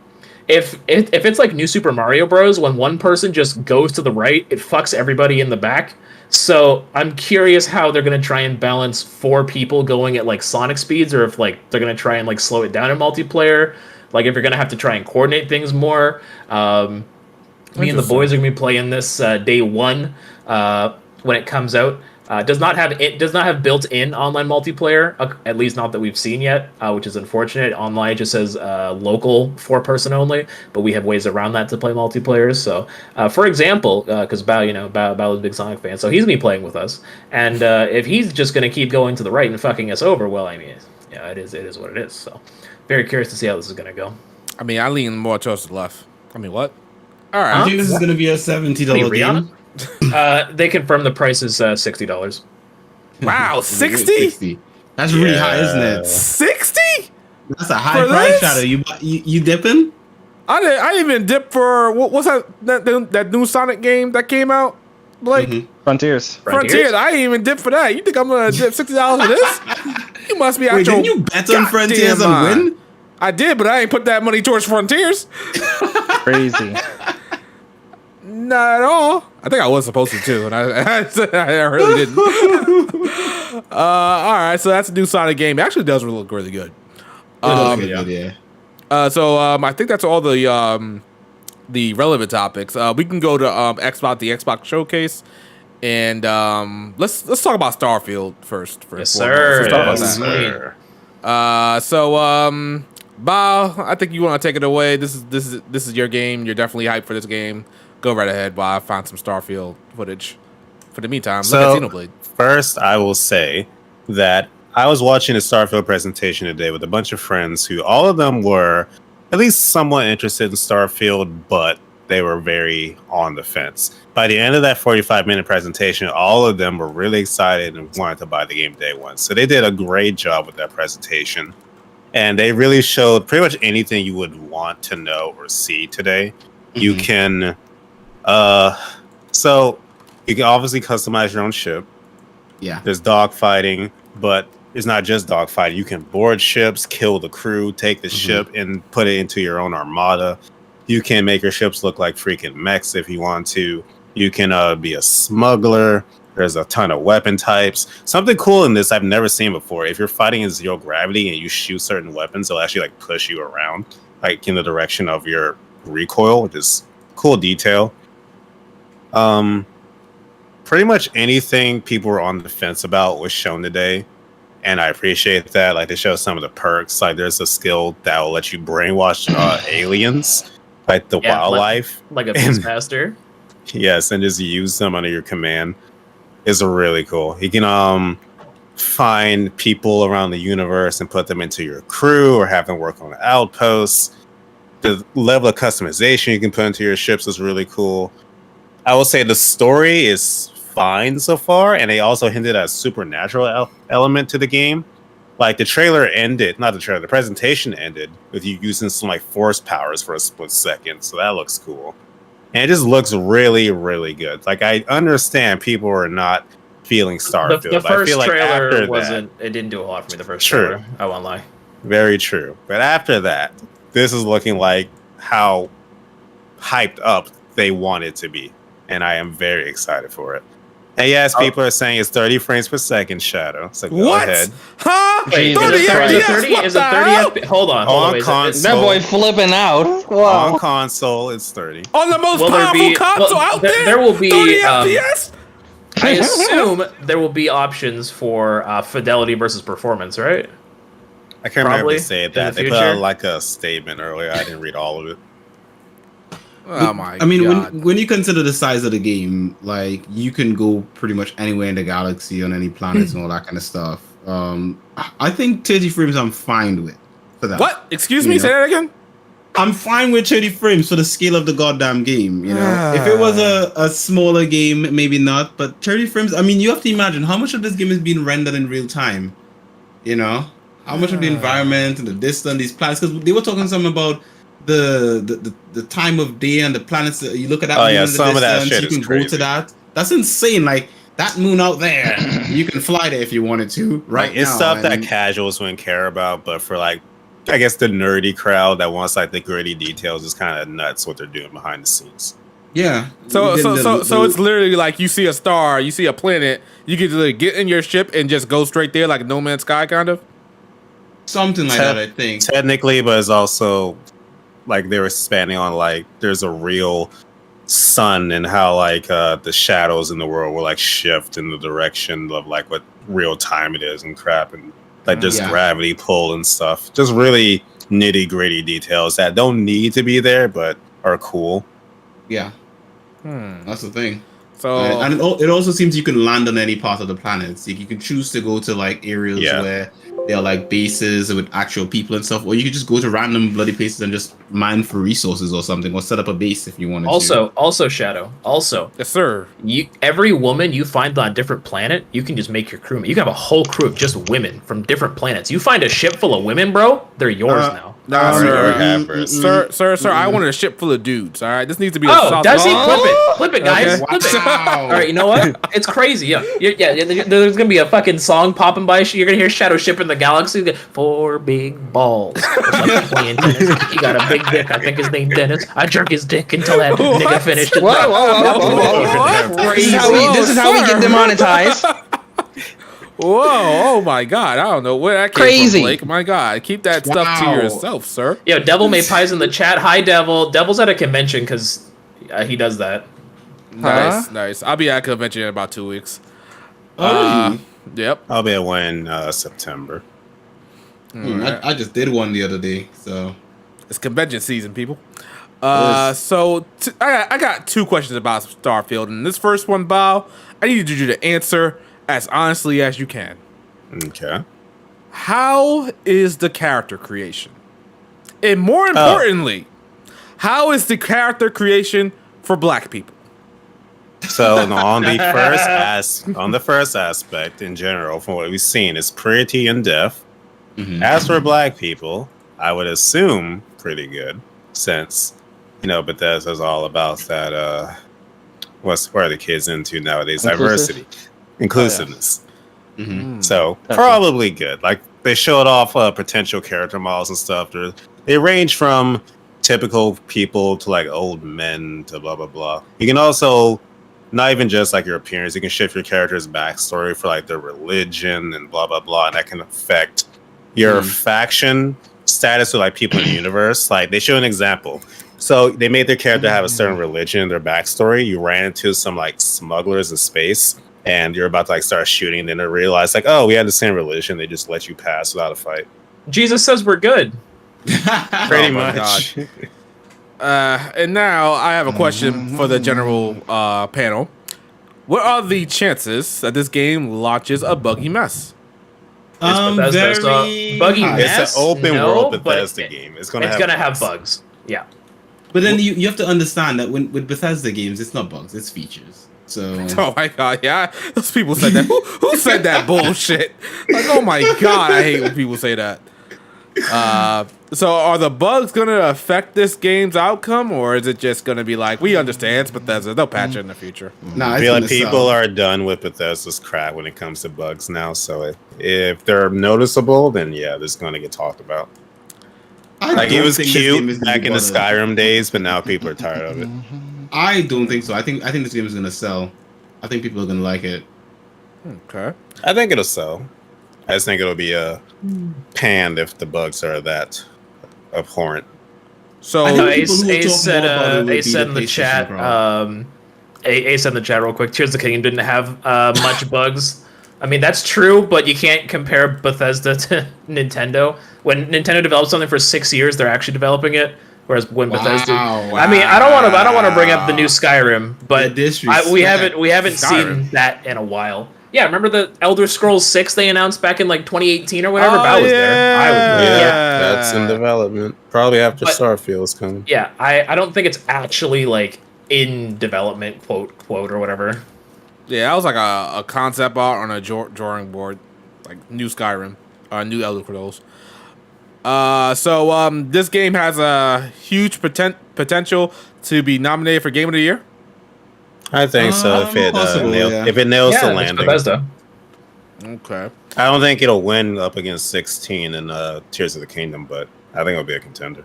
if it's like New Super Mario Bros, when one person just goes to the right, it fucks everybody in the back. So I'm curious how they're gonna try and balance 4 people going at like Sonic speeds, or if like they're gonna try and like slow it down in multiplayer. Like if you're gonna have to try and coordinate things more. Me and the boys are gonna be playing this day one when it comes out. Does not have built-in online multiplayer, at least not that we've seen yet, which is unfortunate. Online just says local 4-person only, but we have ways around that to play multiplayer. So, for example, because Bao is a big Sonic fan, so he's gonna be playing with us. And if he's just gonna keep going to the right and fucking us over, well, I mean, yeah, it is what it is. So, very curious to see how this is gonna go.
I mean, I lean more towards the left. I mean, what? All right.
I think this is going to be a $70 game.
They confirmed the price is $60.
Wow, 60?
That's really high, isn't it?
60?
That's a high price, Shadow. You dipping?
I didn't even dip for what's that new Sonic game that came out? Like
Frontiers.
Frontiers. I didn't even dip for that. You think I'm gonna dip $60 for this? You must be out your
didn't you bet on Frontiers and win?
I did, but I ain't put that money towards Frontiers.
Crazy.
Not at all. I think I was supposed to too, and I really didn't. All right, so that's a new Sonic game. It actually does look really good. So I think that's all the relevant topics. We can go to the Xbox Showcase, and let's talk about Starfield first.
Yes, sir.
Let's talk about that. So Bao, I think you want to take it away. This is your game. You're definitely hyped for this game. Go right ahead while I find some Starfield footage. For the meantime, look at Xenoblade.
First, I will say that I was watching a Starfield presentation today with a bunch of friends who all of them were at least somewhat interested in Starfield, but they were very on the fence. By the end of that 45-minute presentation, all of them were really excited and wanted to buy the game day one. So they did a great job with that presentation. And they really showed pretty much anything you would want to know or see today. You can so you can obviously customize your own ship.
Yeah.
There's dogfighting, but it's not just dogfighting. You can board ships, kill the crew, take the ship, and put it into your own armada. You can make your ships look like freaking mechs if you want to. You can be a smuggler. There's a ton of weapon types. Something cool in this I've never seen before. If you're fighting in zero gravity and you shoot certain weapons, they'll actually like push you around, like in the direction of your recoil, which is cool detail. Pretty much anything people were on the fence about was shown today, and I appreciate that. Like they show some of the perks. Like there's a skill that will let you brainwash aliens, like the wildlife,
like a beastmaster.
Yes, and just use them under your command. Is really cool. You can find people around the universe and put them into your crew, or have them work on outposts. The level of customization you can put into your ships is really cool. I will say the story is fine so far, and they also hinted at a supernatural element to the game. Like the presentation ended with you using some like force powers for a split second, so that looks cool. And it just looks really, really good. Like I understand people are not feeling Starfield.
The first
I feel like
trailer it didn't do a lot for me. The first trailer, I won't lie.
Very true. But after that, this is looking like how hyped up they want it to be. And I am very excited for it. And yes, people are saying it's 30 frames per second, Shadow. So go ahead.
Huh?
Wait,
30 FPS?
Is it 30 FPS? Hold on.
Console,
that boy flipping out. Wow.
On console, it's 30.
On the most powerful console out there?
There will be
30 FPS?
I assume there will be options for fidelity versus performance, right?
I can't remember if they said
in
that.
the
They put
future?
out like a statement earlier. I didn't read all of it.
Oh my
I mean,
God.
when you consider the size of the game, like you can go pretty much anywhere in the galaxy on any planets and all that kind of stuff. I think 30 frames I'm fine with for that.
What? Excuse me? Say that again?
I'm fine with 30 frames for the scale of the goddamn game. You know, if it was a smaller game, maybe not. But 30 frames. I mean, you have to imagine how much of this game is being rendered in real time. You know, how much of the environment and the distance, these planets. Because they were talking something about the time of day and the planets. You look at that.
Oh yeah, some of that shit
you can
is crazy.
go to that. That's insane. Like that moon out there, you can fly there if you wanted to. Right,
Like, it's
now,
stuff that
and-
casuals wouldn't care about, but for like I guess the nerdy crowd that wants like the gritty details is kind of nuts what they're doing behind the scenes.
Yeah.
So it's literally like you see a star, you see a planet, you can literally get in your ship and just go straight there, like No Man's Sky, kind of.
something like that. I think
Technically, but it's also like they were expanding on like there's a real sun and how like the shadows in the world will like shift in the direction of like what real time it is and crap, and like there's gravity pull and stuff. Just really nitty gritty details that don't need to be there but are cool.
Yeah. That's the thing.
So
and it also seems you can land on any part of the planet. So you can choose to go to like areas where there are like bases with actual people and stuff, or you could just go to random bloody places and just mine for resources or something, or set up a base if you wanted to.
Also, Shadow. Also,
yes, sir.
Every woman you find on a different planet, you can just make your crewmate. You can have a whole crew of just women from different planets. You find a ship full of women, bro, they're yours now.
Nah, sir, I wanted a ship full of dudes. All right, this needs to be.
Does he flip it, guys?
Okay.
Flip it. All right, you know what? It's crazy. Yeah. There's gonna be a fucking song popping by. You're gonna hear Shadow Ship in the Galaxy. 4 big balls. Like playing tennis. He got a big dick. I think his name Dennis. I jerk his dick until that nigga finished.
Whoa. This is how we get demonetized.
Whoa! Oh my God! I don't know where that came from, Blake. My God! Keep that stuff to yourself, sir.
Yo, Devil May Pie's in the chat. Hi, Devil. Devil's at a convention because he does that.
Nice. I'll be at a convention in about 2 weeks. Yep.
I'll be at one in September.
I just did one the other day, so
it's convention season, people. I got 2 questions about Starfield, and this first one, Bao, I need you to answer as honestly as you can.
Okay.
How is the character creation? And more importantly, how is the character creation for black people?
So on the first aspect in general, from what we've seen, it's pretty in depth. As for black people, I would assume pretty good, since Bethesda's all about that. What are the kids into nowadays? Diversity. Inclusiveness. So probably good. Like they showed off potential character models and stuff. They range from typical people to like old men to blah blah blah. You can also not even just like your appearance. You can shift your character's backstory for like their religion and blah blah blah, and that can affect your faction status with like people in the universe. Like they show an example. So they made their character have a certain religion in their backstory. You ran into some like smugglers in space, and you're about to like start shooting, and then they realize like, oh, we had the same religion. They just let you pass without a fight.
Jesus says we're good.
Pretty much.
And now I have a question for the general panel. What are the chances that this game launches a buggy mess?
Very
buggy
high.
mess.
It's an open world Bethesda game. It's gonna
have bugs. Yeah.
But then you have to understand that with Bethesda games, it's not bugs, it's features. So
Oh my God, yeah, those people said that. Who said that bullshit? Like, oh my God, I hate when people say that. So are the bugs gonna affect this game's outcome, or is it just gonna be like, we understand it's Bethesda, they'll patch it in the future?
I feel like people are done with Bethesda's crap when it comes to bugs now. So if they're noticeable, then yeah, this is gonna get talked about. Like it was cute back in the Skyrim days, but now people are tired of it.
I don't think so. I think this game is gonna sell. I think people are gonna like it.
Okay.
I think it'll sell. I just think it'll be panned if the bugs are that abhorrent.
So
Ace said in the chat. Ace said in the chat real quick. Tears of the Kingdom didn't have much bugs. I mean, that's true, but you can't compare Bethesda to Nintendo. When Nintendo develops something for 6 years, they're actually developing it. Whereas when Bethesda, I mean, I don't want to bring up the new Skyrim, but we haven't seen that in a while. Yeah, remember the Elder Scrolls 6 they announced back in like 2018 or whatever? I was there. I was there.
Yeah, that's in development. Probably after Starfield's coming.
Yeah, I don't think it's actually like in development, quote or whatever.
Yeah, that was like a concept art on a drawing board, like new Skyrim, new Elder Scrolls. So this game has a huge potential to be nominated for Game of the Year.
I think so. If it nails the landing.
Bethesda.
Okay.
I don't think it'll win up against 16 in Tears of the Kingdom, but I think it'll be a contender.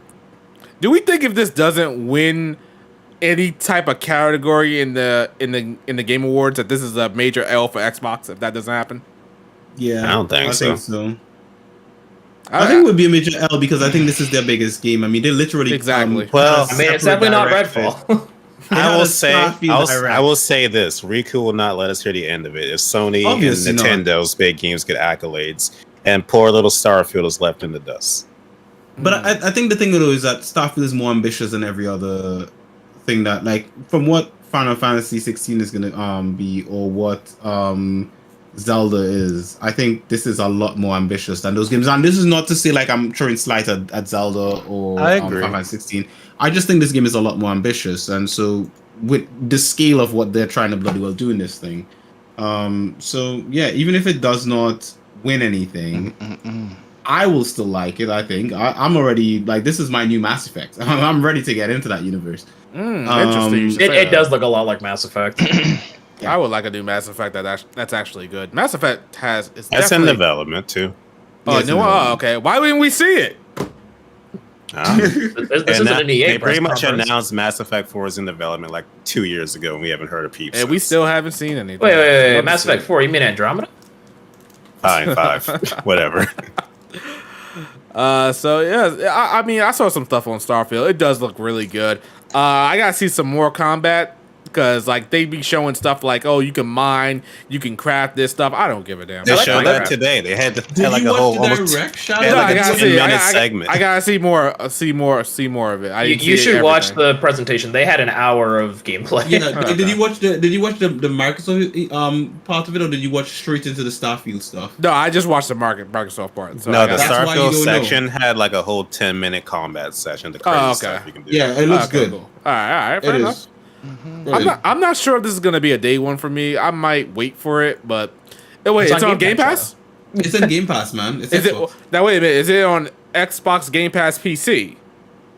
Do we think if this doesn't win any type of category in the Game Awards that this is a major L for Xbox if that doesn't happen?
Yeah,
I don't think so.
I think it would be a major L because I think this is their biggest game. I mean, they literally
Exactly.
Well,
I mean, it's definitely not Redfall.
I will say this: Riku will not let us hear the end of it. If Sony
Obviously
and Nintendo's big games get accolades, and poor little Starfield is left in the dust.
But I think the thing though is that Starfield is more ambitious than every other thing that, like, from what Final Fantasy 16 is gonna be, or what Zelda is. I think this is a lot more ambitious than those games. And this is not to say like I'm throwing slight at Zelda or Final Fantasy 16. I just think this game is a lot more ambitious, and so with the scale of what they're trying to bloody well do in this thing. So yeah, even if it does not win anything, I will still like it. I think I'm already like, this is my new Mass Effect. I'm ready to get into that universe.
Interesting.
It does look a lot like Mass Effect.
I would like a new Mass Effect that's actually good. Mass Effect is
that's in development too.
Oh,
Yes,
no, okay. Why wouldn't we see it?
This isn't an EA.
They pretty much
conference.
announced Mass Effect 4 is in development like 2 years ago, and we haven't heard a peep.
And we still haven't seen anything.
Wait. Mass Effect 4. You mean Andromeda?
Fine, 5, whatever.
So yeah, I mean, I saw some stuff on Starfield. It does look really good. I gotta see some more combat because like they be showing stuff like, oh, you can mine, you can craft this stuff. I don't give a damn.
They
I
showed
like
that today. They had
Did
like
you
a whole
watch the
almost
direct shot?
they had
Yeah,
like
I
a
gotta see.
10-minute segment.
I gotta see more of it.
You should watch the presentation. They had an hour of gameplay.
Yeah, did you watch the Microsoft part of it, or did you watch straight into the Starfield stuff?
No, I just watched the Microsoft part. So
No,
I
the
gotta-
That's why you
Starfield
don't know.
section had like a whole 10-minute combat session. The crazy
okay.
stuff you can do.
Yeah, it looks
Okay,
good.
cool. All right, fair
It
enough.
is.
I'm not sure if this is gonna be a day one for me. I might wait for it, but wait, it's on Game Pass.
It's in Game Pass, man. It's
Is it?
Xbox.
Now wait a minute. Is it on Xbox Game Pass PC?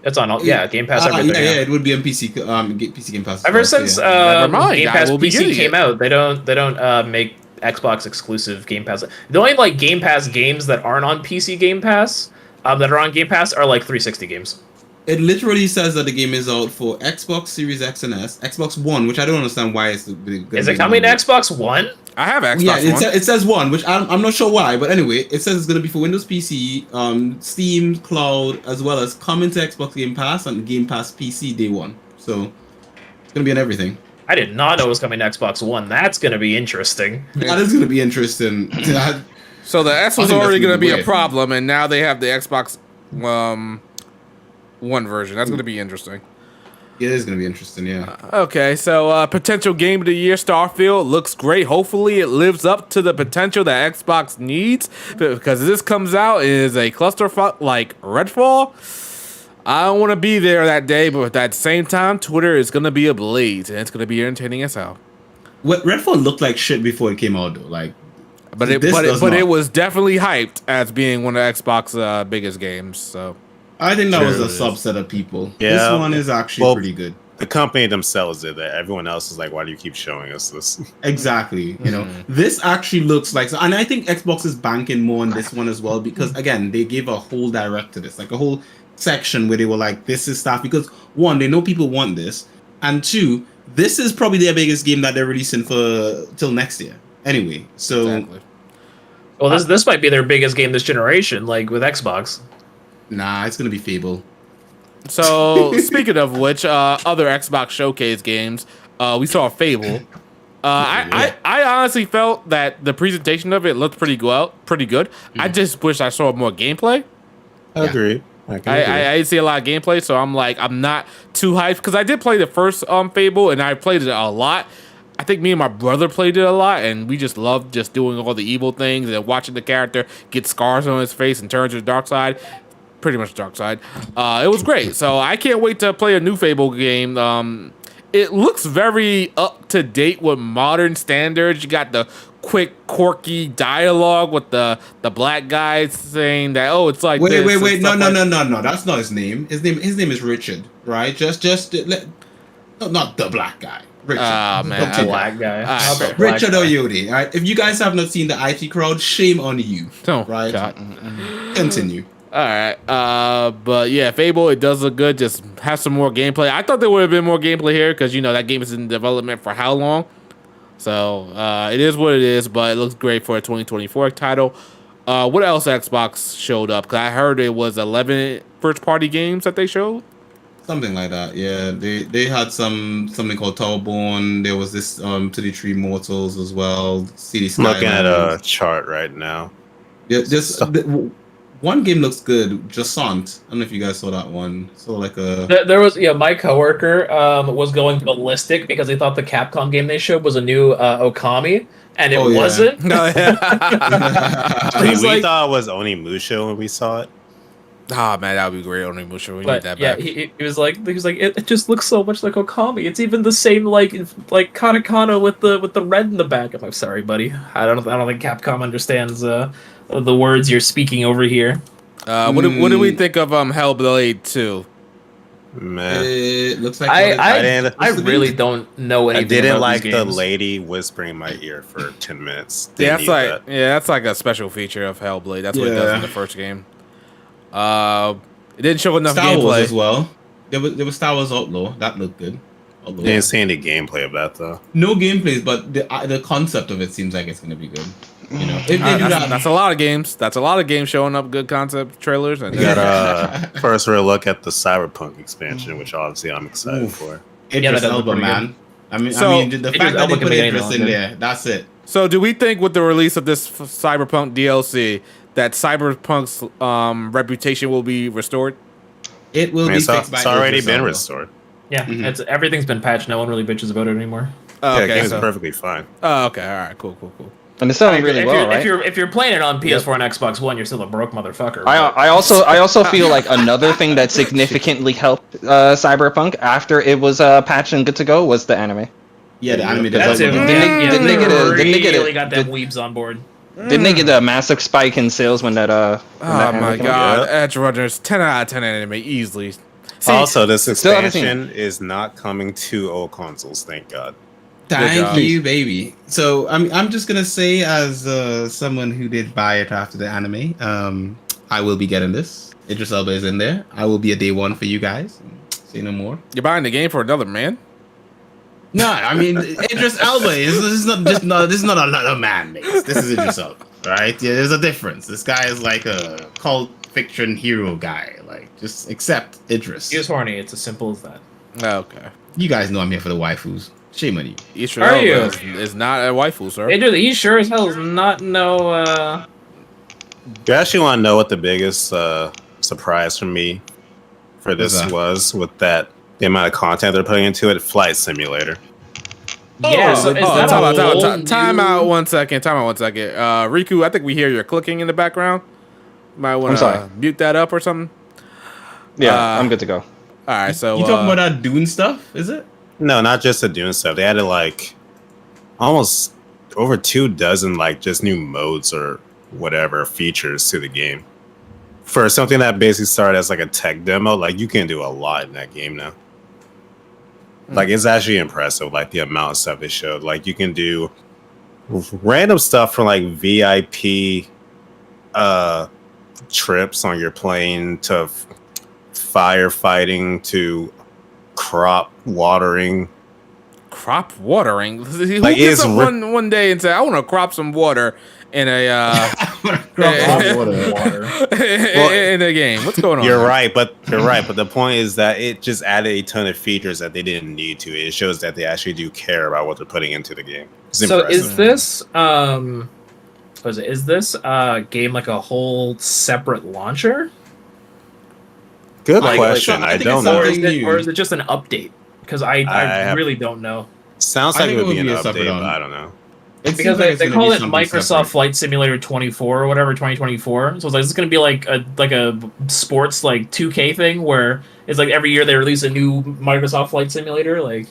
It's on all, Game Pass everything.
Yeah, it would be on PC. PC Game Pass.
Ever
as well,
since
so yeah.
Never mind,
Game
I
Pass
will be
PC
getting
came
it.
out, they don't make Xbox exclusive Game Pass. The only like Game Pass games that aren't on PC Game Pass that are on Game Pass are like 360 games.
It literally says that the game is out for Xbox Series X and S, Xbox One, which I don't understand why it's.
Is it coming to Xbox One?
I have Xbox
Yeah,
One.
it says one, which I'm not sure why, but anyway, it says it's going to be for Windows PC, Steam Cloud, as well as coming to Xbox Game Pass and Game Pass PC day one. So it's going to be on everything.
I did not know it was coming to Xbox One. That's going to be interesting.
That is going to be interesting.
So the S was
I think
already
that's
going to be a
weird.
problem, and now they have the Xbox One version. That's going to be interesting.
It is going to be interesting, yeah.
Okay, so potential game of the year, Starfield looks great. Hopefully, it lives up to the potential that Xbox needs. Because if this comes out and is a clusterfuck like Redfall, I don't want to be there that day. But at the same time, Twitter is going to be ablaze, and it's going to be entertaining as hell.
What Redfall looked like shit before it came out, though. Like,
But it
This does not.
was definitely hyped as being one of Xbox's biggest games. So
I think that
Sure
was a
it is.
subset of people.
Yeah.
This one is actually pretty good.
The company themselves did that. Everyone else is like, why do you keep showing us this?
Exactly. You know, this actually looks like, and I think Xbox is banking more on this one as well because again, they gave a whole direct to this, like a whole section where they were like, "This is stuff." Because one, they know people want this, and two, this is probably their biggest game that they're releasing for till next year. Anyway, so
exactly.
Well, this might be their biggest game this generation, like with Xbox.
nah, it's gonna be Fable.
So speaking of which, other Xbox Showcase games, we saw Fable. I honestly felt that the presentation of it looked pretty good. I just wish I saw more gameplay.
I agree. I can agree.
I didn't see a lot of gameplay, so I'm like, I'm not too hyped because I did play the first Fable and I played it a lot. I think me and my brother played it a lot, and we just loved just doing all the evil things and watching the character get scars on his face and turn to the dark side. Pretty much dark side. It was great. So I can't wait to play a new Fable game. It looks very up to date with modern standards. You got the quick, quirky dialogue with the black guys saying that, oh, it's like
Wait,
this
wait,
and
wait!
stuff
No,
like-
no! That's not his name. His name is Richard, right? Just no, not the black guy. Richard.
Ah, man.
The black guy.
Alright,
How about
bro.
black
Richard
guy?
Oyodi. All right. If you guys have not seen the IT crowd, shame on you.
Oh,
Right.
God.
Continue.
All right. But yeah, Fable, it does look good. Just have some more gameplay. I thought there would have been more gameplay here because, that game is in development for how long? So it is what it is, but it looks great for a 2024 title. What else Xbox showed up? Because I heard it was 11 first-party games that they showed.
Something like that. Yeah. They had something called Towerborn. There was this 33 Mortals as well. City
I'm looking at
Skylines.
a chart right now.
Yeah, one game looks good, Jasant. I don't know if you guys saw that one. So like a
There was my coworker was going ballistic because he thought the Capcom game they showed was a new Okami, and it
Oh, yeah.
wasn't.
No, yeah.
He's
we
like-
thought it was Onimusha when we saw it.
Oh, man, that would be great on Emusha. We need
But
that
yeah,
back.
he was like it just looks so much like Okami. It's even the same like katakana with the red in the back. I'm like, sorry, buddy. I don't think Capcom understands the words you're speaking over here.
What do we think of Hellblade 2?
Man,
it looks like
I really don't know
I
anything.
didn't
about
like
these
the
games.
lady whispering in my ear for 10 minutes.
Yeah,
Didn't
that's
need
like that's like a special feature of Hellblade. That's what it does
Yeah.
in the first game. It didn't show enough
Star Wars
gameplay.
as well. There was Star Wars Outlaw. That looked good. Outlaw.
Didn't see any gameplay of that though.
No gameplays, but the concept of it seems like it's gonna be good. If they do that,
That's a lot of games. That's a lot of games showing up good concept trailers. And
We got a first real look at the Cyberpunk expansion, which obviously I'm excited
Oof.
for.
Idris
that does look
Elba,
pretty
man. I mean,
So-
the
Idris
fact that
Elba
they
can
put
be
Idris
anything,
in
good.
there, that's it.
So, do we think with the release of this Cyberpunk DLC that Cyberpunk's reputation will be restored?
It will
I mean,
be
it's,
fixed by
it's already
Idris
been
Elba.
restored.
Yeah,
Mhm.
everything's been patched. No one really bitches about it anymore.
Oh,
Yeah,
okay,
game's
so-
perfectly fine.
oh, okay, all right, cool.
And it's selling really
if
well,
you're,
right?
if you're playing it on PS4 and Xbox One, you're still a broke motherfucker.
I also feel like another thing that significantly helped Cyberpunk after it was patched and good to go was the anime.
Yeah, the anime
That's it.
does.
Didn't they get
really
a-
got them weebs on board.
Didn't they get a massive spike in sales when that
Oh
anime
my
came out?
god, Edge Runners, 10 out of 10 anime easily. See,
Also, this
still haven't seen
expansion is not coming to all consoles, thank God.
Thank
job.
you, baby. So I'm just gonna say, as someone who did buy it after the anime, I will be getting this. Idris Elba is in there. I will be a day one for you guys. Say no more.
you're buying the game for another man?
No, I mean Idris Elba is this is not another man, mates. This is Idris Elba, right? Yeah, there's a difference. This guy is like a cult fiction hero guy. Like, just accept Idris.
He was horny. It's as simple as that.
Okay.
You guys know I'm here for the waifus. Shame on you.
Israel
Are you?
is not a waifu, sir.
He sure as hell is not no.
You actually want to know what the biggest surprise for me for this
What's that?
was with that the amount of content they're putting into it? Flight Simulator.
Yeah, so is that
Time out 1 second. Riku, I think we hear your clicking in the background. Might want
I'm sorry.
to mute that up or something.
Yeah,
Uh,
I'm good to go.
All right, so
You talking about that Dune stuff? Is it?
No, not just the Dune stuff. They added like almost over 24 like just new modes or whatever features to the game. For something that basically started as like a tech demo, like you can do a lot in that game now. Like it's actually impressive, like the amount of stuff they showed. Like you can do random stuff from like VIP trips on your plane to firefighting to crop watering.
crop watering. Who
Like,
gets
it's
up one day and say, "I want to crop some water in a in a game"? What's going on?
You're right, but the point is that it just added a ton of features that they didn't need to. It shows that they actually do care about what they're putting into the game. It's
So
impressive.
is this is this game like a whole separate launcher?
Good
like-
question.
like, I
I
think
don't
it's
know.
something- new.
Or is it just an update? Because I
have-
really don't know.
Sounds
I
like
think
it would be an
a separate
update,
one.
but I don't know.
It
Because
seems like it's
they
gonna
call
be
it
something
Microsoft
separate.
Flight Simulator 24 or whatever, 2024. So it's like, is this going to be like a sports like 2K thing where it's like every year they release a new Microsoft Flight Simulator? Like,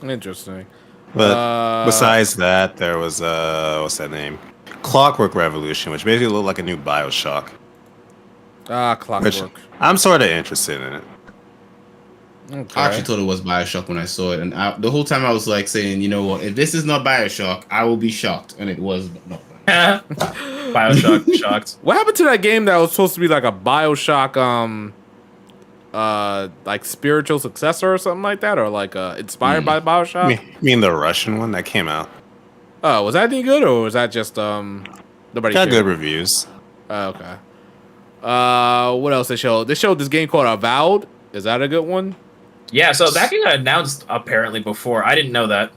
Interesting.
But besides that, there was what's that name? Clockwork Revolution, which basically looked like a new BioShock. Which
Clockwork.
I'm sort of interested in it.
Okay.
I actually thought it was Bioshock when I saw it, and the whole time I was like saying, you know what, if this is not Bioshock, I will be shocked, and it was not.
Bioshock shocked.
What happened to that game that was supposed to be like a Bioshock, like spiritual successor or something like that, or like inspired by Bioshock?
You mean the Russian one that came out?
Oh, was that any good, or was that just nobody
Got
cared?
good reviews.
Oh, okay. What else they showed? They showed this game called Avowed. Is that a good one?
Yeah, so that game got announced apparently before. I didn't know that.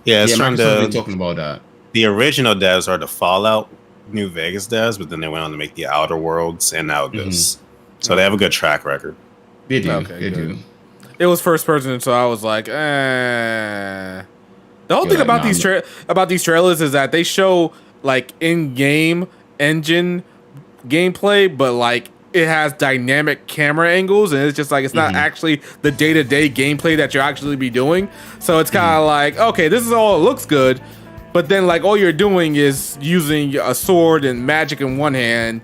Yeah, it's from
Microsoft been
the
talking about that.
original devs are the Fallout New Vegas devs, but then they went on to make the Outer Worlds and now this. So they have a good track record.
They do.
Okay,
They
good.
do.
It was first person, so I was like, eh. The whole
You're
thing
like,
about
nah,
about these trailers is that they show like in-game engine gameplay, but like it has dynamic camera angles, and it's just like it's not actually the day-to-day gameplay that you'll actually be doing. So it's kind of like, okay, this is all it looks good, but then like all you're doing is using a sword and magic in one hand,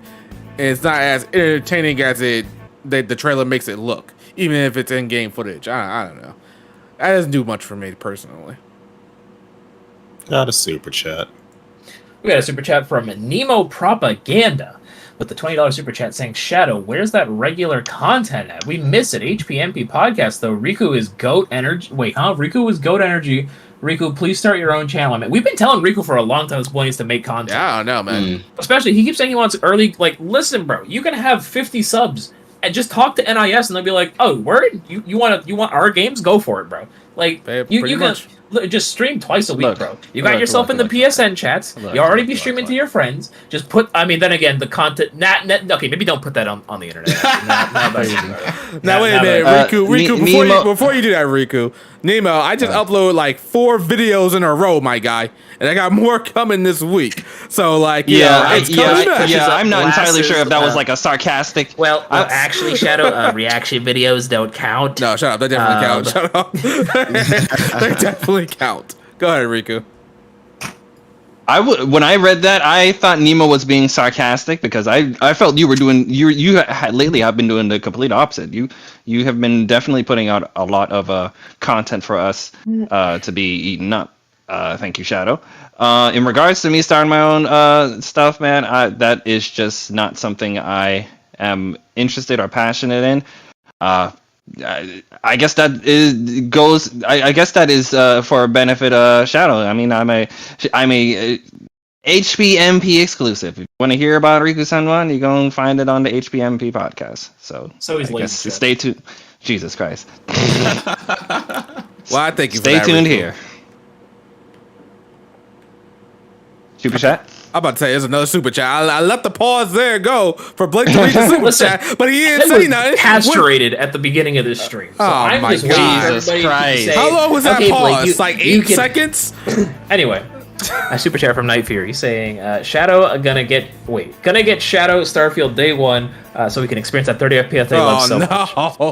and it's not as entertaining as the trailer makes it look, even if it's in-game footage. I don't know. That doesn't do much for me personally.
Got a super chat.
We got a super chat from Nemo Propaganda with the $20 super chat saying, Shadow, where's that regular content at? We miss it. HPMP podcast, though. Riku is GOAT energy. Wait, huh? Riku is GOAT energy. Riku, please start your own channel. I mean, we've been telling Riku for a long time he needs to make content.
Yeah, I don't know, man.
Especially, he keeps saying he wants early. Like, listen, bro, you can have 50 subs and just talk to NIS, and they'll be like, "Oh, word, you want our games? Go for it, bro." Like, you can just stream twice a week, bro. You got yourself in the PSN chats. You already be streaming to your friends. Just put. I mean, then again, the content. Okay, maybe don't put that on the internet.
Now wait a minute, Riku. Before you do that, Riku, Nemo, I just uploaded like 4 videos in a row, my guy, and I got more coming this week. So like,
I'm not entirely sure if that was like a sarcastic.
Well, actually, Shadow, reaction videos don't count.
No, shut up. They definitely count. Shut up. They definitely count. Go ahead, Riku.
When I read that, I thought Nemo was being sarcastic because I felt you were doing lately have been doing the complete opposite. You have been definitely putting out a lot of content for us to be eaten up. Thank you, Shadow. In regards to me starting my own stuff, man, that is just not something I am interested or passionate in. I guess that I guess that is for benefit Shadow. I mean, I'm a HPMP exclusive. If you want to hear about Riku-san one, you're going to find it on the HPMP podcast. So
he's late.
Stay tuned. Jesus Christ.
Well, I thank you.
Stay
for that,
tuned
Riku.
here. Super chat.
I'm about to say there's another super chat. I let the pause there go for Blake to read the super chat, but he didn't say nothing.
Castrated at the beginning of this stream. So I'm
my
just waiting for
Jesus
everybody to
Christ.
say,
How long was that
okay,
pause?
Blake,
like 8 seconds?
Anyway, a super chat from Night Fury saying, Shadow gonna get Shadow Starfield day one, so we can experience that 30 FPS they love so much.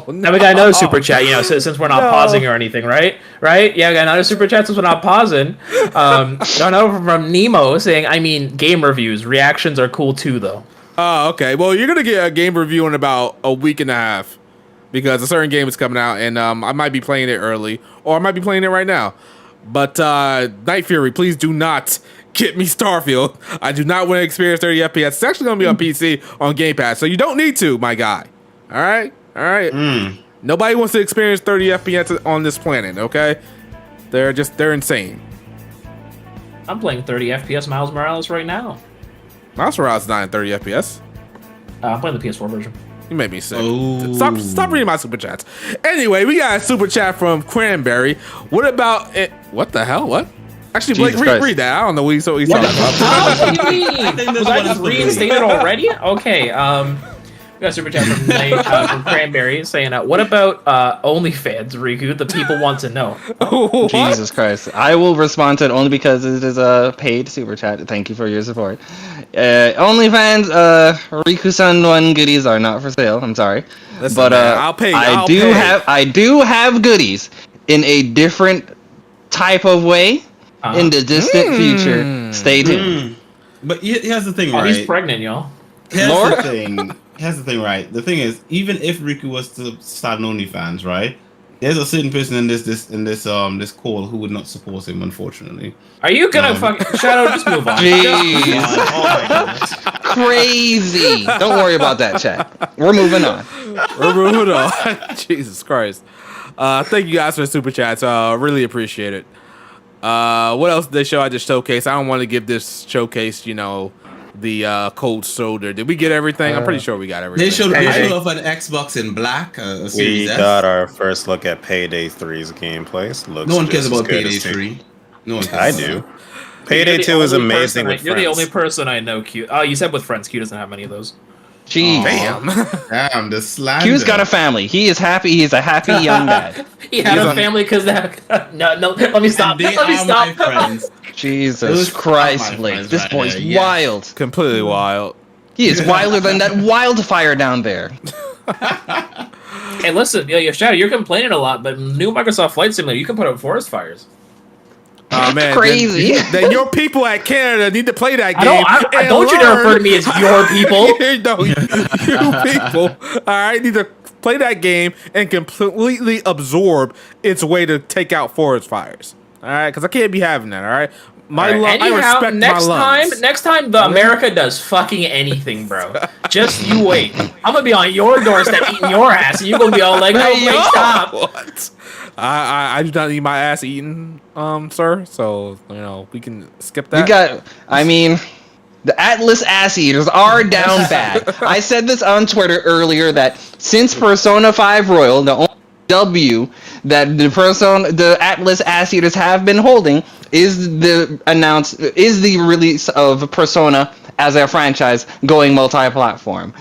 Now we got another super chat, so since we're not pausing or anything, right? Yeah, we got another super chat since we're not pausing. Got another from Nemo saying, I mean, game reviews, reactions are cool too, though.
Oh, okay. Well, you're gonna get a game review in about a week and a half because a certain game is coming out, and I might be playing it early, or I might be playing it right now. But Night Fury, please do not get me Starfield. I do not want to experience 30 FPS. It's actually going to be on PC on Game Pass, so you don't need to, my guy. All right? Nobody wants to experience 30 FPS on this planet, okay? They're insane.
I'm playing 30 FPS Miles Morales right now.
Miles Morales is not in 30 FPS.
I'm playing the PS4 version.
You made me sick.
Oh.
Stop reading my super chats. Anyway, we got a super chat from Cranberry. What about it? What the hell? What? Actually, Blake, read that. I don't know what he's talking about.
What do you mean?
think
Was I just reinstated already? Okay. We got a super chat from Cranberry saying, "What about OnlyFans, Riku? The people want to know."
Jesus Christ. I will respond to it only because it is a paid super chat. Thank you for your support. OnlyFans, Riku-san one goodies are not for sale. I'm sorry.
Listen,
but
man, I'll pay.
I do have goodies in a different type of way in the distant future. Stay tuned.
But here's the thing,
Oh,
right?
he's pregnant, y'all.
Here's the thing, right? The thing is, even if Riku was to start an OnlyFans, right? There's a certain person in this call who would not support him, unfortunately.
Are you gonna fucking Shadow? Just move on.
Jeez.
Oh my goodness.
Crazy. Don't worry about that, chat. We're moving on.
We're moving on. Jesus Christ. Thank you guys for the super chats. Really appreciate it. What else did they show? I just showcased. I don't want to give this showcase, the cold shoulder. Did we get everything? I'm pretty sure we got everything.
They showed off an Xbox in black.
We got our first look at Payday 3's gameplay. Looks
No one cares
just
about
as good
Payday
as
3. No one cares.
I
about
do.
that.
Payday 2 is amazing with
You're
friends.
the only person I know. Q. Oh, you said with friends. Q doesn't have many of those.
Jeez.
Damn, the slander.
Q's got a family. He is happy. He's a happy young dad.
He had a family because no. Let me stop.
They
Let me
are
stop.
my friends.
Jesus
Those
Christ,
are my
Blake.
friends
This
right
boy's
there, yes.
wild.
Completely wild.
He is wilder than that wildfire down there.
Hey, listen, Shadow, you're complaining a lot, but new Microsoft Flight Simulator, you can put out forest fires.
Oh man,
Crazy.
Then your people at Canada need to play that
I
game.
don't. Don't you dare refer to me as your people.
No, you people. All right, need to play that game and completely absorb its way to take out forest fires. All right, because I can't be having that. All right, I respect
next
my lungs.
next time the America does fucking anything, bro. Just you wait. I'm gonna be on your doorstep eating your ass, and you're gonna be all like, "Oh, Blake, stop."
What? I do not need my ass eaten, sir. So we can skip that.
The Atlas ass eaters are down bad. I said this on Twitter earlier that since Persona 5 Royal, the only W that the Atlas ass eaters have been holding is the release of Persona as a franchise going multi-platform.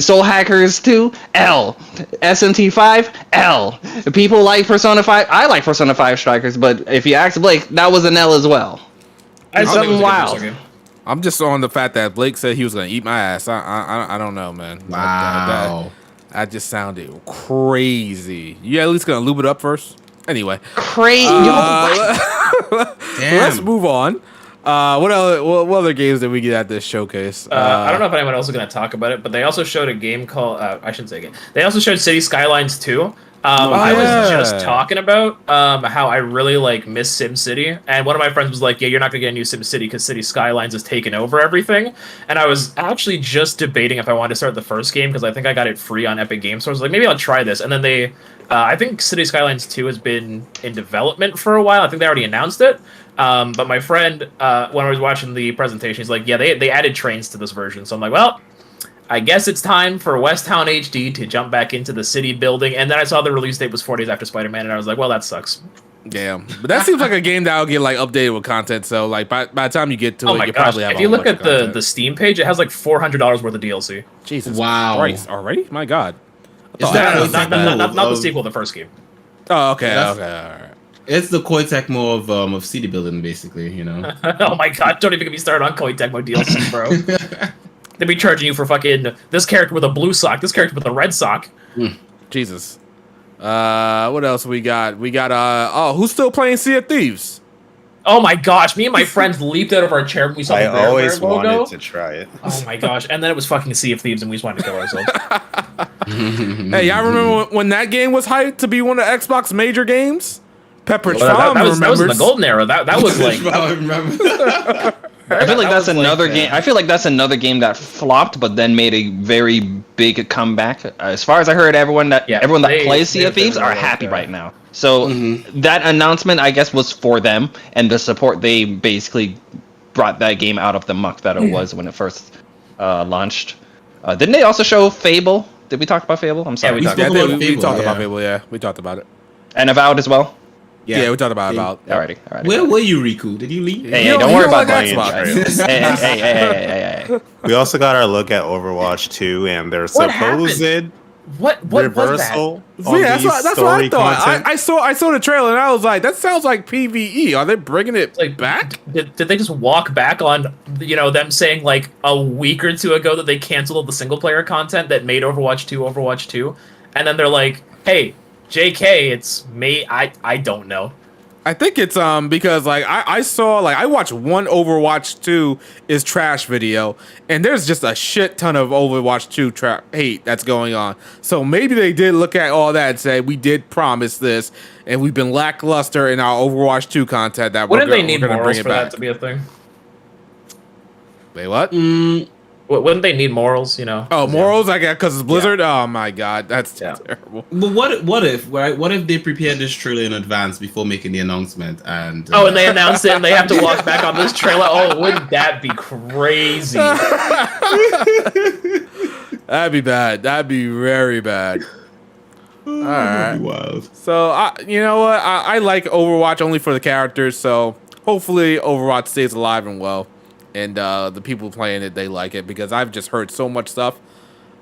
Soul Hackers 2, L. SMT 5, L. People like Persona 5. I like Persona 5 Strikers, but if you ask Blake, that was an L as well. Something wild.
I'm just on the fact that Blake said he was gonna eat my ass. I don't know, man.
Wow.
That just sounded crazy. You at least gonna lube it up first? Anyway.
Crazy.
Let's move on. What other games did we get at this showcase?
I don't know if anyone else is going to talk about it, but they also showed a game called I shouldn't say a game. They also showed City Skylines 2. I was just talking about how I really miss SimCity, and one of my friends was like, "Yeah, you're not gonna get a new SimCity because City Skylines has taken over everything." And I was actually just debating if I wanted to start the first game because I think I got it free on Epic Games Store. I was like, maybe I'll try this. And then I think City Skylines 2 has been in development for a while. I think they already announced it. But my friend, when I was watching the presentation, he's like, "Yeah, they added trains to this version." So I'm like, well, I guess it's time for West Town HD to jump back into the city building. And then I saw the release date was 4 days after Spider-Man, and I was like, well, that sucks.
Damn. But that seems like a game that'll get updated with content. So by the time you get to it, you probably have
if you look at the Steam page, it has $400 worth of DLC.
Jesus
Wow.
Christ, already? My God.
Not the sequel, the first game.
Oh, okay, all right.
It's the Koei Tecmo of city building, basically.
Oh my God! Don't even get me started on Koei Tecmo DLC, bro. They'd be charging you for fucking this character with a blue sock, this character with a red sock.
Jesus. What else we got? We got who's still playing Sea of Thieves?
Oh my gosh! Me and my friends leaped out of our chair when we saw the
I always
logo.
wanted to try it.
Oh my gosh! And then it was fucking Sea of Thieves, and we just wanted to kill ourselves.
Hey, y'all remember when that game was hyped to be one of Xbox major games? Pepperidge Farm
that was in the
remembers.
golden era. That was like.
I remember.
I feel like that's another game. I feel like that's another game that flopped, but then made a very big comeback. As far as I heard, everyone that plays Sea of Thieves are happy right now. So that announcement, I guess, was for them, and the support they basically brought that game out of the muck that it was when it first launched. Didn't they also show Fable? Did we talk about Fable? I'm sorry.
We talked about Fable. Yeah, we talked about it.
And Avowed as well.
Yeah, we talked about
Alrighty.
Where were you, Riku? Did you leave?
Hey, don't worry about that.
Xbox.
Hey.
We also got our look at Overwatch 2 and their supposed
What
reversal.
Yeah, that's what I thought. I saw the trailer and I was like, that sounds like PvE. Are they bringing it back?
Did they just walk back on them saying a week or two ago that they canceled all the single player content that made Overwatch 2, and then they're like, hey, JK, it's me. I don't know.
I think it's because like I saw like I watched one Overwatch 2 is trash video, and there's just a shit ton of Overwatch 2 hate that's going on. So maybe they did look at all that and say we did promise this, and we've been lackluster in our Overwatch 2 content. That
Wouldn't they need
we're gonna
morals
bring it
for
back.
that to be a thing?
Wait, what?
Wouldn't they need morals? You know?
Oh, morals! I guess because it's Blizzard. Oh my god, that's terrible.
But what if right? What if they prepared this trailer in advance before making the announcement and
And they announce it and they have to walk back on this trailer. Oh, wouldn't that be crazy?
That'd be bad. That'd be very bad. All right.
wild.
So you know what? I like Overwatch only for the characters. So hopefully Overwatch stays alive and well, and the people playing it, they like it, because I've just heard so much stuff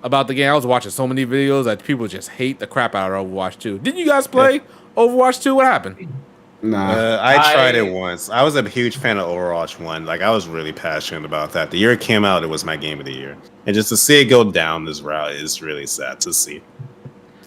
about the game. I was watching so many videos that people just hate the crap out of Overwatch 2. Didn't you guys play Overwatch 2? What happened?
Nah.
I tried it once. I was a huge fan of Overwatch 1. Like, I was really passionate about that. The year it came out, it was my game of the year. And just to see it go down this route is really sad to see.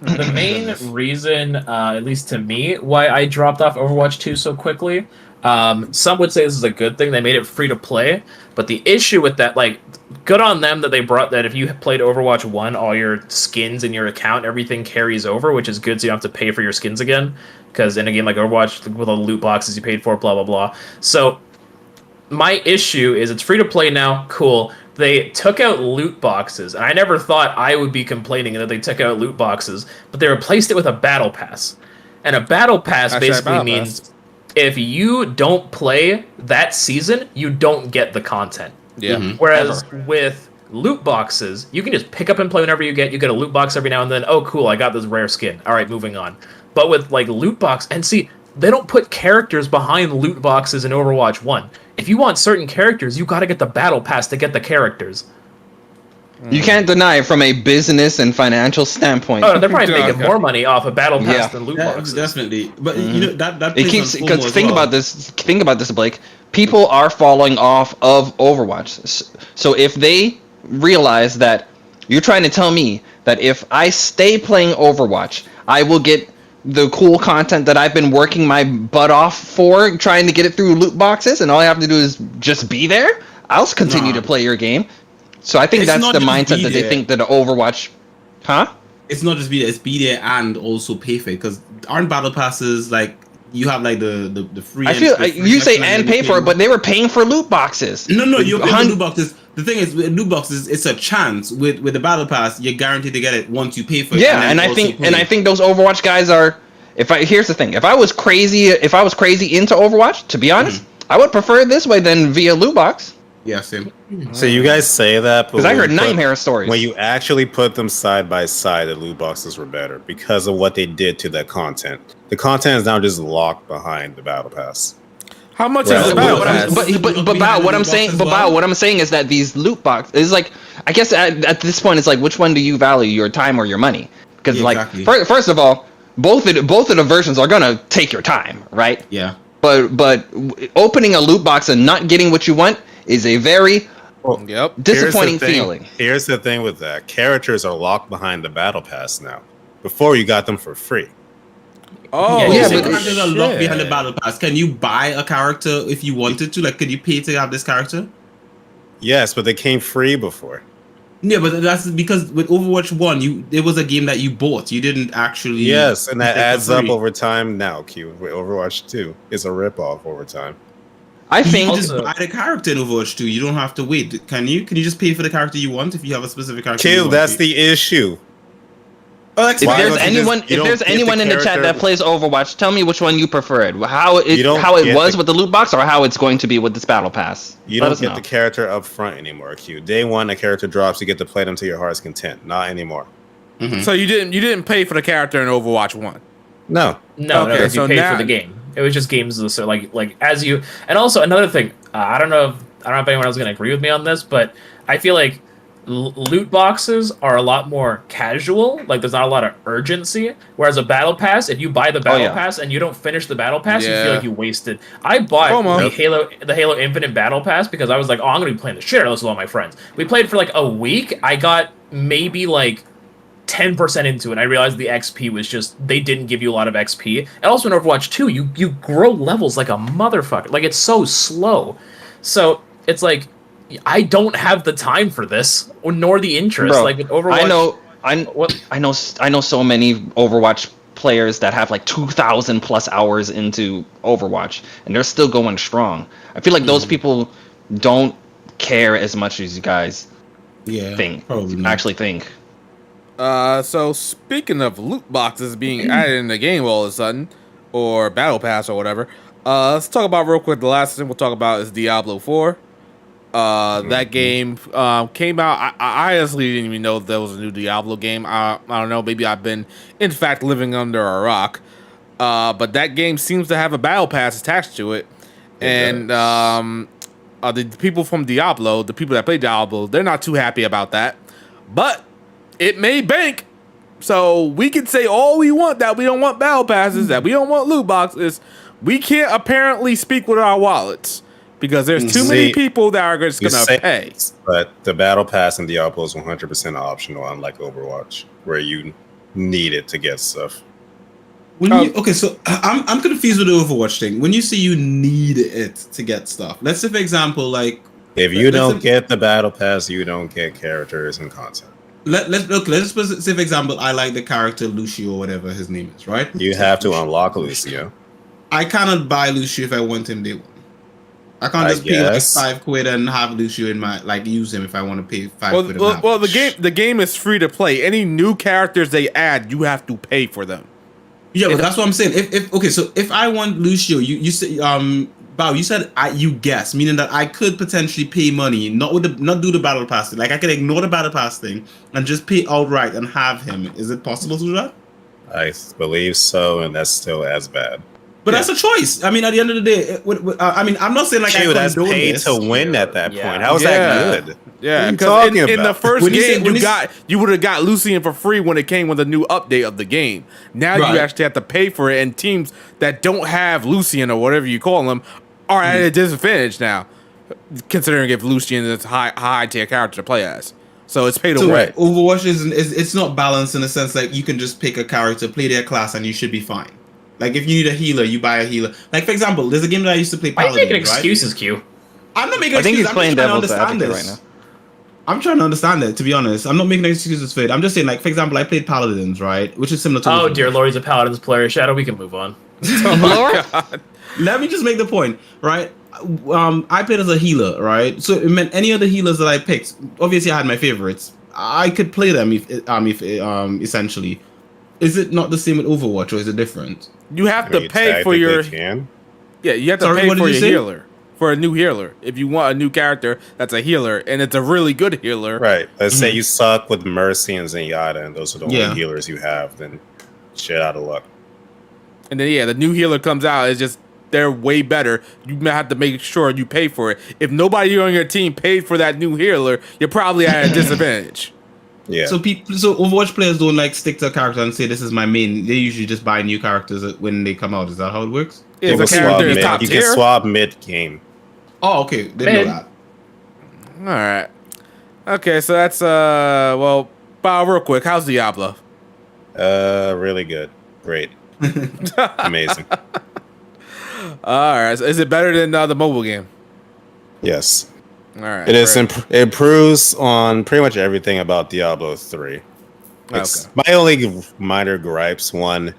The main reason, at least to me, why I dropped off Overwatch 2 so quickly, some would say this is a good thing. They made it free to play, but the issue with that, like, good on them that they brought that if you played Overwatch 1, all your skins in your account, everything carries over, which is good, so you don't have to pay for your skins again, because in a game like Overwatch, with all the loot boxes you paid for, blah, blah, blah. So, my issue is it's free to play now, cool. They took out loot boxes, and I never thought I would be complaining that they took out loot boxes, but they replaced it with a battle pass. And a battle pass basically means if you don't play that season, you don't get the content.
Yeah.
Whereas with loot boxes, you can just pick up and play whenever you get a loot box every now and then. Oh, cool, I got this rare skin. All right, moving on. But with like loot box, and see, they don't put characters behind loot boxes in Overwatch 1. If you want certain characters, you got to get the battle pass to get the characters.
You can't deny from a business and financial standpoint.
Oh, they're probably making more money off a battle pass than loot boxes.
Definitely. But you know that
It keeps, because think about this, Blake. People are falling off of Overwatch. So if they realize that you're trying to tell me that if I stay playing Overwatch, I will get the cool content that I've been working my butt off for, trying to get it through loot boxes, and all I have to do is just be there, I'll continue to play your game. So I think that's the mindset that they think that Overwatch... Huh?
It's not just be there, it's be there and also pay for it, because aren't battle passes like you have like the free...
I feel you say and pay for it, but they were paying for loot boxes.
No, you're paying for loot boxes. The thing is, with loot boxes, it's a chance. With the battle pass, you're guaranteed to get it once you pay for it.
Yeah, and I think those Overwatch guys are... Here's the thing. If I was crazy into Overwatch, to be honest, I would prefer it this way than via loot box.
Yeah, same.
So you guys say that,
because I heard nightmare stories.
When you actually put them side by side, the loot boxes were better because of what they did to that content. The content is now just locked behind the battle pass.
How much is the battle pass?
But what I'm saying is that these loot boxes is like, I guess at this point it's like, which one do you value, your time or your money? Because
exactly.
First of all, both of the versions are gonna take your time, right?
Yeah.
But opening a loot box and not getting what you want is a very disappointing feeling.
Here's the thing with that. Characters are locked behind the battle pass now. Before you got them for free.
Oh,
yeah, but characters are locked behind the battle pass. Can you buy a character if you wanted to? Like, could you pay to have this character?
Yes, but they came free before.
Yeah, but that's because with Overwatch 1, it was a game that you bought. You didn't actually...
Yes, and that adds up over time now, Q. With Overwatch 2, it's a ripoff over time.
I think
you just buy the character in Overwatch 2. You don't have to wait. Can you? Can you just pay for the character you want if you have a specific character?
Q, that's the issue.
Oh,
if there's anyone in the chat that plays Overwatch, tell me which one you preferred. How it was with the loot box, or how it's going to be with this battle pass.
You don't get the character up front anymore, Q. Day one, a character drops, you get to play them to your heart's content. Not anymore.
Mm-hmm. So you didn't pay for the character in Overwatch 1?
No.
No, you paid for the game. It was just games, so like as you, and also another thing. I don't know if anyone else is gonna agree with me on this, but I feel like loot boxes are a lot more casual. Like there's not a lot of urgency. Whereas a battle pass, if you buy the battle pass and you don't finish the battle pass, you feel like you wasted. I bought the Halo Infinite battle pass because I was like, oh, I'm gonna be playing the shit out of this with all my friends. We played for like a week. I got maybe like 10% into it, and I realized the XP was just, they didn't give you a lot of XP. And also in Overwatch 2, you grow levels like a motherfucker. Like, it's so slow. So it's like, I don't have the time for this, nor the interest.
Bro,
like with Overwatch,
I know so many Overwatch players that have like 2,000 plus hours into Overwatch, and they're still going strong. I feel like those people don't care as much as you guys actually think.
So speaking of loot boxes being added in the game all of a sudden, or Battle Pass or whatever, let's talk about real quick. The last thing we'll talk about is Diablo 4. That game came out. I honestly didn't even know there was a new Diablo game. I don't know. Maybe I've been, in fact, living under a rock. But that game seems to have a battle pass attached to it. And the people from Diablo, the people that play Diablo, they're not too happy about that. But it made bank. So we can say all we want, that we don't want battle passes, that we don't want loot boxes. We can't apparently speak with our wallets. Because there's too many people that are just going to pay.
But the battle pass in Diablo is 100% optional, unlike Overwatch, where you need it to get stuff.
So I'm confused with the Overwatch thing. When you say you need it to get stuff, let's say, for example, like...
If you don't get the battle pass, you don't get characters and content.
Let's say, for example, I like the character Lucio or whatever his name is, right?
You have to unlock Lucio.
I cannot buy Lucio if I want him day one. I can't just pay like £5 and have Lucio in my, like, use him if I want to pay £5.
Well, the game is free to play. Any new characters they add, you have to pay for them.
Yeah, but that's what I'm saying. If I want Lucio, you say Bao, you said you guess, meaning that I could potentially pay money, not do the battle pass thing. Like, I could ignore the battle pass thing and just pay outright and have him. Is it possible to do that?
I believe so, and that's still as bad.
But that's a choice. I mean, at the end of the day, I'm not saying like
that's paid to win at that point. How is that good?
Yeah, because in the first game, you would have got Lucian for free when it came with a new update of the game. Now you actually have to pay for it, and teams that don't have Lucian or whatever you call them are at a disadvantage now, considering if Lucian is a high tier character to play as. So it's pay to win.
Overwatch it's not balanced in the sense like you can just pick a character, play their class, and you should be fine. Like, if you need a healer, you buy a healer. Like, for example, there's a game that I used to play, Paladin,
Why are you making excuses, Q?
I'm not making excuses.
I think he's playing devil's
advocate
right now.
I'm trying to understand it, to be honest. I'm not making excuses for it. I'm just saying, like, for example, I played Paladins, right? Which is similar to...
Oh, dear Lord, he's a Paladins player. Shadow, we can move on.
Oh my God.
Let me just make the point, right? I played as a healer, right? So it meant any of the healers that I picked, obviously I had my favorites. I could play them if essentially. Is it not the same with Overwatch, or is it different?
You have to pay for your... Yeah, you have to pay for your healer. For a new healer. If you want a new character that's a healer, and it's a really good healer.
Right. Let's say you suck with Mercy and Zenyatta, and those are the only healers you have, then shit out of luck.
And then, the new healer comes out, it's just, they're way better. You have to make sure you pay for it. If nobody on your team paid for that new healer, you're probably at a disadvantage.
Yeah.
So Overwatch players don't like stick to a character and say this is my main. They usually just buy new characters when they come out. Is that how it works?
If a character is top tier,
you can swap mid game.
Oh, okay. Didn't know that.
All right. Okay, so that's well, Bob, real quick, how's Diablo?
Really good. Great. Amazing.
All right. So is it better than the mobile game?
Yes.
All right.
It is. It improves on pretty much everything about Diablo 3.
Okay.
My only minor gripes: one,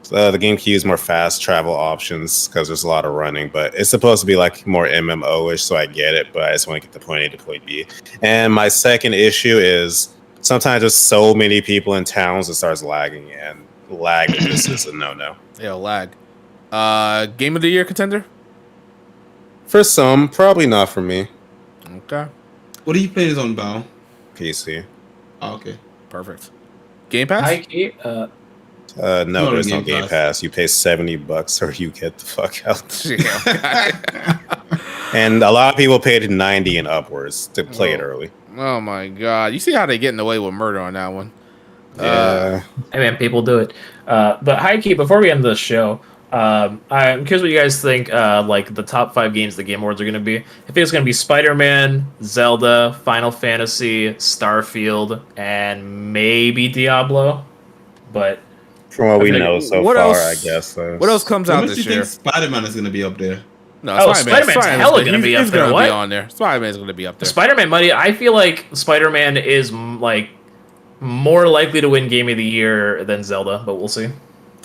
the game can use more fast travel options because there's a lot of running, but it's supposed to be like more MMO-ish, so I get it, but I just want to get the point A to point B. And my second issue is sometimes there's so many people in towns it starts lagging, and lag just is a no-no.
Yeah, lag. Game of the year contender?
For some, probably not for me.
Okay.
What do you play this on, Bao?
PC.
Oh, okay.
Perfect. Game Pass?
No, there's no Game Pass. You pay $70 or you get the fuck out.
Yeah,
and a lot of people paid $90 and upwards to play it early.
Oh my God. You see how they're getting away with murder on that one?
Yeah.
Hey man, people do it. But high key, before we end this show, I'm curious what you guys think. Like the top 5 games the Game Awards are going to be. I think it's going to be Spider-Man, Zelda, Final Fantasy, Starfield, and maybe Diablo. But
From what we
Okay,
know so
what
far,
else-
I guess. So.
What else comes
How
out
much do
this
you
year?
think Spider-Man is going to be up there?
No,
Oh, Spider-Man's hella gonna be up
he's
there,
gonna
what?
be on there. Spider-Man's gonna be up there.
Spider-Man money. I feel like Spider-Man is like more likely to win Game of the Year than Zelda, but we'll see.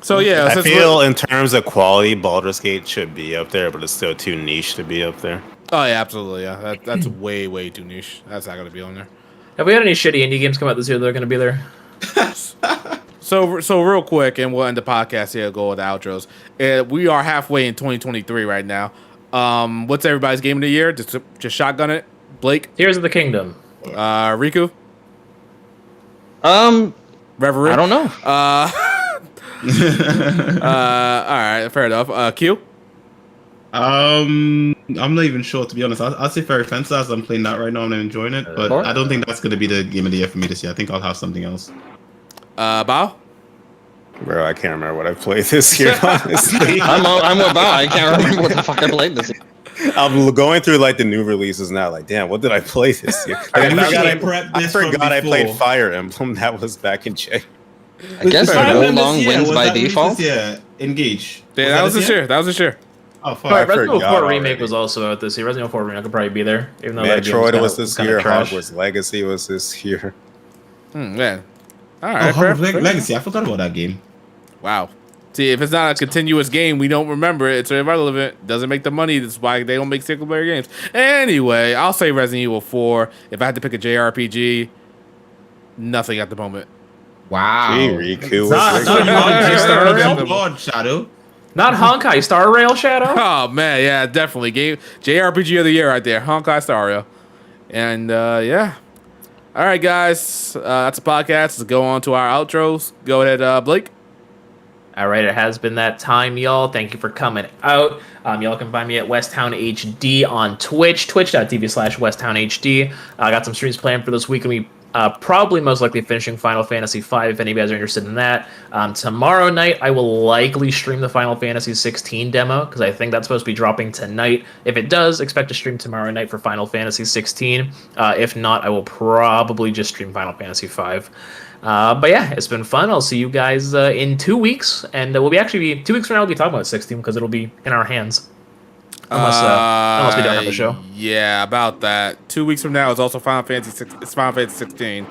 So yeah,
I
since
feel in terms of quality, Baldur's Gate should be up there, but it's still too niche to be up there.
oh yeah, absolutely, yeah. That's way too niche. That's not gonna be on there.
Have we had any shitty indie games come out this year that are going to be there?
So real quick, and we'll end the podcast here. Go with the outros. We are halfway in 2023 right now. What's everybody's game of the year? Just shotgun it. Blake,
Tears of the Kingdom.
Riku, Reverie.
I don't know.
All right, fair enough. Q.
I'm not even sure, to be honest. I'll say ReFantazio, as I'm playing that right now and I'm enjoying it, but
Sure.
I don't think that's going to be the game of the year for me this year. I think I'll have something else.
Bao.
Bro, I can't remember what I played this year, honestly.
I'm about. I can't remember what the fuck I played this year.
I'm going through like the new releases now. Like, damn, what did I play this year? Like,
I
I
prepped
forgot I
this from
played
before.
Fire Emblem. That was back in January.
I guess
Fire
no
Emblem
long
this year,
wins
was
by
that released
default.
this year? Engage.
Yeah, that was this year. That was this year.
Oh, fuck.
Right, Resident Evil
forgot
4 Remake
already.
was also out this year. Resident Evil 4 Remake could probably be there, even though that game
Metroid
kinda-
was this
kinda
year.
trash.
Hogwarts Legacy was this year.
Yeah. All
Oh,
right.
Hogwarts
fair.
Legacy. I forgot about that game.
Wow. See, if it's not a continuous game, we don't remember it. It's irrelevant. Doesn't make the money. That's why they don't make single player games. Anyway, I'll say Resident Evil 4. If I had to pick a JRPG, nothing at the moment.
Wow.
Gee, Riku.
Not
was
Honkai Star
Lord Shadow.
Not Honkai Star Rail Shadow.
Oh man, yeah, definitely game JRPG of the year right there, Honkai Star Rail. And yeah, all right, guys, that's a podcast. Let's go on to our outros. Go ahead, Blake.
All right, it has been that time, y'all. Thank you for coming out. Y'all can find me at Westtown HD on Twitch, twitch.tv/WesttownHD. I got some streams planned for this week, and we probably most likely finishing Final Fantasy V if any of you guys are interested in that. Tomorrow night, I will likely stream the Final Fantasy 16 demo because I think that's supposed to be dropping tonight. If it does, expect to stream tomorrow night for Final Fantasy 16. If not, I will probably just stream Final Fantasy V. But yeah, it's been fun. I'll see you guys in 2 weeks, and we'll be actually 2 weeks from now. We'll be talking about 16 because it'll be in our hands, unless we don't have the show.
Yeah, about that. 2 weeks from now is also Final Fantasy 16.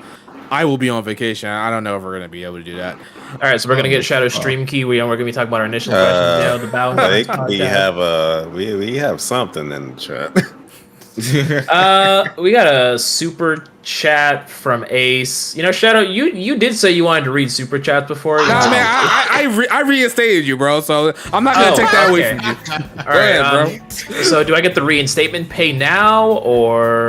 I will be on vacation. I don't know if we're gonna be able to do that.
All right, so we're gonna get Shadow Stream Key. We're gonna be talking about our initial questions. The bow.
Like, we have something in the chat.
We got a super chat from Ace. You know, Shadow, you did say you wanted to read super chats before.
Nah, man, I reinstated you, bro. So I'm not gonna take that away from you.
All right,
bro.
So do I get the reinstatement pay now or?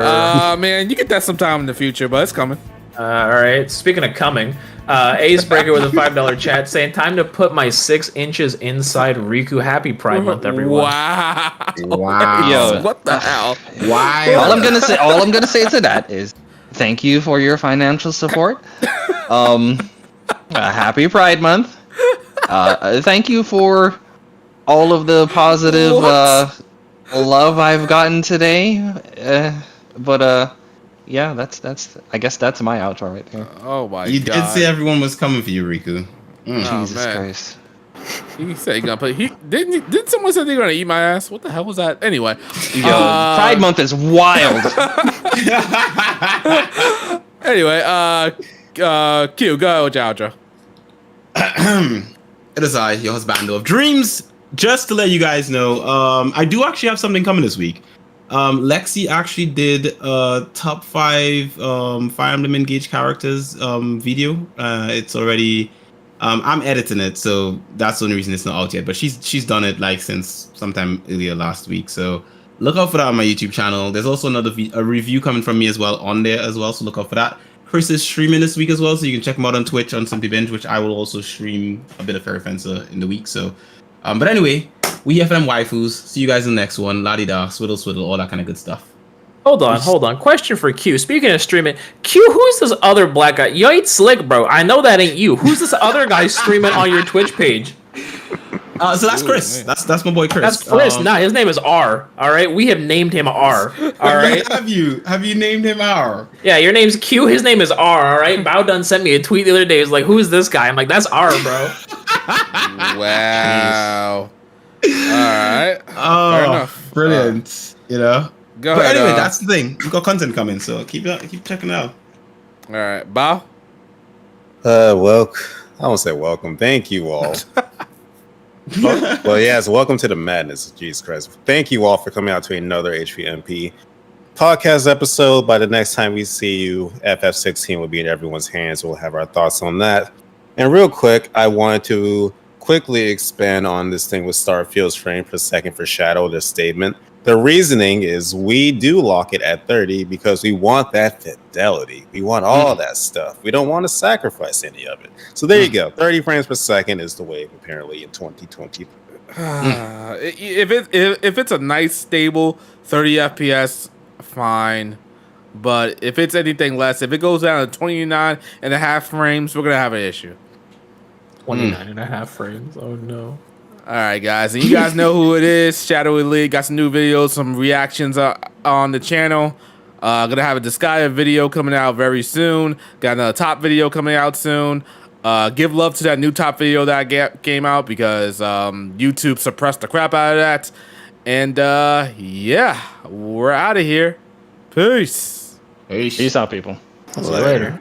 Man, you get that sometime in the future, but it's coming.
All right. Speaking of coming, Ace Breaker with a $5 chat saying, "Time to put my 6 inches inside Riku. Happy Pride Month, everyone."
Wow.
Wow.
Yo.
What the hell?
Why?
All I'm gonna say to that is thank you for your financial support. Happy Pride Month. Thank you for all of the positive love I've gotten today. Yeah, that's. I guess that's my outro right there.
Oh my
You
god.
did say everyone was coming for you, Riku.
Oh,
Jesus
man.
Christ.
He said he gonna play. Didn't someone say they're gonna eat my ass? What the hell was that? Anyway,
Yo, Pride Month is wild.
anyway, Q, go with your outro.
It is I, your husband of dreams. Just to let you guys know, I do actually have something coming this week. Lexi actually did a top 5 Fire Emblem Engage characters video. It's already I'm editing it, so that's the only reason it's not out yet. But she's done it like since sometime earlier last week. So look out for that on my YouTube channel. There's also a review coming from me as well on there as well. So look out for that. Chris is streaming this week as well, so you can check him out on Twitch on Simply Binge, which I will also stream a bit of ReFantazio in the week. So, but anyway, we here for them waifus. See you guys in the next one. La-di-da, swiddle, all that kind of good stuff.
Hold on. Question for Q. Speaking of streaming, Q, who's this other black guy? You ain't slick, bro. I know that ain't you. Who's this other guy streaming on your Twitch page?
So that's Chris.
man.
That's my boy Chris.
That's Chris. Nah, his name is R. All right, we have named him R. All right.
Have you named him R?
Yeah, your name's Q. His name is R. All right. Bowdun sent me a tweet the other day. He's like, "Who's this guy?" I'm like, "That's R, bro."
Wow. All right.
Oh,
Fair enough.
brilliant. You know.
Go
But
ahead.
anyway, that's the thing. We've got content coming, so keep checking it out.
all right. Bow.
Welcome. I won't say welcome. Thank you all. Well, yes, welcome to the madness. Jesus Christ. Thank you all for coming out to another HVMP podcast episode. By the next time we see you, FF16 will be in everyone's hands. We'll have our thoughts on that. And real quick, I wanted to quickly expand on this thing with Starfield's frame per second for Shadow, their statement. The reasoning is we do lock it at 30 because we want that fidelity. We want all that stuff. We don't want to sacrifice any of it. So there you go. 30 frames per second is the wave apparently in 2020.
If it's a nice stable 30 FPS, fine. But if it's anything less, if it goes down to 29 and a half frames, we're gonna have an issue.
29 and a half frames. Oh no.
All right, guys, and you guys know who it is. Shadow Elite got some new videos, some reactions on the channel. Gonna have a Disgaea video coming out very soon. Got another top video coming out soon. Give love to that new top video that came out because YouTube suppressed the crap out of that. And yeah, we're out of here. Peace.
Peace out, people.
See you later.